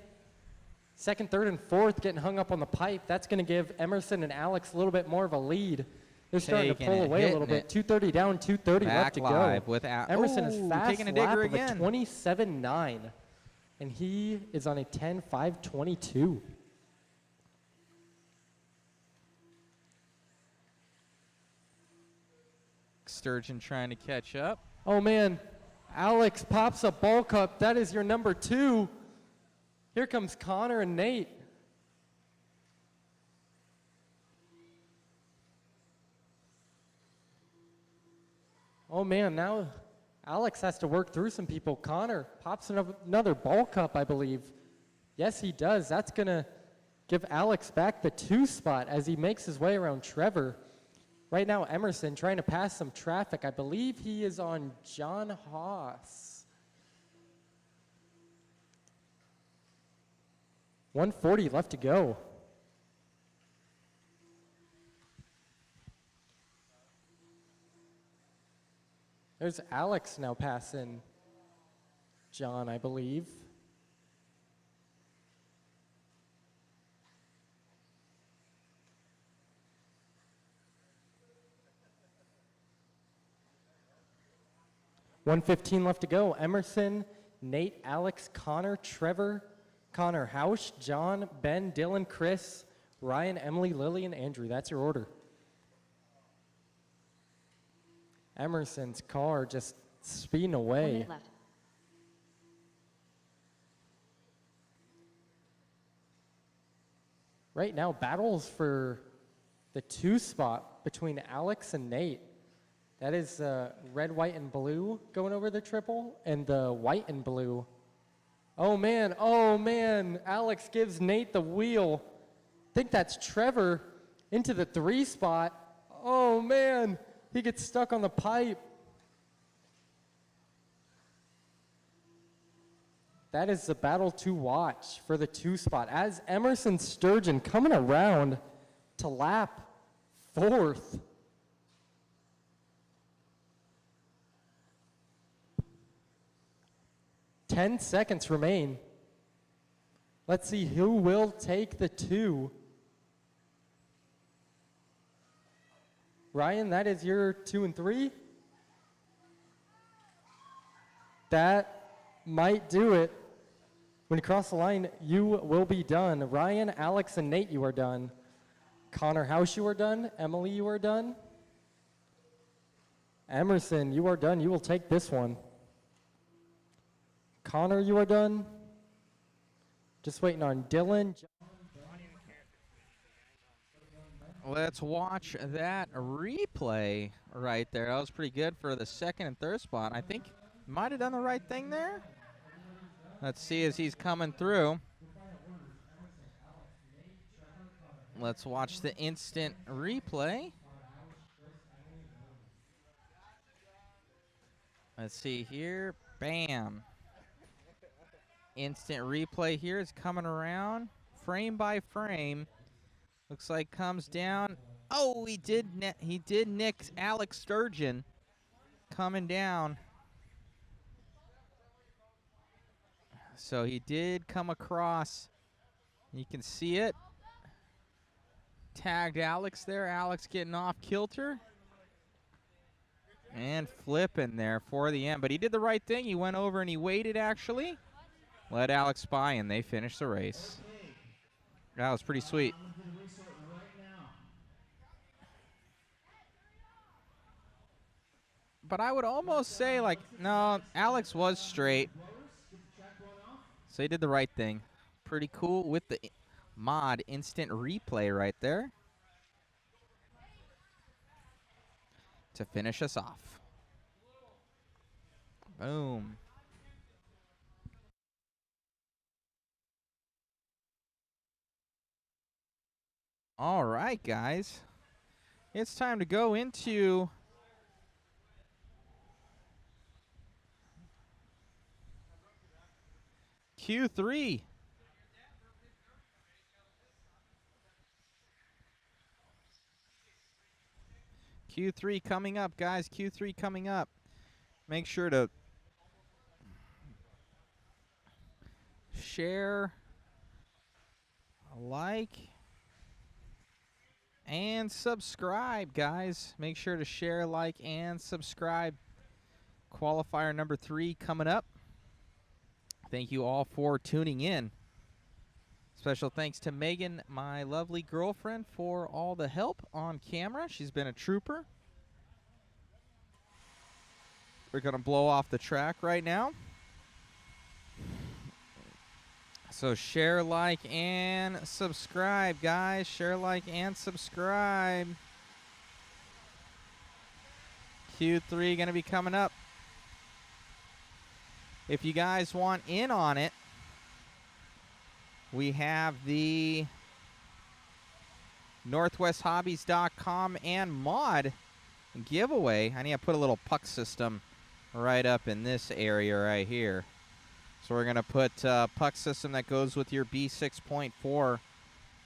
third, and fourth getting hung up on the pipe. That's going to give Emerson and Alex a little bit more of a lead. They're starting to pull away a little bit. 2:30 down, 2:30 left to go. With Emerson is fast taking a digger lap again. of a 27.9, and he is on a 10.522. Sturgeon trying to catch up. Oh man, Alex pops a ball cup. That is your number 2. Here comes Connor and Nate. Oh man, now Alex has to work through some people. Connor pops another ball cup, I believe. Yes, he does. That's going to give Alex back the 2 spot as he makes his way around Trevor. Right now, Emerson trying to pass some traffic. I believe he is on John Haas. 1:40 left to go. There's Alex now passing John, I believe. 1:15 left to go. Emerson, Nate, Alex, Connor, Trevor, Connor, Hausch, John, Ben, Dylan, Chris, Ryan, Emily, Lily, and Andrew. That's your order. Emerson's car just speeding 1 away. minute left. Right now, battles for the 2 spot between Alex and Nate. That is red, white, and blue going over the triple, and the white and blue. Oh man, Alex gives Nate the wheel. I think that's Trevor into the 3 spot. Oh man, he gets stuck on the pipe. That is the battle to watch for the 2 spot as Emerson Sturgeon coming around to lap 4th. Ten seconds remain. Let's see who will take the 2. Ryan, that is your 2 and 3. That might do it. When you cross the line, you will be done. Ryan, Alex, and Nate, you are done. Connor House, you are done. Emily, you are done. Emerson, you are done. You will take this one. Connor, you are done. Just waiting on Dylan. Let's watch that replay right there. That was pretty good for the 2nd and 3rd spot. I think might have done the right thing there. Let's see as he's coming through. Let's watch the instant replay. Let's see here. Bam. Instant replay here is coming around. Frame by frame. Looks like comes down. Oh, he did nick Alex Sturgeon coming down. So he did come across. You can see it. Tagged Alex there. Alex getting off kilter. And flipping there for the end. But he did the right thing. He went over and he waited, actually. Let Alex by, and they finished the race. That was pretty sweet. But I would almost say, like, no, Alex was straight. So he did the right thing. Pretty cool with the mod instant replay right there to finish us off. Boom. All right, guys. It's time to go into Q3. Q3 coming up, guys. Q3 coming up. Make sure to share, like, and subscribe, guys. Make sure to share, like, and subscribe. Qualifier number 3 coming up. Thank you all for tuning in. Special thanks to Megan, my lovely girlfriend, for all the help on camera. She's been a trooper. We're going to blow off the track right now. So share, like, and subscribe, guys. Share, like, and subscribe. Q3 going to be coming up. If you guys want in on it, we have the NorthwestHobbies.com and mod giveaway. I need to put a little puck system right up in this area right here. So we're going to put puck system that goes with your B6.4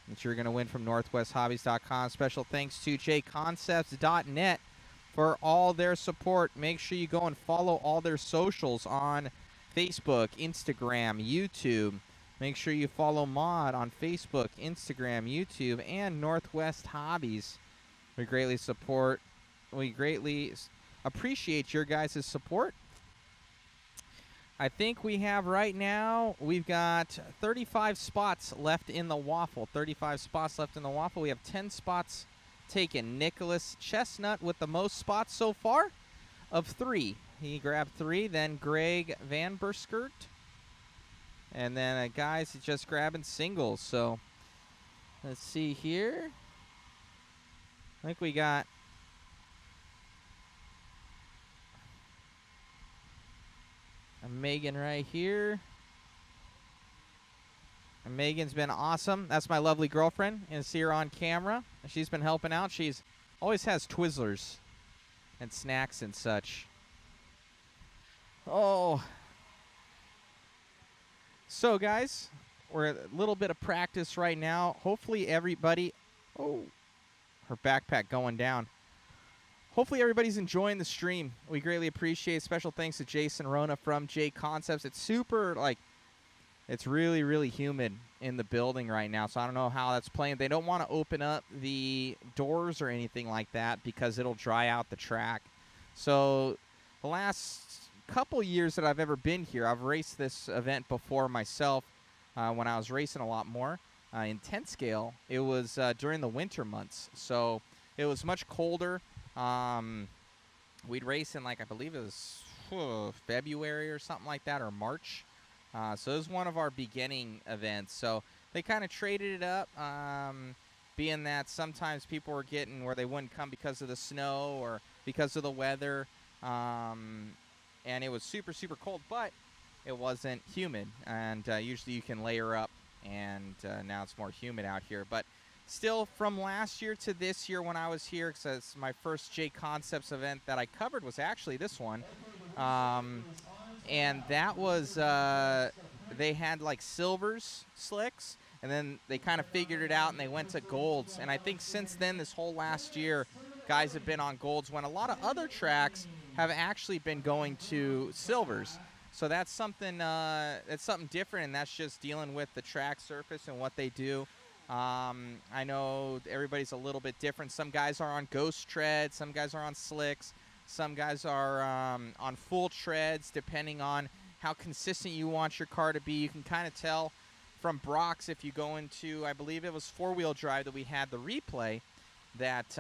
that you're going to win from NorthwestHobbies.com. Special thanks to JConcepts.net for all their support. Make sure you go and follow all their socials on Facebook, Instagram, YouTube. Make sure you follow Mod on Facebook, Instagram, YouTube, and Northwest Hobbies. We greatly appreciate your guys' support. I think we have right now, we've got 35 spots left in the waffle. 35 spots left in the waffle. We have 10 spots taken. Nicholas Chestnut with the most spots so far of 3. He grabbed 3. Then Greg Van Berskert. And then guys just grabbing singles. So let's see here. I think we got Megan right here. And Megan's been awesome. That's my lovely girlfriend. And see her on camera. She's been helping out. She's always has Twizzlers and snacks and such. Oh. So, guys, we're at a little bit of practice right now. Hopefully everybody... Oh, her backpack going down. Hopefully everybody's enjoying the stream. We greatly appreciate. Special thanks to Jason Rona from JConcepts. It's super, like, it's really, really humid in the building right now, so I don't know how that's playing. They don't want to open up the doors or anything like that because it'll dry out the track. So the last couple years that I've ever been here, I've raced this event before myself when I was racing a lot more. In 10 scale, it was during the winter months, so it was much colder. We'd race in, like, I believe it was February or something like that, or March. So it was one of our beginning events. So they kind of traded it up, being that sometimes people were getting where they wouldn't come because of the snow or because of the weather. And it was super, super cold, but it wasn't humid. And usually you can layer up, and now it's more humid out here. But still, from last year to this year when I was here, because my first JConcepts event that I covered was actually this one. And that was, they had like silvers slicks, and then they kind of figured it out and they went to golds. And I think since then, this whole last year, guys have been on golds when a lot of other tracks have actually been going to silvers. So that's something different, and that's just dealing with the track surface and what they do. I know everybody's a little bit different. Some guys are on ghost treads, some guys are on slicks, some guys are on full treads, depending on how consistent you want your car to be. You can kind of tell from Brock's, if you go into, I believe it was four-wheel drive that we had the replay, that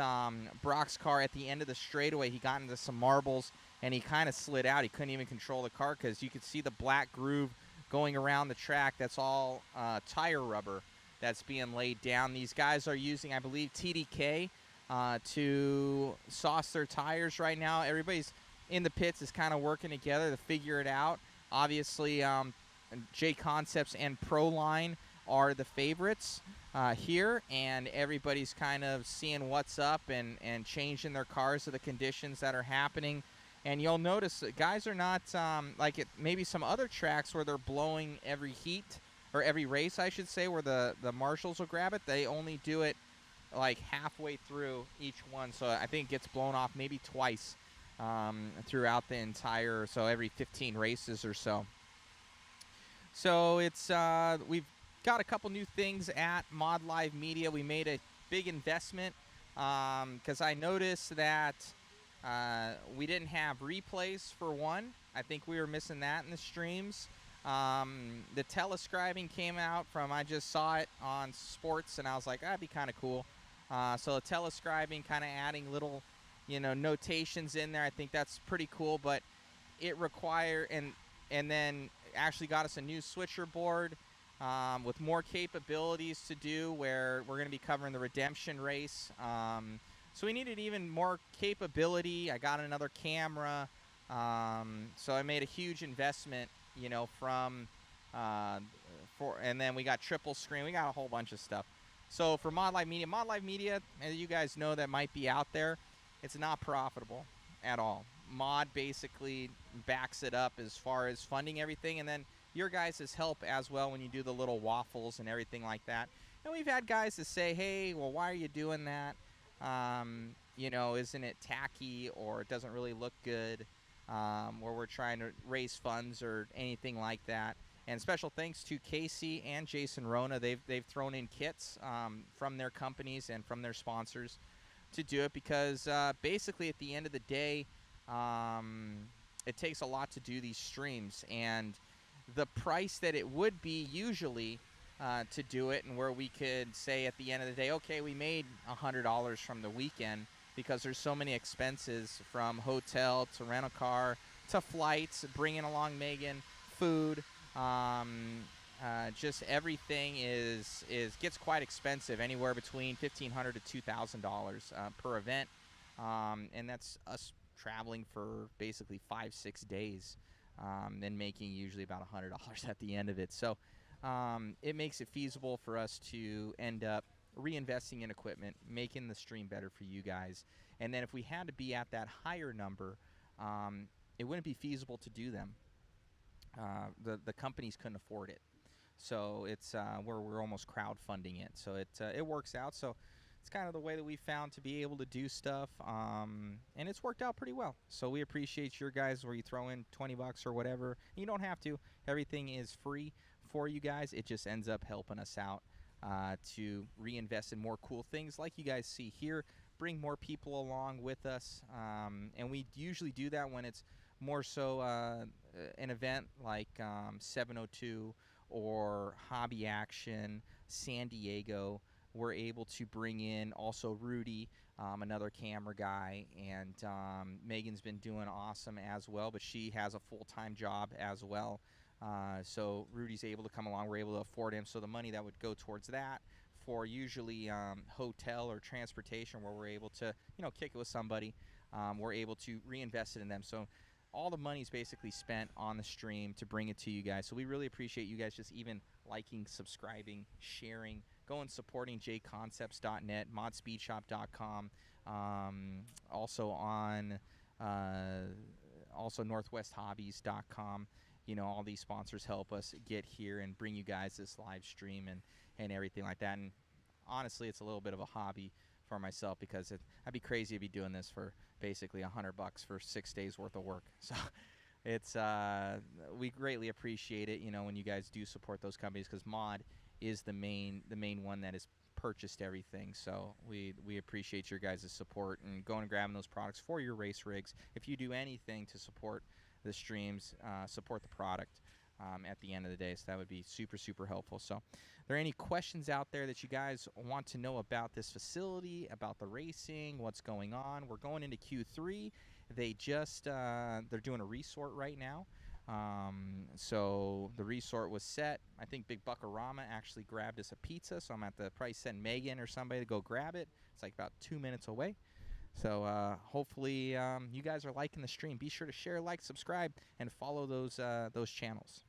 Brock's car at the end of the straightaway, he got into some marbles and he kind of slid out. He couldn't even control the car because you could see the black groove going around the track. That's all tire rubber that's being laid down. These guys are using, I believe, TDK to sauce their tires right now. Everybody's in the pits is kind of working together to figure it out. Obviously, JConcepts and Proline are the favorites here, and everybody's kind of seeing what's up and changing their cars to the conditions that are happening. And you'll notice that guys are not like it, maybe some other tracks where they're blowing every heat, or every race, I should say, where the marshals will grab it. They only do it like halfway through each one. So I think it gets blown off maybe twice throughout the entire, so every 15 races or so. So it's we've got a couple new things at Mod Live Media. We made a big investment because I noticed that we didn't have replays for one. I think we were missing that in the streams. The telescribing came out from, I just saw it on sports and I was like, that'd be kind of cool. So the telescribing, kind of adding little, notations in there. I think that's pretty cool, but it required, and then actually got us a new switcher board with more capabilities to do, where we're going to be covering the redemption race. So we needed even more capability. I got another camera. So I made a huge investment, and then we got triple screen. We got a whole bunch of stuff. So for Mod Live Media, as you guys know that might be out there, it's not profitable at all. Mod basically backs it up as far as funding everything, and then your guys' help as well when you do the little waffles and everything like that. And we've had guys that say, hey, well, why are you doing that? Isn't it tacky, or it doesn't really look good, where we're trying to raise funds or anything like that. And special thanks to Casey and Jason Rona. They've thrown in kits from their companies and from their sponsors to do it, because basically at the end of the day, it takes a lot to do these streams, and the price that it would be usually to do it, and where we could say at the end of the day, okay, we made $100 from the weekend, because there's so many expenses, from hotel to rental car to flights, bringing along Megan, food, just everything gets quite expensive, anywhere between $1,500 to $2,000 per event, and that's us traveling for basically 5-6 days, and making usually about $100 at the end of it. So it makes it feasible for us to end up reinvesting in equipment, making the stream better for you guys. And then if we had to be at that higher number, it wouldn't be feasible to do them. The companies couldn't afford it. So it's we're almost crowdfunding it. So it works out. So it's kind of the way that we found to be able to do stuff, and it's worked out pretty well. So we appreciate your guys where you throw in $20 or whatever. You don't have to. Everything is free for you guys. It just ends up helping us out to reinvest in more cool things like you guys see here, bring more people along with us, and we usually do that when it's more so an event like 702 or Hobby Action, San Diego. We're able to bring in also Rudy, another camera guy, and Megan's been doing awesome as well, but she has a full-time job as well. So Rudy's able to come along. We're able to afford him. So the money that would go towards that for usually hotel or transportation, where we're able to, kick it with somebody, we're able to reinvest it in them. So all the money is basically spent on the stream to bring it to you guys. So we really appreciate you guys just even liking, subscribing, sharing, going supporting JConcepts.net, modspeedshop.com, also on also northwesthobbies.com. All these sponsors help us get here and bring you guys this live stream and everything like that. And honestly, it's a little bit of a hobby for myself, because I'd be crazy to be doing this for basically $100 for 6 days worth of work. So it's we greatly appreciate it, when you guys do support those companies, because Mod is the main one that has purchased everything. So we appreciate your guys' support and going and grabbing those products for your race rigs. If you do anything to support the streams, support the product at the end of the day, so that would be super, super helpful. So are there any questions out there that you guys want to know about this facility, about the racing, what's going on? We're going into Q3. They just they're doing a resort right now. So the resort was set. I think Big Buckarama actually grabbed us a pizza, so I'm at the probably send Megan or somebody to go grab it. It's like about 2 minutes away. So hopefully you guys are liking the stream. Be sure to share, like, subscribe, and follow those channels.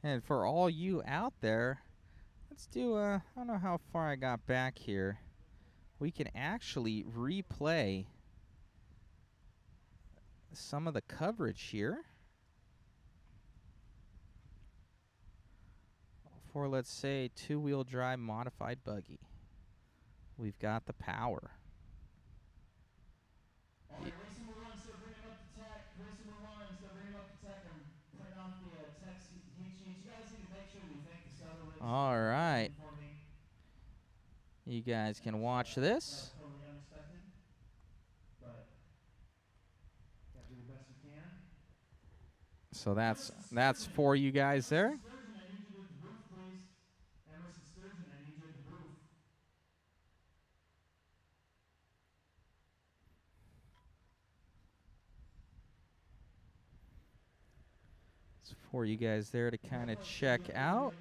And for all you out there, let's do I don't know how far I got back here. We can actually replay some of the coverage here for, let's say, two-wheel drive modified buggy. We've got the power. All right, racing will run, still bringing up the tech. Racing will run, still bringing up the tech. I'm printing off the text heat sheets. You guys need to make sure that you thank the seller list. All right. For me. You guys can watch this. That's totally unexpected, but gotta do the best we can. So that's for you guys there. Sturgeon, I need you at the booth, please. Emerson Sturgeon, I need you at the booth. It's for you guys there to kind of check out.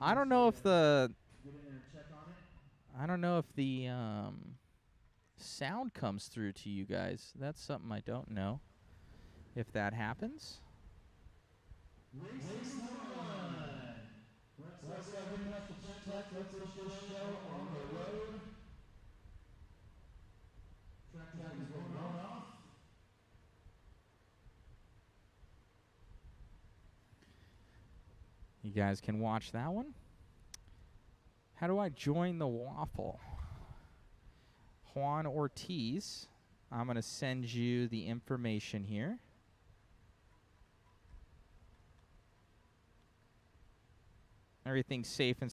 I don't know if the sound comes through to you guys. That's something I don't know if that happens. Let's go bring up the tech. Let's get this show on the road. You guys can watch that one. How do I join the waffle? Juan Ortiz, I'm going to send you the information here. Everything's safe and